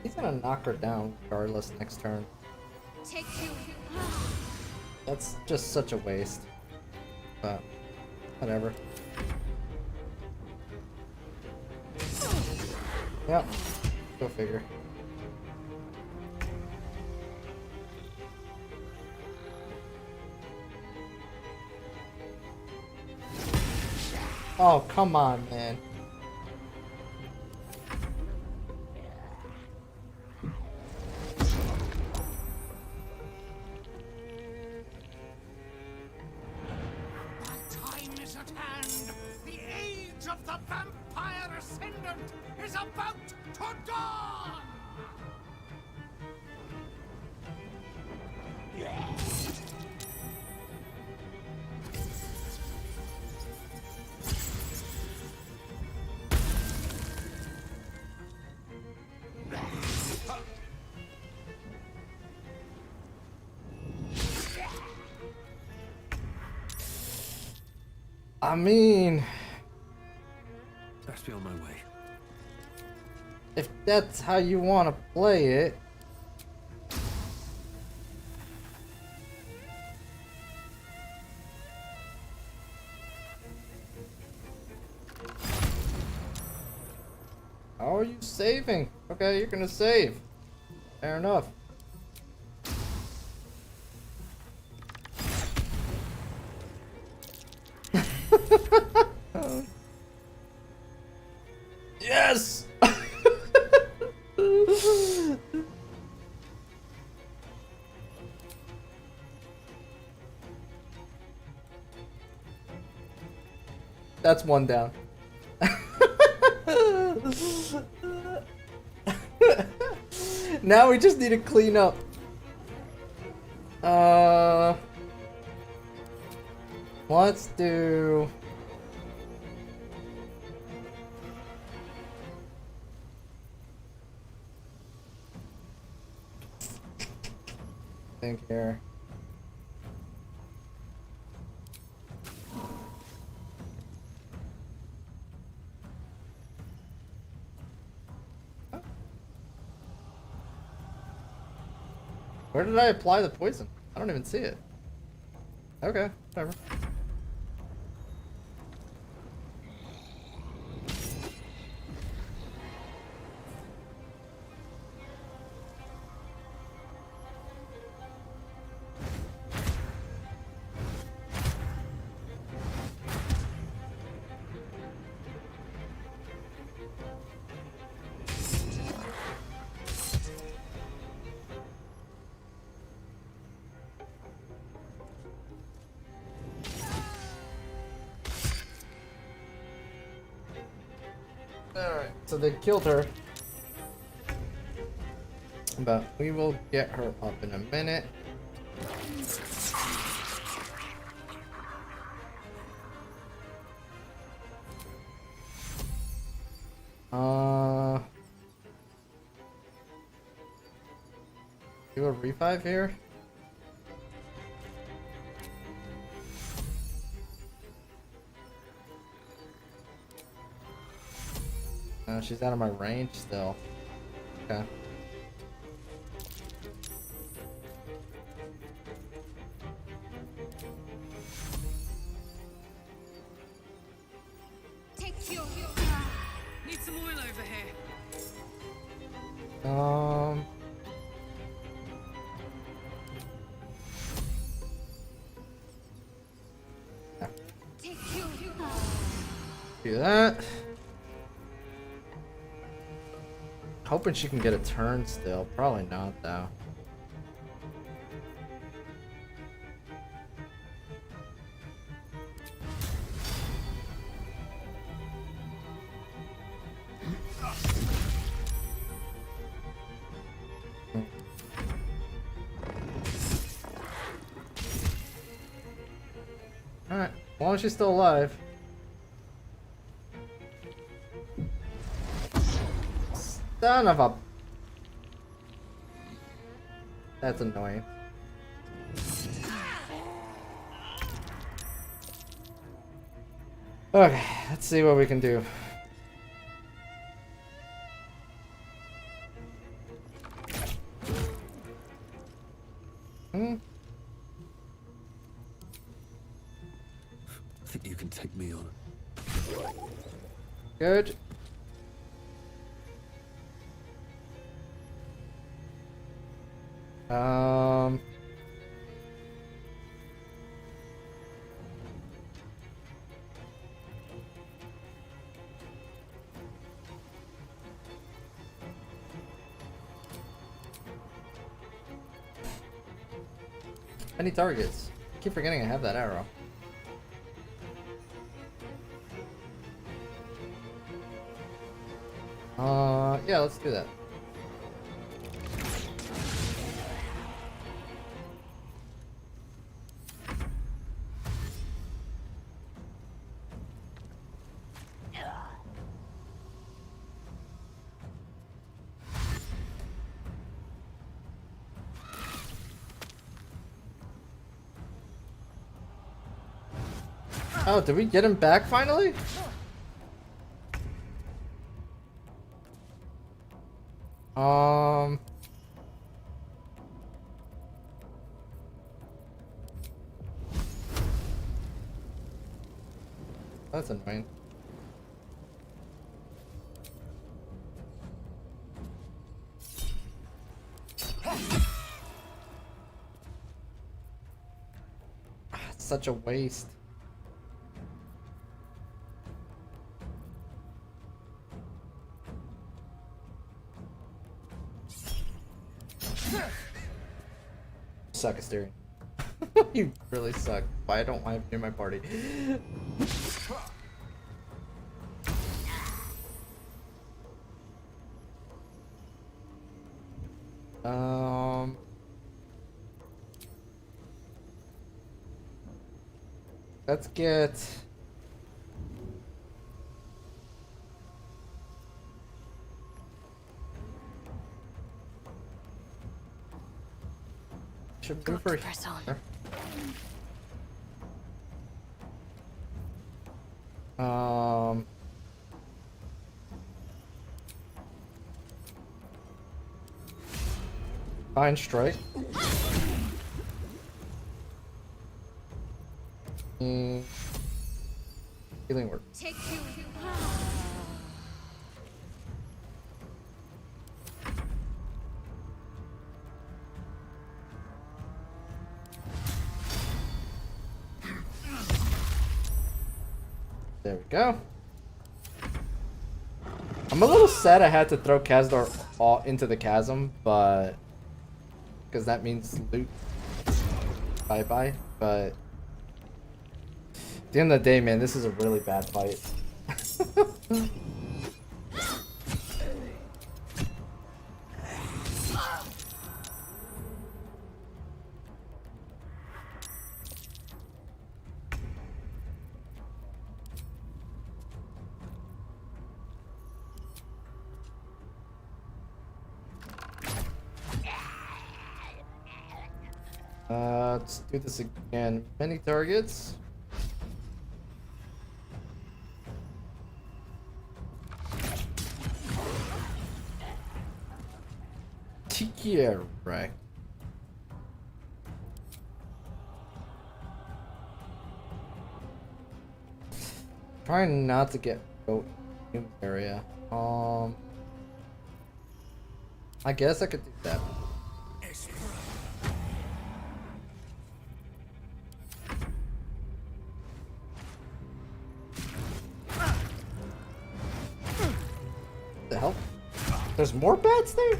A: He's gonna knock her down regardless next turn.
K: Take two.
A: That's just such a waste. But whatever. Yep. Go figure. Oh, come on, man.
I: at hand. The age of the vampire ascendant is about to dawn!
A: I mean,
C: Best be on my way.
A: if that's how you want to play it. How are you saving? Okay, you're gonna save. Fair enough. Yes! That's one down. Now we just need to clean up. Let's do... think here. Where did I apply the poison? I don't even see it. Okay, whatever. Alright, so they killed her. But we will get her up in a minute. Do a revive here? No, she's out of my range still. Okay.
B: Take your...
E: Need some oil over here.
B: Take your...
A: Do that. Hoping she can get a turn still. Probably not, though. Alright, as long as she's still alive. Son of a... That's annoying. Okay, let's see what we can do.
C: I think you can take me on.
A: Good. Any targets? I keep forgetting I have that arrow. Yeah, let's do that. Oh, did we get him back finally? That's annoying. It's such a waste. Suck at steering. You really suck. Why I don't want you in my party? Let's get should go for
K: press on.
A: Fine strike. Healing work.
K: Take you.
A: There we go. I'm a little sad I had to throw Kazdor all into the chasm, but because that means loot. Bye bye. But at the end of the day, man, this is a really bad fight. Let's do this again. Many targets. Yeah, right. Trying not to get goat in the area. I guess I could do that. The hell? There's more bats there?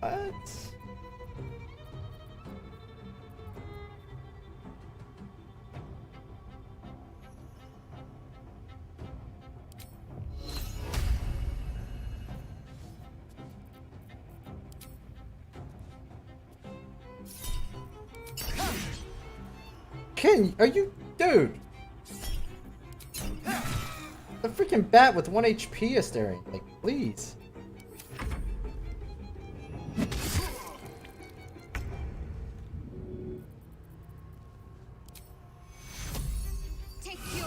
A: What? Are you, dude? The freaking bat with 1 HP is staring. Like, please.
K: Take you.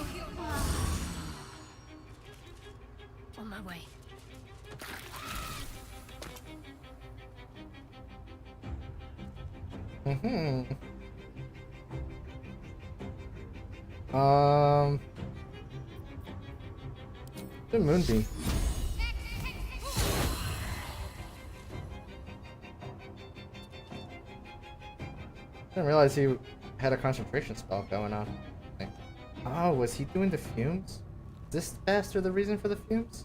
K: On my way.
A: The moonbeam. Didn't realize he had a concentration spell going on. Oh, was he doing the fumes? Is this bastard the reason for the fumes?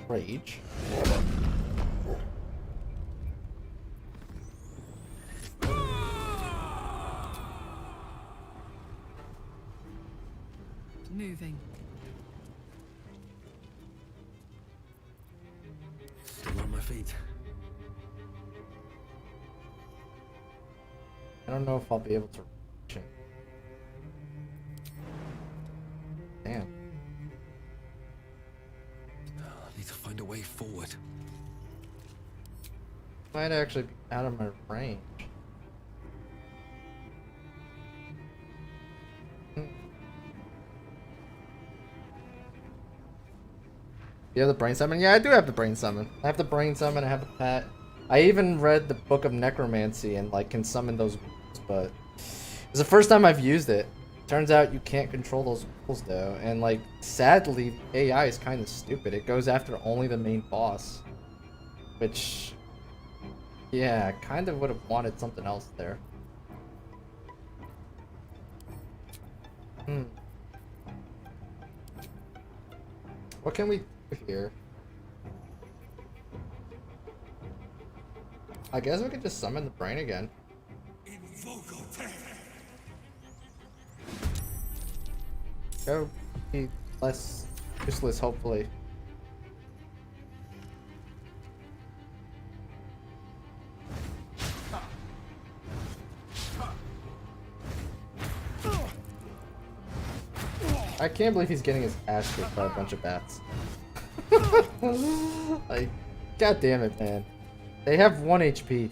A: Rage.
E: Moving.
C: Still on my feet.
A: I don't know if I'll be able to reach it. Damn.
C: I need to find a way forward.
A: Might actually be out of my range. You have the brain summon? Yeah, I do have the brain summon. I have the brain summon, I have the pet. I even read the book of necromancy and like can summon those wolves, but it's the first time I've used it. Turns out you can't control those wolves though, and like sadly AI is kind of stupid. It goes after only the main boss. Which yeah, I kind of would have wanted something else there. What can we do here? I guess we could just summon the brain again. Go be less useless, hopefully. I can't believe he's getting his ass kicked by a bunch of bats. Like, god damn it, man. They have 1 HP.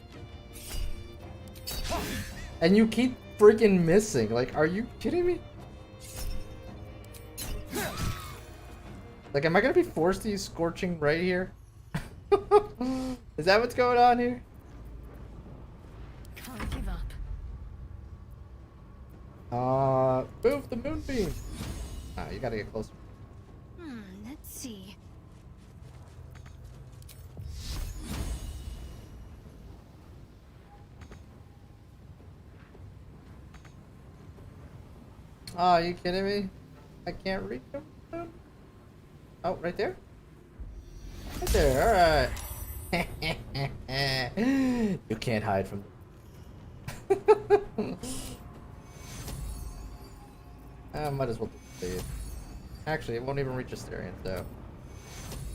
A: And you keep freaking missing. Like, are you kidding me? Like, am I gonna be forced to use Scorching right here? Is that what's going on here?
E: Can't give up.
A: Move the moonbeam. Ah, you gotta get closer.
K: Let's see.
A: Oh, are you kidding me? I can't reach him. Oh, right there? Right there, alright. You can't hide from them. I might as well do it. Actually, it won't even reach Asterion, so.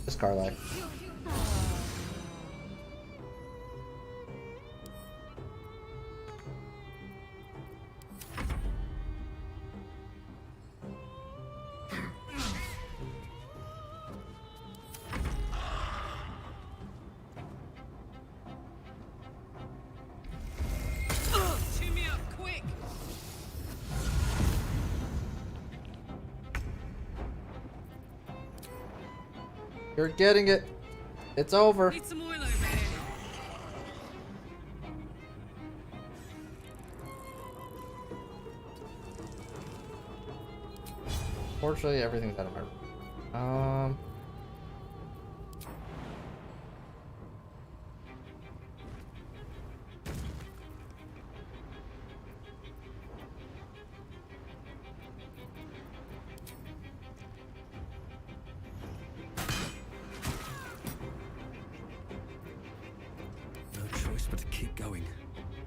A: Just Carlac.
E: Cheer me up, quick!
A: You're getting it. It's over.
E: Need some oil over here.
A: Fortunately, everything's out of my room.
C: No choice but to keep going.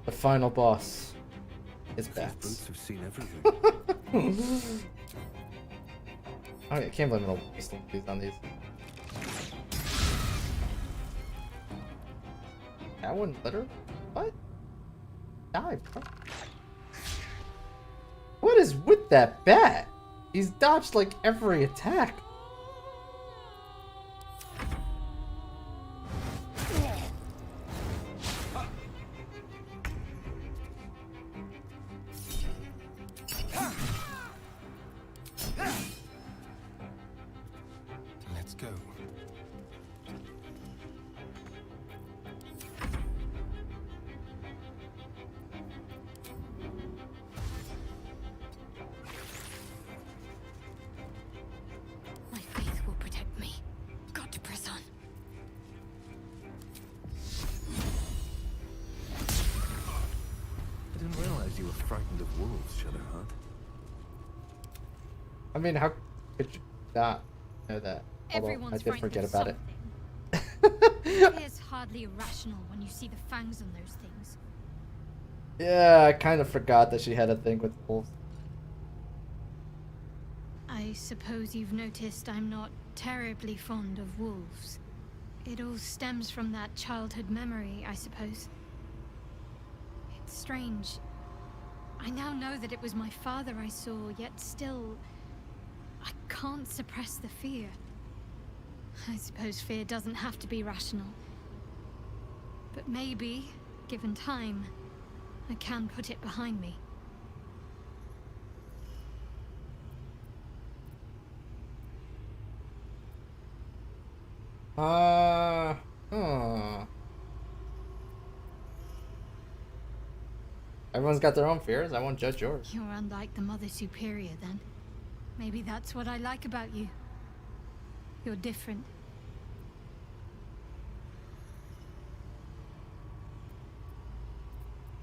A: The final boss is
C: These
A: bats.
C: boots have seen everything.
A: Oh, I can't believe I'm gonna waste these on these. That one literally? What? Die, bro. What is with that bat? He's dodged like every attack.
C: Let's go.
K: My faith will protect me. Got to press on.
C: I didn't realize you were frightened of wolves, Shadowheart.
A: I mean, how could you not know that? Although
K: Everyone's
A: I did
K: frightened
A: forget
K: of
A: about it.
K: something. Fear's hardly irrational when you see the fangs on those things.
A: Yeah, I kind of forgot that she had a thing with wolves.
K: I suppose you've noticed I'm not terribly fond of wolves. It all stems from that childhood memory, I suppose. It's strange. I now know that it was my father I saw, yet still, I can't suppress the fear. I suppose fear doesn't have to be rational. But maybe, given time, I can put it behind me.
A: Everyone's got their own fears. I won't judge yours.
K: You're unlike the Mother Superior, then. Maybe that's what I like about you. You're different.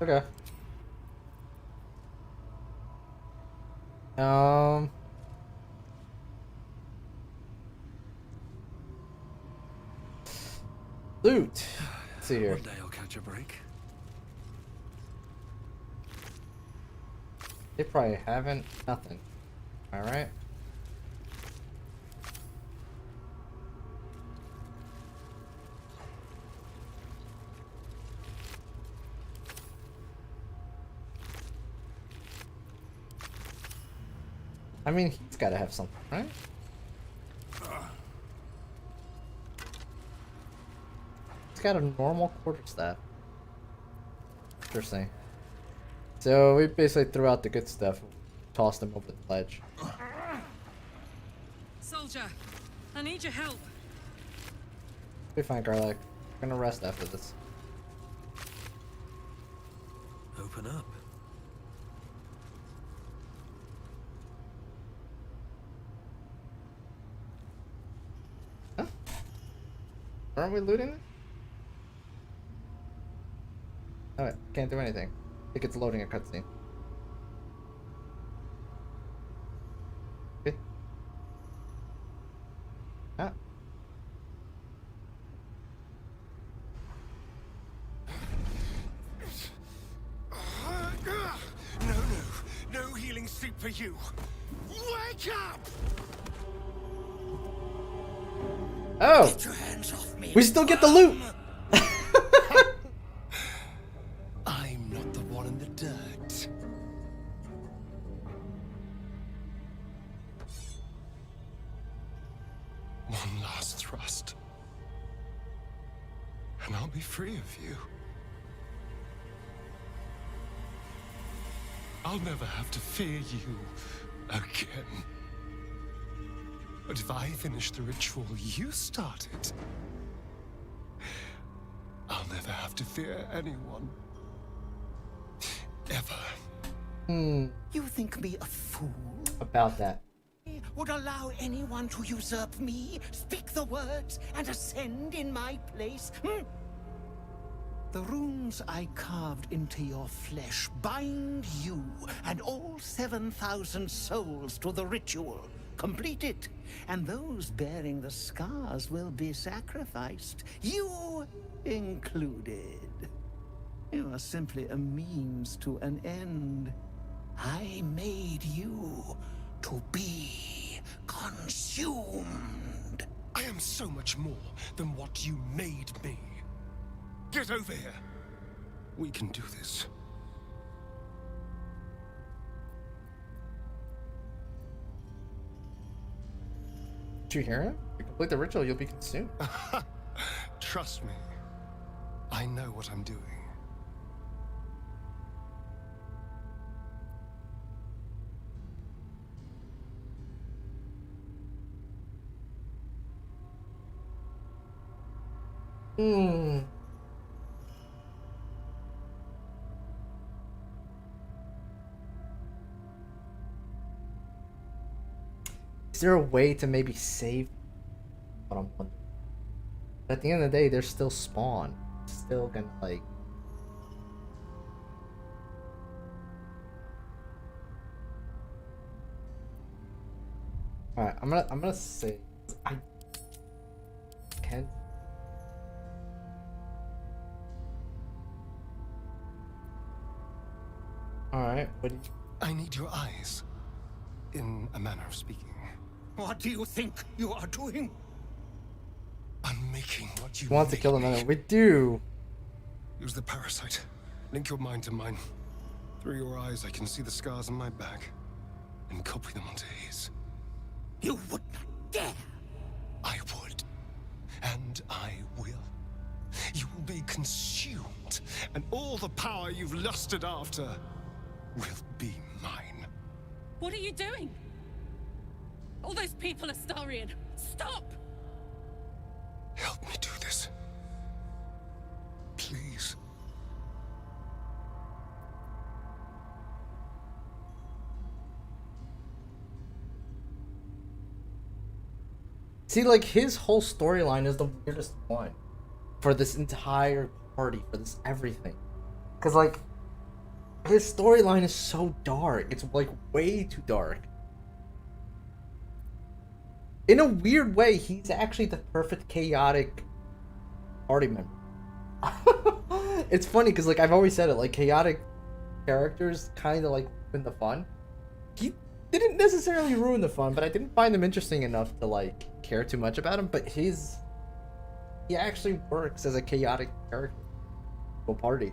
A: Okay. Loot. Let's see here.
C: One day I'll catch a break.
A: They probably haven't. Nothing. Alright. I mean, he's gotta have something, right? He's got a normal quarterstaff. Interesting. So we basically threw out the good stuff, tossed him over the ledge.
M: Soldier, I need your help.
A: Be fine, Garlic. We're gonna rest after this.
C: Open up.
A: Huh? Aren't we looting it? Alright, can't do anything. I think it's loading a cutscene. Okay. Ah.
D: No healing sleep for you. Wake up!
A: Oh!
L: Get your hands off me.
A: We still get the loot!
C: I'm not the one in the dirt. One last thrust. And I'll be free of you. I'll never have to fear you again. But if I finish the ritual you started, I'll never have to fear anyone. Ever.
L: You think me a fool?
A: About that.
L: Would allow anyone to usurp me, speak the words, and ascend in my place? The runes I carved into your flesh bind you and all 7,000 souls to the ritual. Complete it, and those bearing the scars will be sacrificed, you included. You are simply a means to an end. I made you to be consumed.
C: I am so much more than what you made me. Get over here. We can do this.
A: Did you hear him? If you complete the ritual, you'll be consumed.
C: Trust me. I know what I'm doing.
A: Is there a way to maybe save? What I'm wondering. But at the end of the day, they're still spawn. Still gonna like. All right, I'm gonna say can. Alright, what do you...
F: I need your eyes, in a manner of speaking.
L: What do you think you are doing?
F: I'm making what you
A: want to kill another. We do.
F: Use the parasite. Link your mind to mine. Through your eyes, I can see the scars on my back, and copy them onto his.
L: You would not dare!
F: I would. And I will. You will be consumed, and all the power you've lusted after will be mine.
M: What are you doing? All those people are Starian. Stop!
F: Help me do this. Please.
A: See, like, his whole storyline is the weirdest one for this entire party, for this everything. Because, like, his storyline is so dark. It's, like, way too dark. In a weird way, he's actually the perfect chaotic party member. It's funny, because, like, I've always said it, like, chaotic characters kind of, like, ruin the fun. He didn't necessarily ruin the fun, but I didn't find him interesting enough to, like, care too much about him. But he actually works as a chaotic character for a party.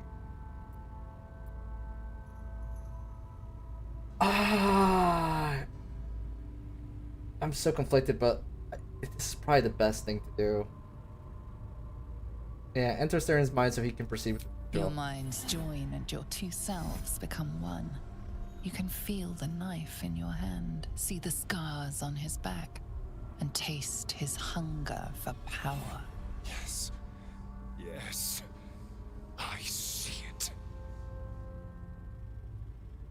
A: I'm so conflicted, but this is probably the best thing to do. Yeah, enter Starian's mind so he can perceive with the
H: Your minds join and your two selves become one. You can feel the knife in your hand, see the scars on his back, and taste his hunger for power.
F: Yes. Yes. I see it.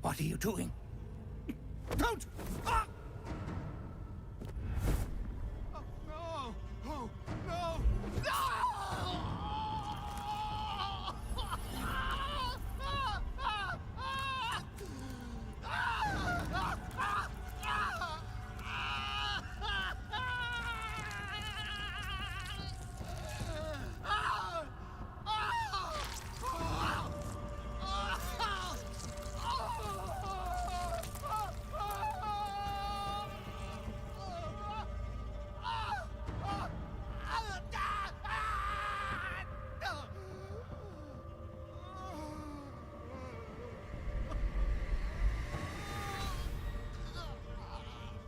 L: What are you doing? Don't! Ah!
F: Oh, no! Oh, no! No!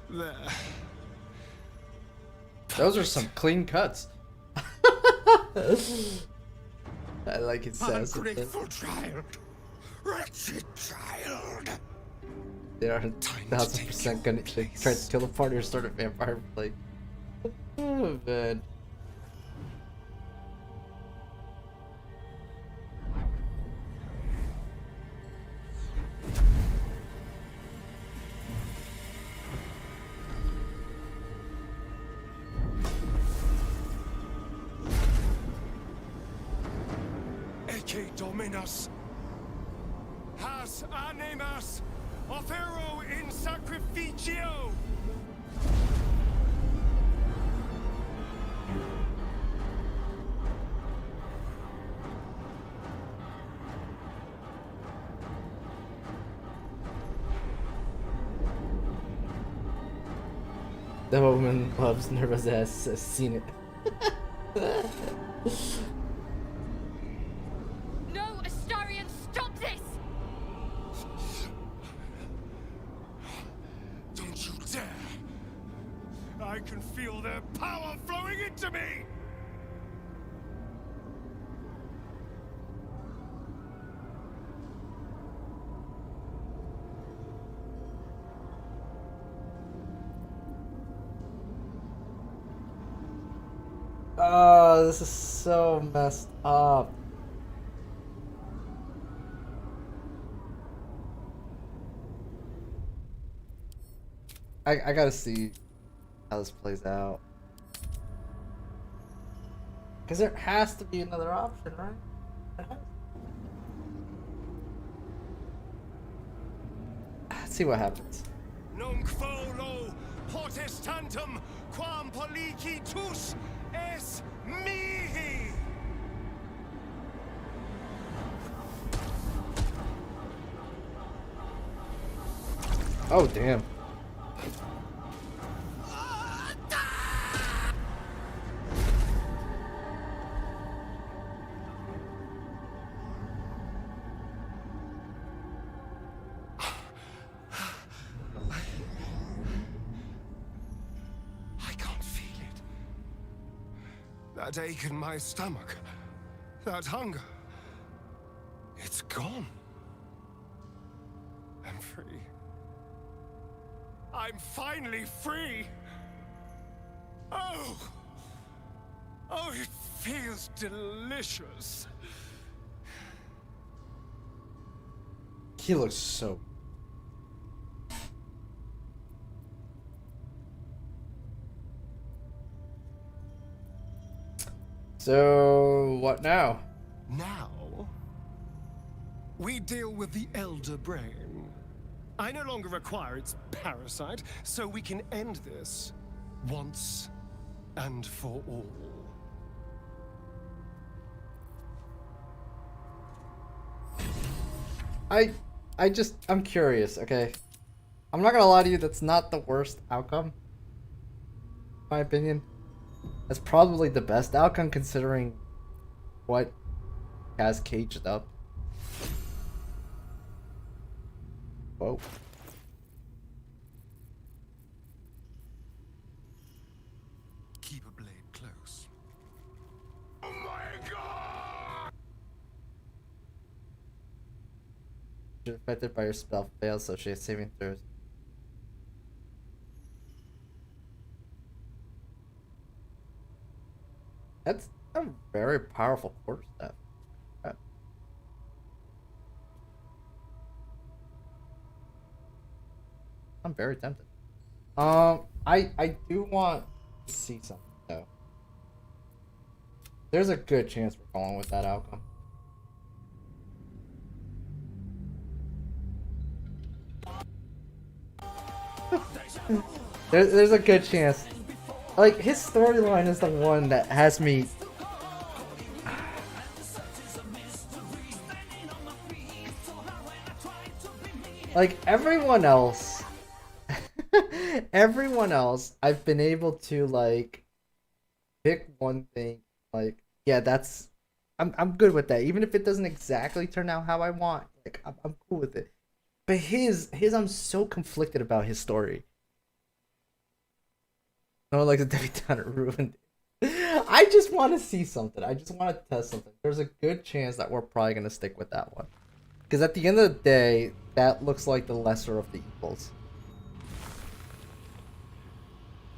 F: There.
A: Those are some clean cuts. I like it says.
I: Ungrateful child. Wretched child.
A: They are 1000% gonna try to kill the party or start a vampire plague. Oh man.
F: Ecce Dominus. Has animas offero in sacrificio.
A: The woman loves Nurbothecat has seen it.
M: No, Astarion, stop this!
F: Don't you dare! I can feel their power flowing into me!
A: Oh, this is so messed up. I gotta see how this plays out. Because there has to be another option, right? Let's see what happens.
F: Nunc volo potestantem quam policitus
C: It's me!
A: Oh, damn.
C: I can't feel it. That ache in my stomach. That hunger. It's gone. I'm free. I'm finally free! Oh! Oh, it feels delicious.
A: He looks so... So, what now?
F: Now, we deal with the Elder Brain. I no longer require its parasite, so we can end this once and for all.
A: I'm curious, okay? I'm not gonna lie to you, that's not the worst outcome. In my opinion. That's probably the best outcome considering what has caged up. Whoa.
C: Keep a blade close. Oh my god!
A: You're affected by your spell fails, so she has saving throws. That's a very powerful quarter staff. I'm very tempted. I do want to see something though. There's a good chance we're going with that outcome. There's a good chance. Like, his storyline is the one that has me... Like, everyone else... everyone else, I've been able to, like, pick one thing. Like, yeah, that's... I'm good with that. Even if it doesn't exactly turn out how I want. Like, I'm cool with it. But his, I'm so conflicted about his story. No one likes a Debbie Downer ruined it. I just want to see something. I just want to test something. There's a good chance that we're probably going to stick with that one. Because at the end of the day, that looks like the lesser of the evils.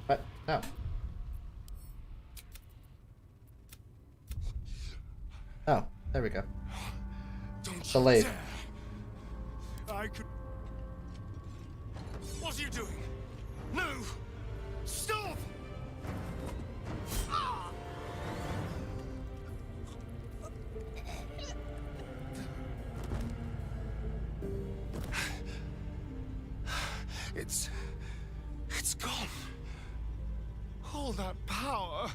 A: But, no. Oh, there we go. Delayed.
C: I could... What are you doing? No! Stop! It's gone. All that power.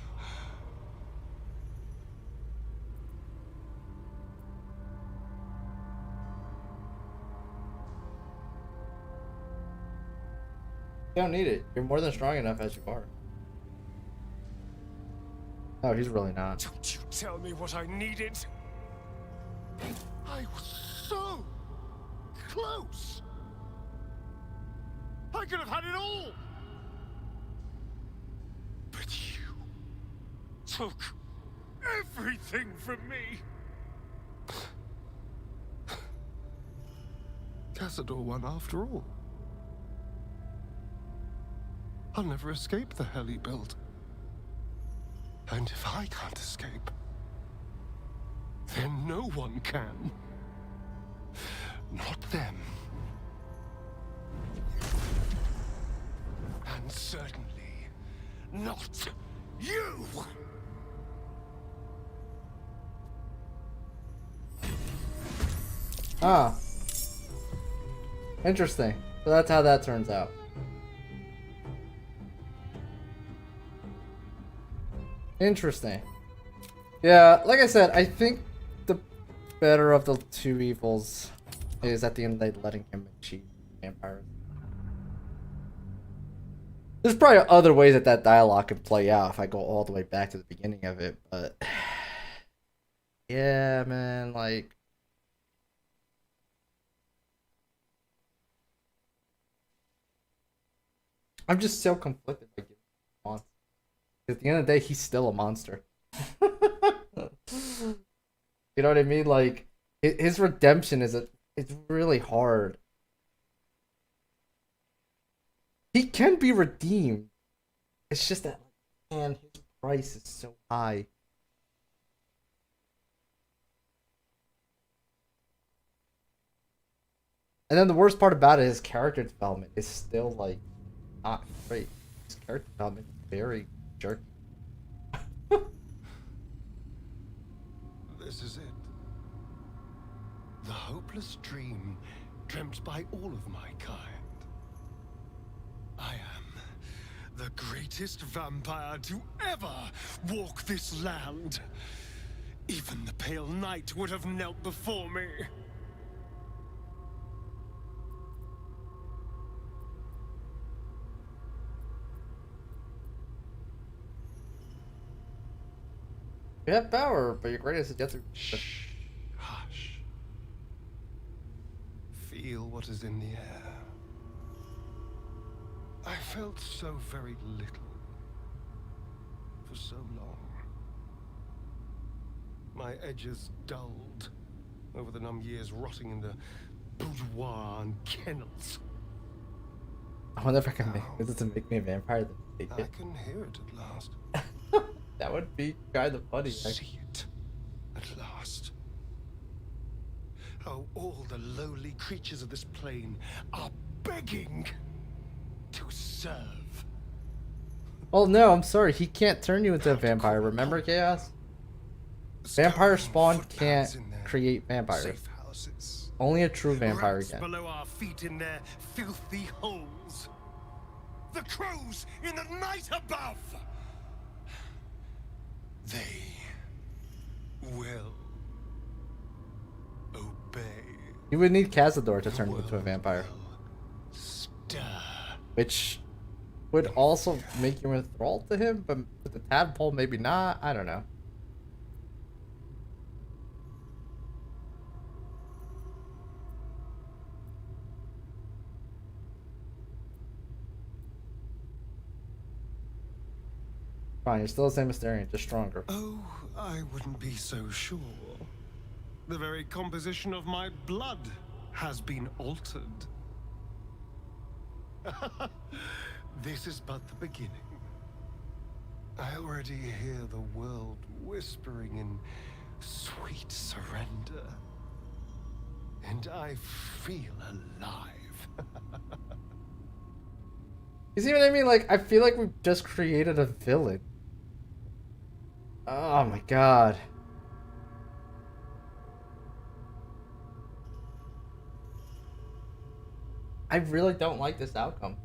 A: You don't need it. You're more than strong enough as you are. No, he's really not.
C: Don't you tell me what I needed. I was so close. I could have had it all. But you took everything from me. Cazador won after all. I'll never escape the hell he built. And if I can't escape, then no one can. Not them. And certainly not you!
A: Ah. Interesting. So that's how that turns out. Interesting. Yeah, like I said, I think the better of the two evils is at the end of the day letting him achieve vampires. There's probably other ways that that dialogue could play out if I go all the way back to the beginning of it, but yeah, man, like I'm just so conflicted by giving him a monster. At the end of the day, he's still a monster. You know what I mean? Like his redemption it's really hard. He can be redeemed. It's just that, man, his price is so high. And then the worst part about it, his character development is still like not great. His character development is very jerky.
F: This is it. The hopeless dream dreamt by all of my kind. I am the greatest vampire to ever walk this land. Even the pale knight would have knelt before me.
A: You have power, but your greatest is yet to...
F: Shh. Hush. Feel what is in the air. I felt so very little for so long. My edges dulled over the numb years rotting in the boudoir and kennels.
A: I wonder if I can make this to make me a vampire.
F: I can hear it at last.
A: That would be kind of funny.
F: See it at last. Oh, all the lowly creatures of this plane are begging to serve.
A: Well, no, I'm sorry. He can't turn you into a vampire. Remember, Chaos? Vampire spawn can't create vampires. Only a true vampire
F: Rats
A: can.
F: below our feet in their filthy holes. The crows in the night above. They will obey.
A: You would need Cazador to turn you into a vampire.
F: Stir.
A: Which would also make you enthralled to him, but with the tadpole, maybe not. I don't know. Fine, you're still the same Mysterian, just stronger.
F: Oh, I wouldn't be so sure. The very composition of my blood has been altered. This is but the beginning. I already hear the world whispering in sweet surrender. And I feel alive.
A: You see what I mean? Like, I feel like we've just created a villain. Oh my god. I really don't like this outcome.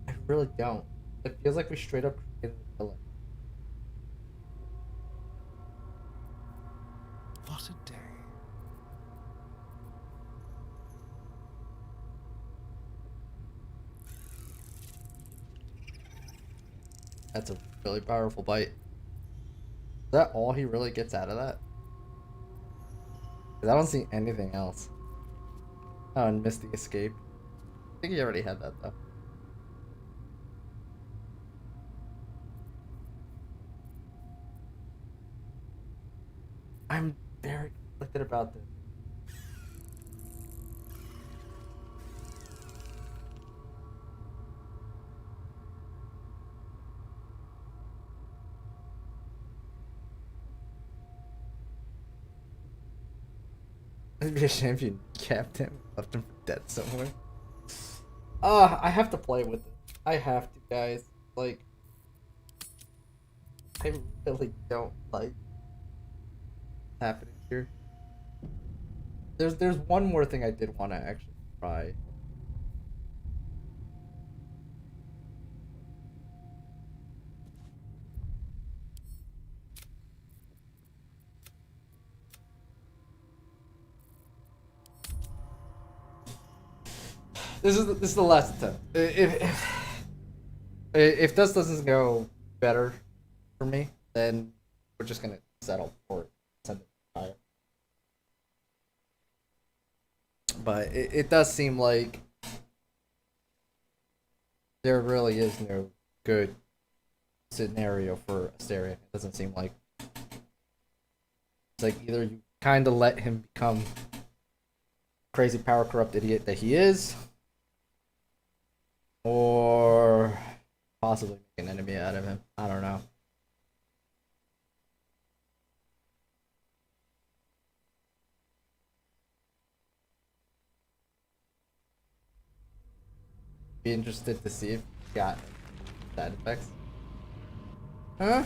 A: I really don't. It feels like we straight up created a villain.
F: What a day.
A: That's a really powerful bite. Is that all he really gets out of that? 'Cause I don't see anything else. Oh, and missed the escape. I think he already had that though. I'm very conflicted about this. It'd be a shame if you capped him, left him for dead somewhere. I have to play with it. I have to, guys. Like, I really don't like happening here. There's one more thing I did want to actually try. This is the last attempt. If this doesn't go better for me, then we're just gonna settle for it. Send it higher. But it does seem like there really is no good scenario for Astarion. It doesn't seem like. It's like either you kind of let him become crazy power corrupt idiot that he is, or possibly make an enemy out of him. I don't know. Be interested to see if he got side effects. Huh?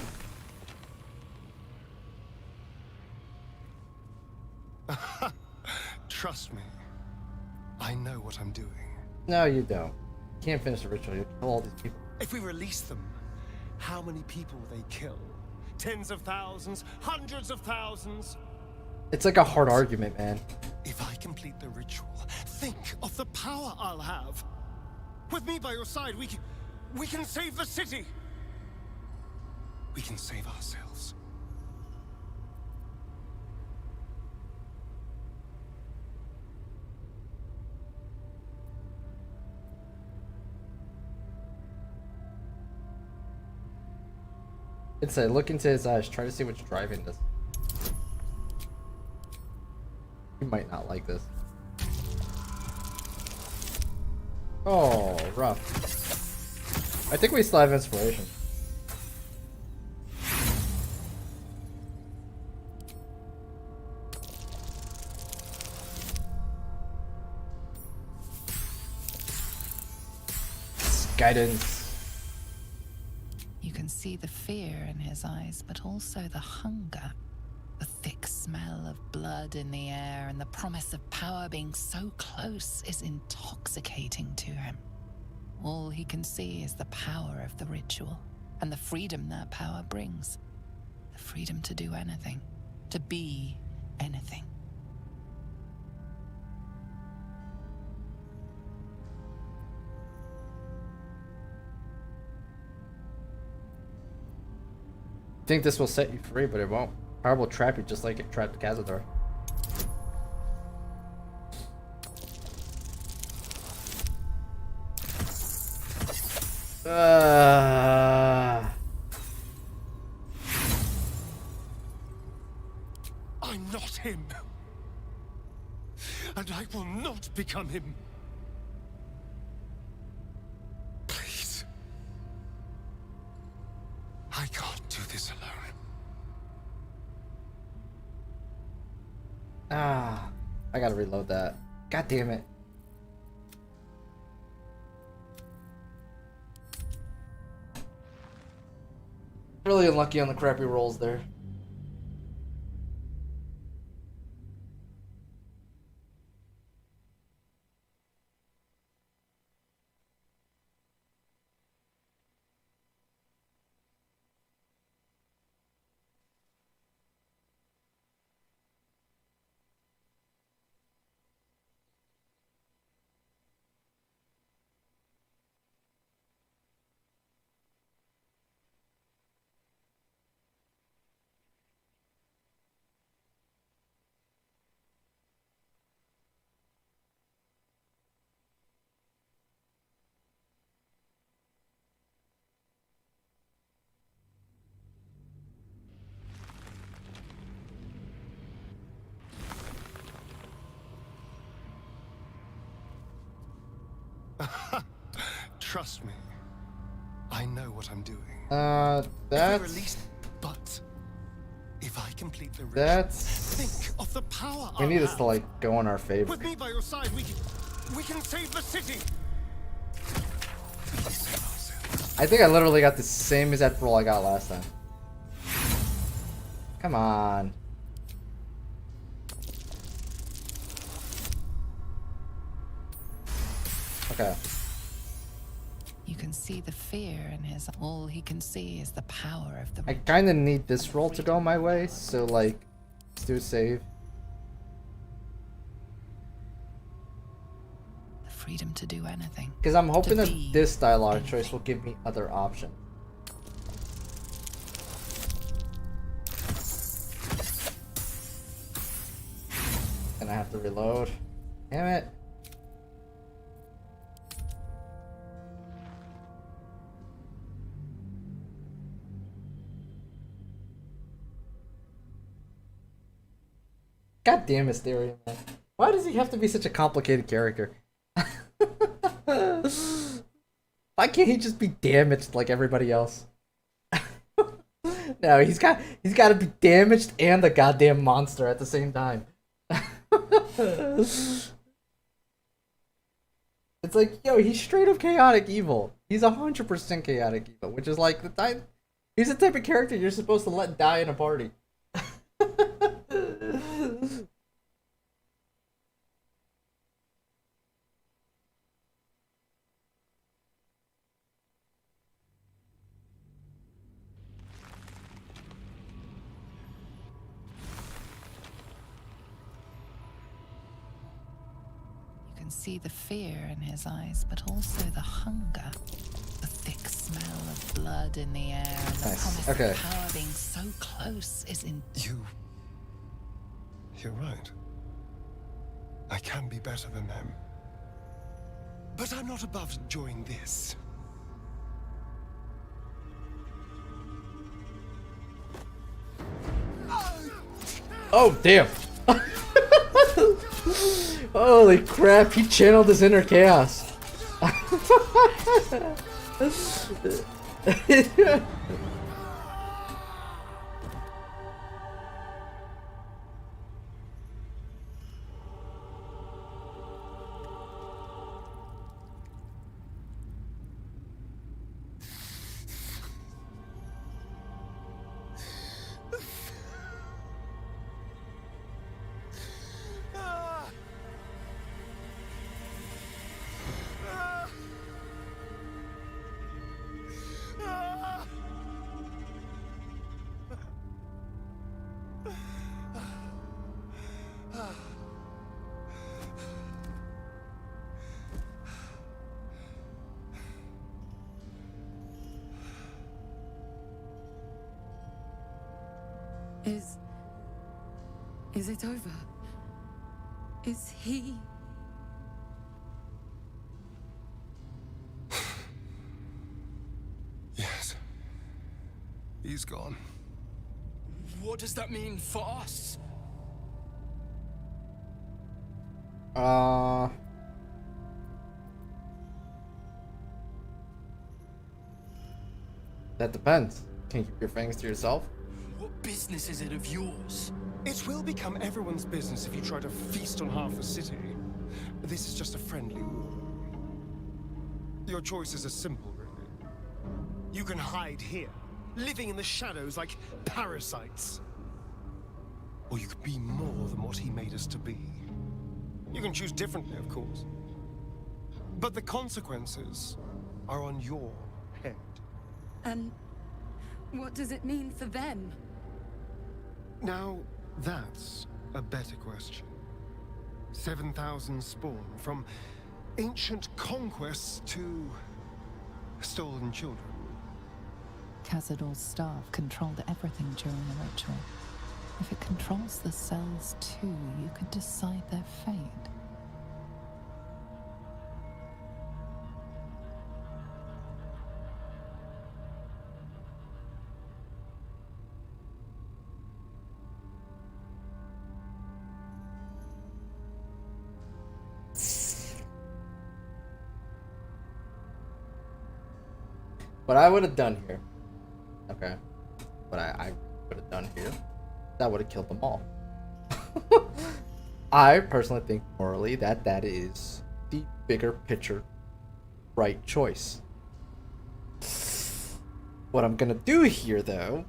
F: Trust me. I know what I'm doing.
A: No, you don't. You can't finish the ritual. You kill all these people.
F: If we release them, how many people will they kill? Tens of thousands? Hundreds of thousands?
A: It's like a hard argument, man.
F: If I complete the ritual, think of the power I'll have. With me by your side, we can save the city. We can save ourselves.
A: It's a look into his eyes. Try to see what's driving this. You might not like this. Oh, rough. I think we still have inspiration. Guidance.
H: You can see the fear in his eyes, but also the hunger. The thick smell of blood in the air and the promise of power being so close is intoxicating to him. All he can see is the power of the ritual and the freedom that power brings. The freedom to do anything, to be anything.
A: Think this will set you free, but it won't. Power will trap you just like it trapped Cazador.
F: I'm not him. And I will not become him. Please. I can't do this alone.
A: I gotta reload that. God damn it. Really unlucky on the crappy rolls there.
F: Trust me. I know what I'm doing.
A: That's...
F: But if I complete the ritual,
A: That's...
F: think of the power
A: We
F: I'll
A: need this
F: have.
A: to, like, go in our favor.
F: With me by your side, we can save the city. We can save ourselves.
A: I think I literally got the same exact roll I got last time. Come on. Okay.
H: You can see the fear in his... All he can see is the power of the...
A: I kind of need this roll to go my way, so like, let's do a save.
H: The freedom to do anything. anything.
A: Because I'm hoping
H: To
A: that
H: be
A: this dialogue
H: anything.
A: choice will give me other options. And I have to reload. Damn it. God damn Mysterio, man. Why does he have to be such a complicated character? Why can't he just be damaged like everybody else? No, he's got to be damaged and a goddamn monster at the same time. It's like, yo, he's straight up chaotic evil. He's 100% chaotic evil, which is like the type. He's the type of character you're supposed to let die in a party.
H: You can see the fear in his eyes, but also the hunger. The thick smell of blood in the air and the
A: Nice.
H: promise
A: Okay.
H: of power being so close is in...
F: You're right. I can be better than them. But I'm not above enjoying this.
A: Oh, damn. Holy crap, he channeled his inner chaos.
E: Is it over? Is he...
F: Yes. He's gone.
C: What does that mean for us?
A: That depends. Can you keep your fangs to yourself?
C: What business is it of yours?
F: It will become everyone's business if you try to feast on half the city. This is just a friendly war. Your choices are simple, really. You can hide here, living in the shadows like parasites. Or you could be more than what he made us to be. You can choose differently, of course. But the consequences are on your head.
E: And what does it mean for them?
F: Now, that's a better question. 7,000 spawn, from ancient conquests to stolen children.
H: Cazador's staff controlled everything during the ritual. If it controls the cells too, you could decide their fate.
A: What I would have done here, okay, what I would have done here, that would have killed them all. I personally think morally that is the bigger picture right choice. What I'm gonna do here, though,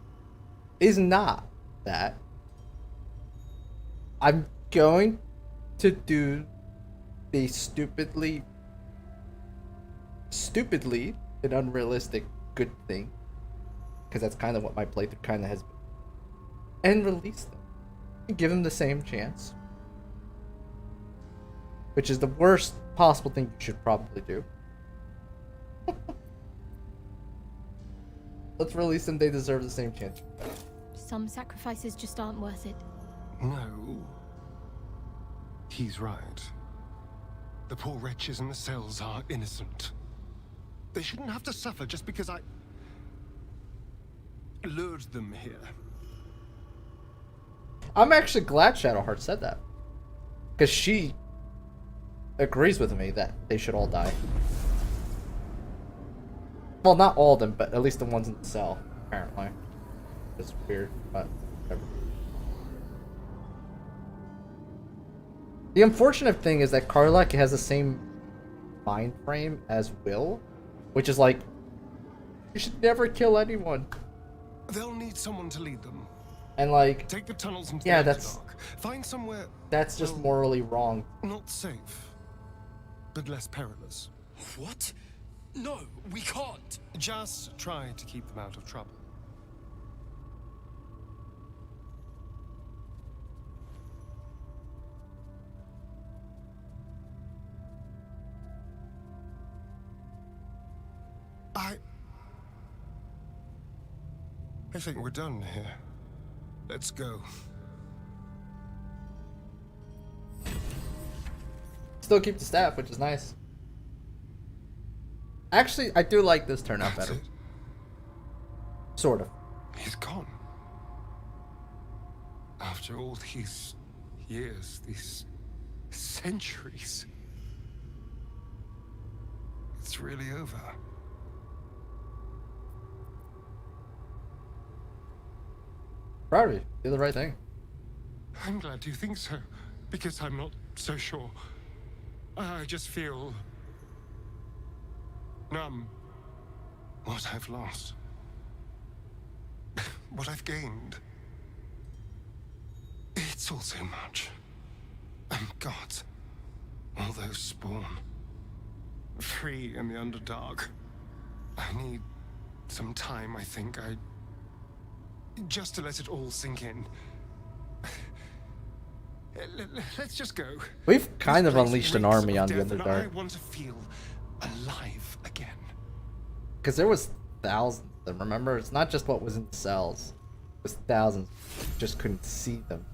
A: is not that. I'm going to do the stupidly an unrealistic good thing, because that's kind of what my playthrough kind of has been, and release them and give them the same chance, which is the worst possible thing you should probably do. Let's release them. They deserve the same chance.
K: Some sacrifices just aren't worth it.
F: No. He's right. The poor wretches in the cells are innocent. They shouldn't have to suffer just because I lured them here.
A: I'm actually glad Shadowheart said that. Because she agrees with me that they should all die. Well, not all of them, but at least the ones in the cell, apparently. It's weird, but whatever. The unfortunate thing is that Karlach has the same mind frame as Will, which is like, you should never kill anyone.
F: They'll need someone to lead them.
A: And like,
F: take the tunnels into
A: yeah,
F: the
A: that's
F: dark. Find somewhere
A: that's just morally wrong.
F: Not safe, but less perilous.
C: What? No, we can't.
F: Just try to keep them out of trouble. I think we're done here. Let's go.
A: Still keep the staff, which is nice. Actually, I do like this turnout better. Sort of.
F: He's gone. After all these years, these centuries. It's really over.
A: Proud of you. Do the right thing.
F: I'm glad you think so, because I'm not so sure. I just feel numb. What I've lost. What I've gained. It's all so much. And God, all those spawn. Free in the Underdark. I need some time, I think. Just to let it all sink in. Let's just go.
A: We've kind of unleashed an army on the
F: I
A: Underdark.
F: want to feel alive again.
A: Because there was thousands of them, remember? It's not just what was in the cells. It was thousands. Just couldn't see them.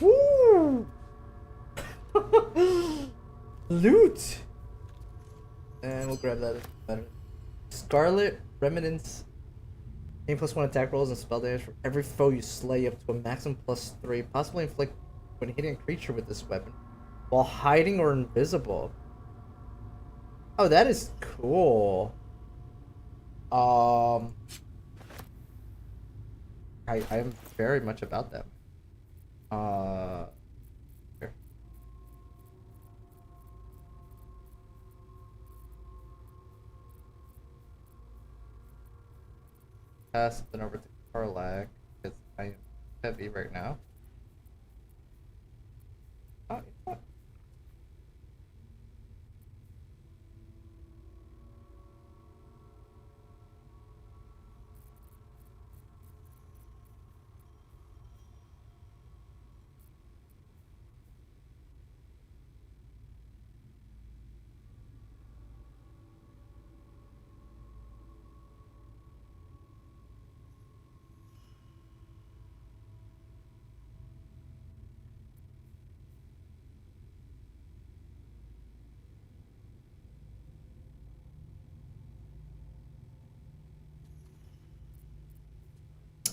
A: Woo! Loot! And we'll grab that. Scarlet Remnants. Gain +1 attack rolls and spell damage for every foe you slay up to a maximum +3. Possibly inflict when hitting a creature with this weapon. While hiding or invisible. Oh, that is cool. I am very much about that. Here. Pass something over to Karlach because I am heavy right now. Oh, you know what?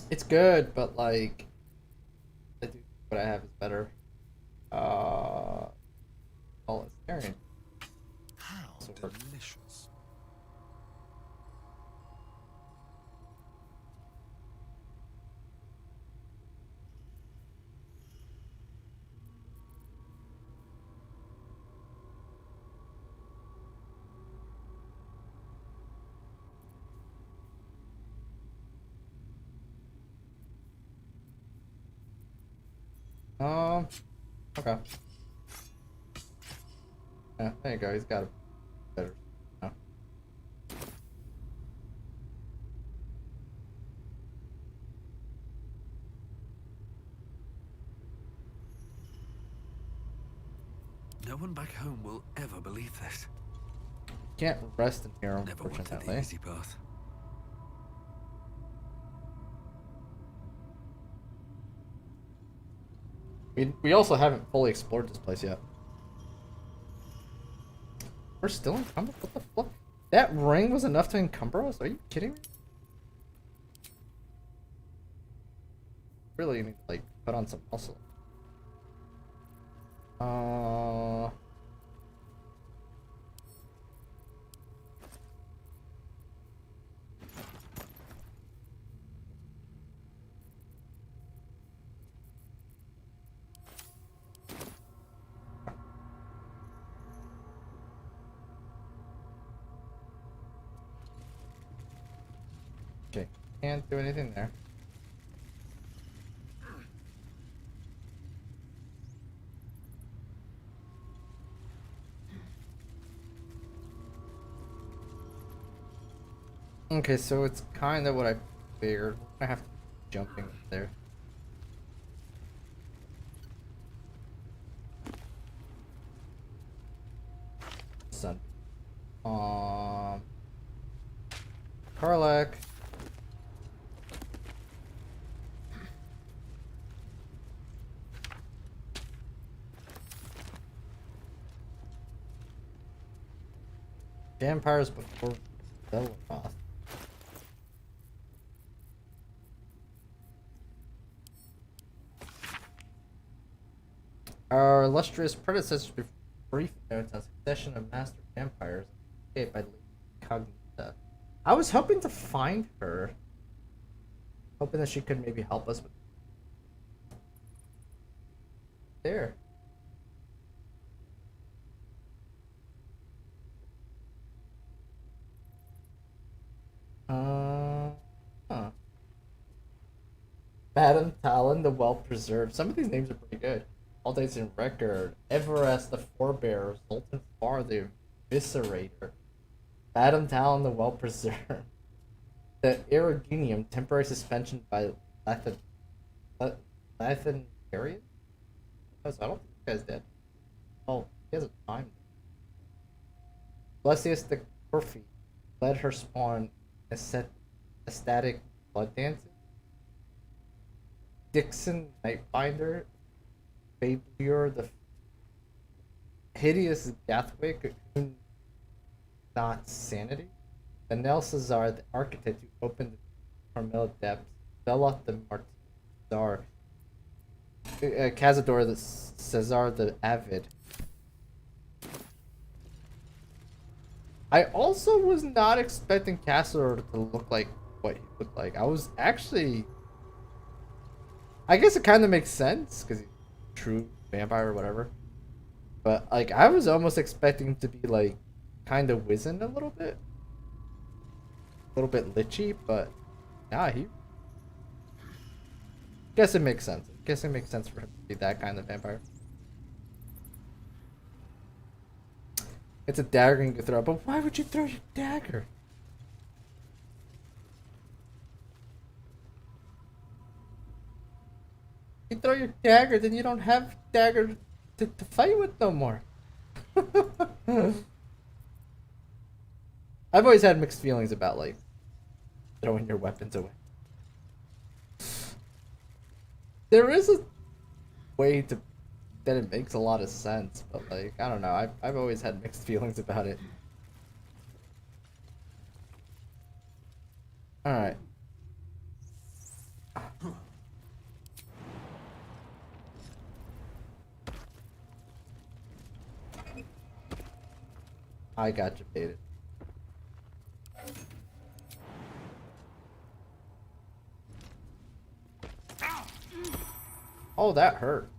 A: It's good, but like, I think what I have is better. Oh, it's Arian.
F: How delicious.
A: Okay. Yeah, there you go. He's got a better. No.
N: one back home will ever believe this.
A: Can't rest in here,
N: Never wanted the
A: unfortunately.
N: easy path.
A: We also haven't fully explored this place yet. We're still encumbered? What the fuck? That ring was enough to encumber us? Are you kidding me? Really need to, like, put on some muscle. Okay, can't do anything there. Okay, so it's kind of what I figured. I have to keep jumping there. Sun. Karlak. Vampires before Belroth. Our illustrious predecessors before brief notes on succession of master vampires escaped by Cognita. I was hoping to find her. Hoping that she could maybe help us with there. Huh. Madam Talon the Well-Preserved. Some of these names are pretty good. All Days in Record. Everest the Forebearer. Zoltan Farr the Eviscerator. Madam Talon the Well-Preserved. The Erogenium. Temporary suspension by Lathanarian? I don't think the guy's dead. Oh, he has a time. Blessius the Corfi. Led her spawn ecstatic blood dancing. Dixon Nightbinder, Baldur the hideous Gathwick, not sanity. The Nelsazar the architect who opened the Carmel depths. Belot the Martizar, Cazador the Cesar the Avid. I also was not expecting Cazador to look like what he looked like. I was actually... I guess it kind of makes sense, because he's a true vampire or whatever. But, like, I was almost expecting him to be, like, kind of wizened a little bit. A little bit lichy, but... Nah, he... Guess it makes sense. Guess it makes sense for him to be that kind of vampire. It's a dagger you can throw, but why would you throw your dagger? You throw your dagger, then you don't have dagger to fight with no more. I've always had mixed feelings about, like, throwing your weapons away. There is a way to that it makes a lot of sense, but, like, I don't know. I've always had mixed feelings about it. Alright. I got you baited. Oh, that hurt.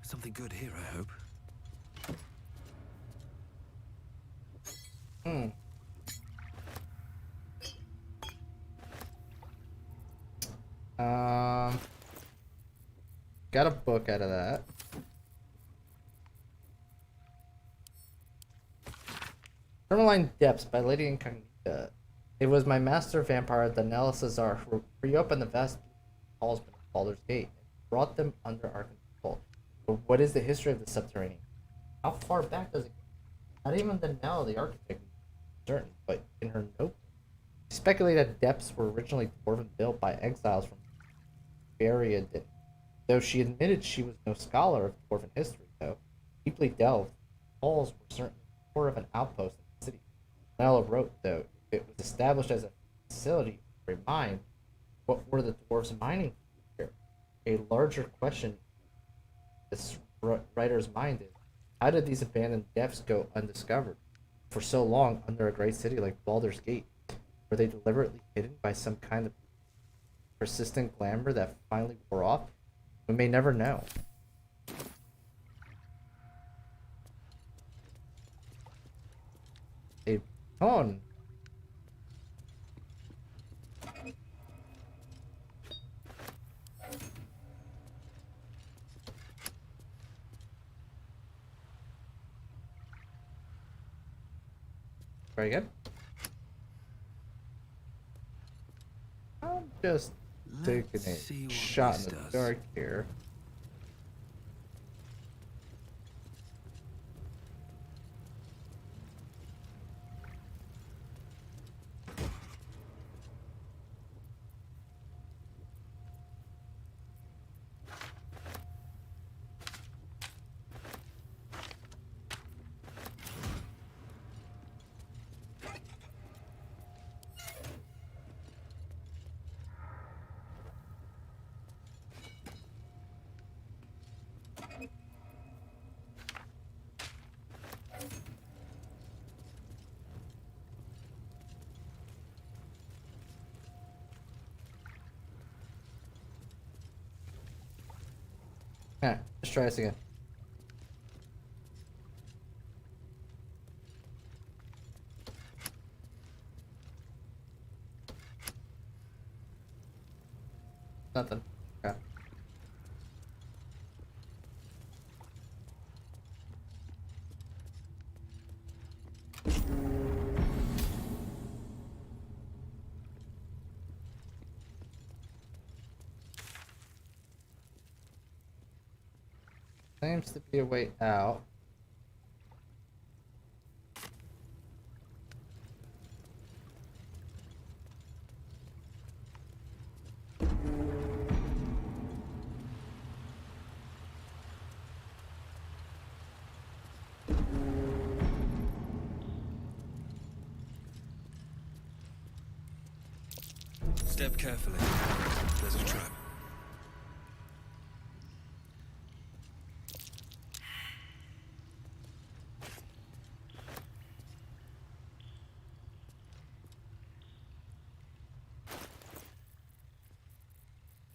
N: Something good here, I hope.
A: got a book out of that. Tourmaline Depths by Lady Incognita. It was my master vampire, the LAE'ZEL, who reopened the vast halls beneath Baldur's Gate and brought them under our control. But what is the history of the subterranean? How far back does it go? Not even the Nell, the architect, is certain, but in her notebook, she speculated that depths were originally dwarven built by exiles from Bariadin. Though she admitted she was no scholar of dwarven history, though, deeply delved, the halls were certainly more of an outpost than a city. Nella wrote, though, if it was established as a facility for a mine, what were the dwarves mining here? A larger question this writer's mind is, how did these abandoned depths go undiscovered for so long under a great city like Baldur's Gate? Were they deliberately hidden by some kind of persistent glamour that finally wore off? We may never know. A tone. Very good. I'm just taking a shot in the dark here. Alright, let's try this again. Nothing. Okay. Seems to be a way out.
N: Step carefully. There's a trap.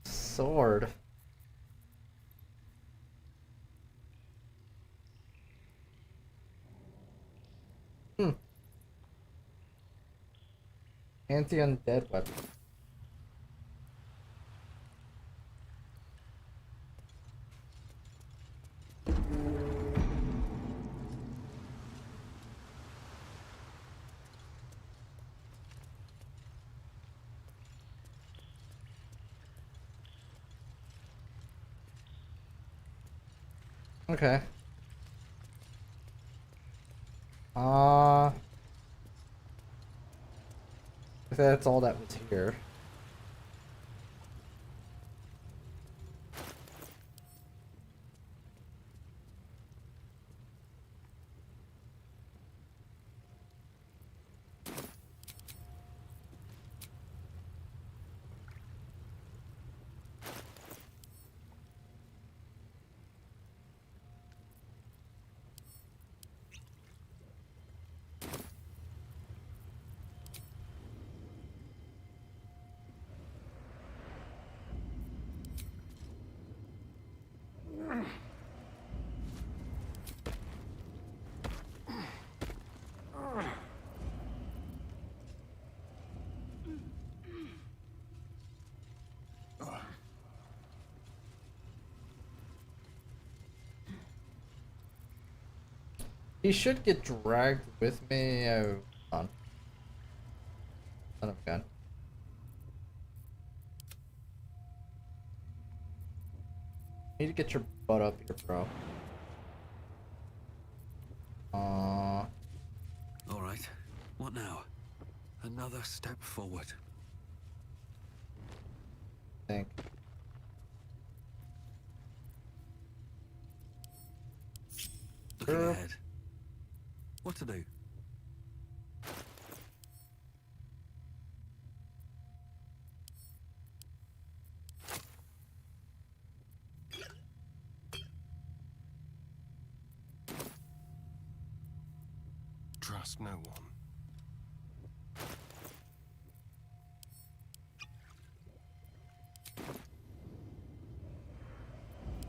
A: Sword. Anti-undead weapon. Okay. If that's all that was here. He should get dragged with me. Oh, hold on. Son of a gun. You need to get your butt up here, bro.
N: All right. What now? Another step forward.
A: Think.
N: Looking ahead. What to do?
F: Trust no one.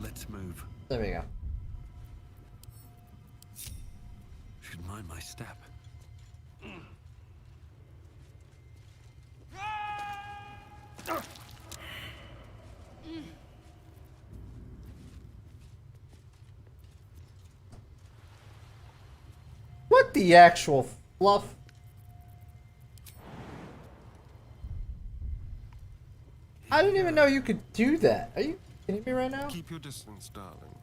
N: Let's move.
A: There we go.
N: Should mind my step.
A: What the actual fluff? I didn't even know you could do that. Are you kidding me right now?
F: Keep your distance, darling.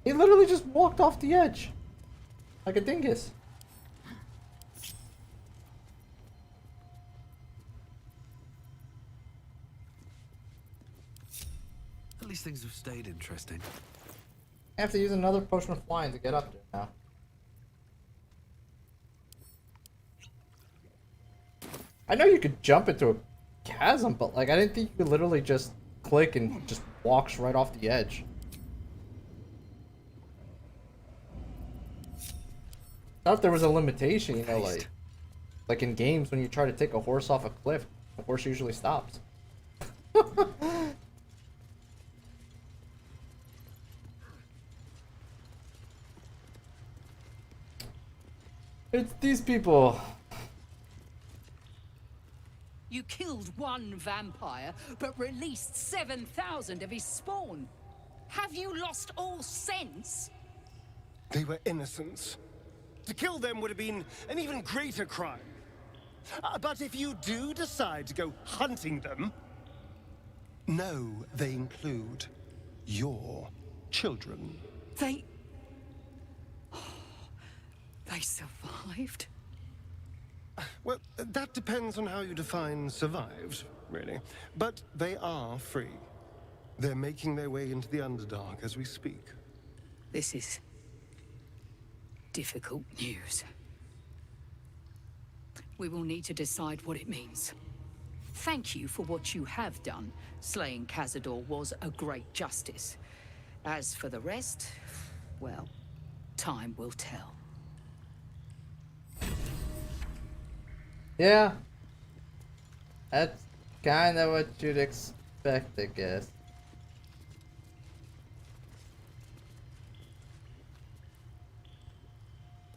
A: He literally just walked off the edge. Like a dingus.
N: At least things have stayed interesting.
A: I have to use another potion of flying to get up there now. I know you could jump into a chasm, but like I didn't think you could literally just click and just walks right off the edge. I thought there was a limitation, you know, like in games when you try to take a horse off a cliff, the horse usually stops. It's these people.
O: You killed one vampire, but released 7,000 of his spawn. Have you lost all sense?
F: They were innocents. To kill them would have been an even greater crime. But if you do decide to go hunting them, know they include your children.
O: They survived?
F: Well, that depends on how you define survived, really. But they are free. They're making their way into the Underdark as we speak.
O: This is difficult news. We will need to decide what it means. Thank you for what you have done. Slaying Cazador was a great justice. As for the rest, well, time will tell.
A: Yeah. That's kind of what you'd expect, I guess.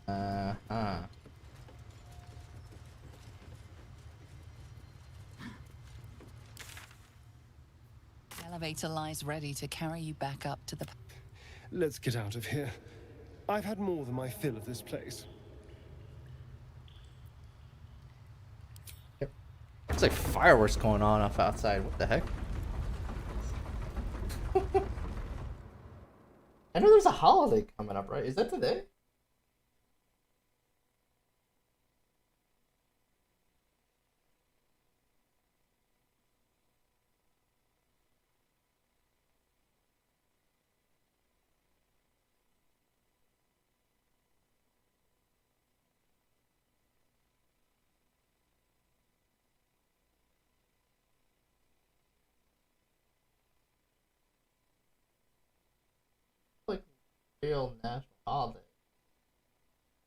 A: Uh-huh.
H: The elevator lies ready to carry you back up to the...
F: Let's get out of here. I've had more than my fill of this place.
A: There's like fireworks going on up outside. What the heck? I know there's a holiday coming up, right? Is that today? Like real national holiday.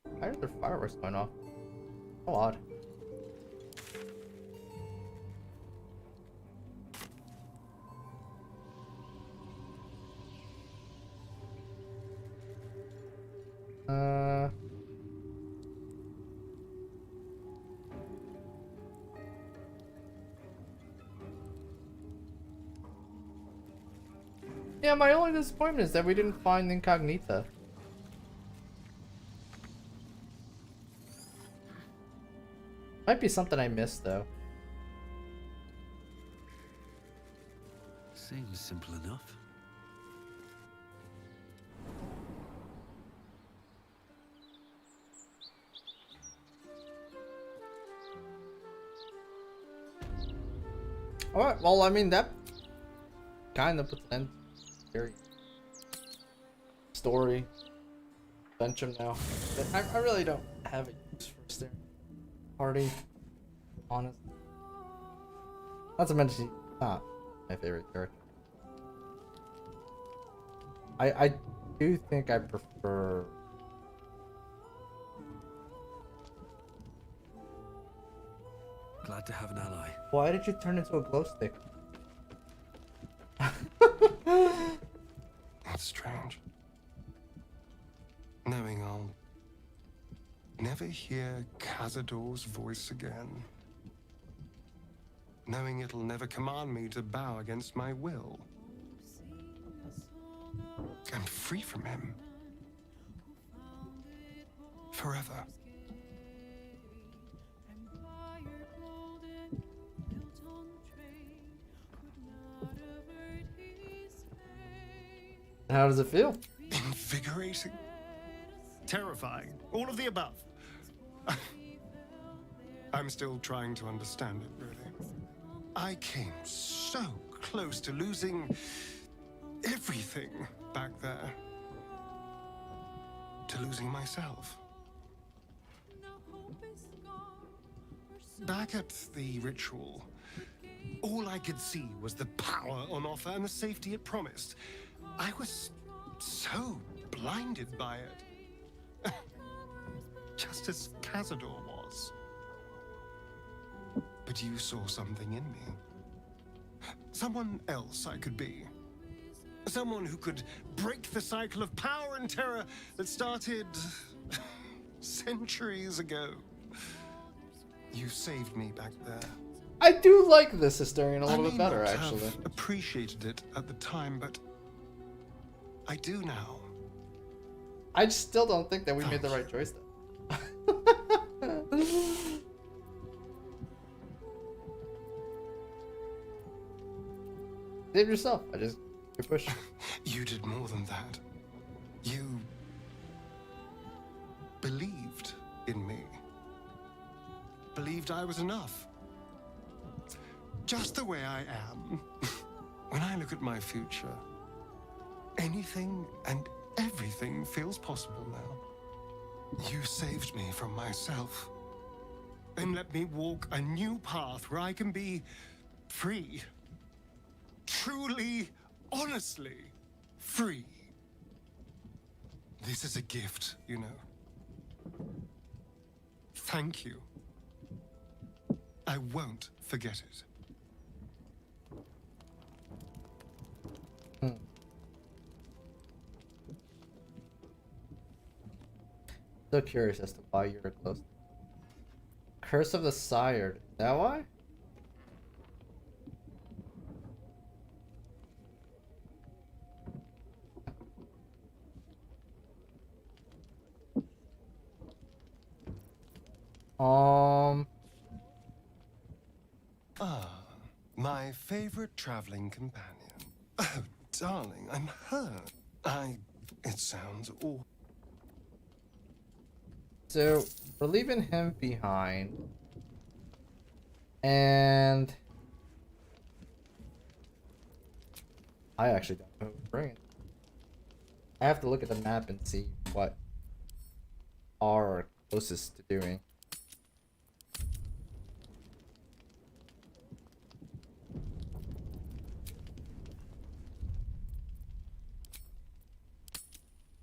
A: Why are there fireworks going off? So odd. Yeah, my only disappointment is that we didn't find Incognita. Might be something I missed though.
N: Seems simple enough.
A: Alright, well, I mean, that kind of puts an end to the story. Adventure now. But I really don't have a use for staring party, honest. Not to mention, he's not my favorite character. I do think I prefer.
N: Glad to have an ally.
A: Why did you turn into a glow stick?
F: That's strange. Knowing I'll never hear Cazador's voice again. Knowing it'll never command me to bow against my will. I'm free from him. Forever.
A: How does it feel?
F: Invigorating. Terrifying. All of the above. I'm still trying to understand it, really. I came so close to losing everything back there. To losing myself. Back at the ritual, all I could see was the power on offer and the safety it promised. I was so blinded by it. Just as Cazador was. But you saw something in me. Someone else I could be. Someone who could break the cycle of power and terror that started centuries ago. You saved me back there.
A: I do like this Hysterian a little bit
F: I may
A: better,
F: not
A: actually.
F: have appreciated it at the time, but I do now.
A: I still don't think that we made the right choice though. Save yourself. I just you push.
F: You did more than that. You believed in me. Believed I was enough. Just the way I am. When I look at my future, anything and everything feels possible now. You saved me from myself. And let me walk a new path where I can be free. Truly, honestly free. This is a gift, you know. Thank you. I won't forget it.
A: So curious as to why you're close. Curse of the Sired. Is that why?
F: My favorite traveling companion. Oh, darling, I'm hurt. It sounds awful.
A: So, we're leaving him behind. And I actually don't know who we're bringing. I have to look at the map and see what are closest to doing.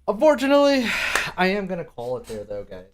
A: Unfortunately, I am gonna call it there though, guys.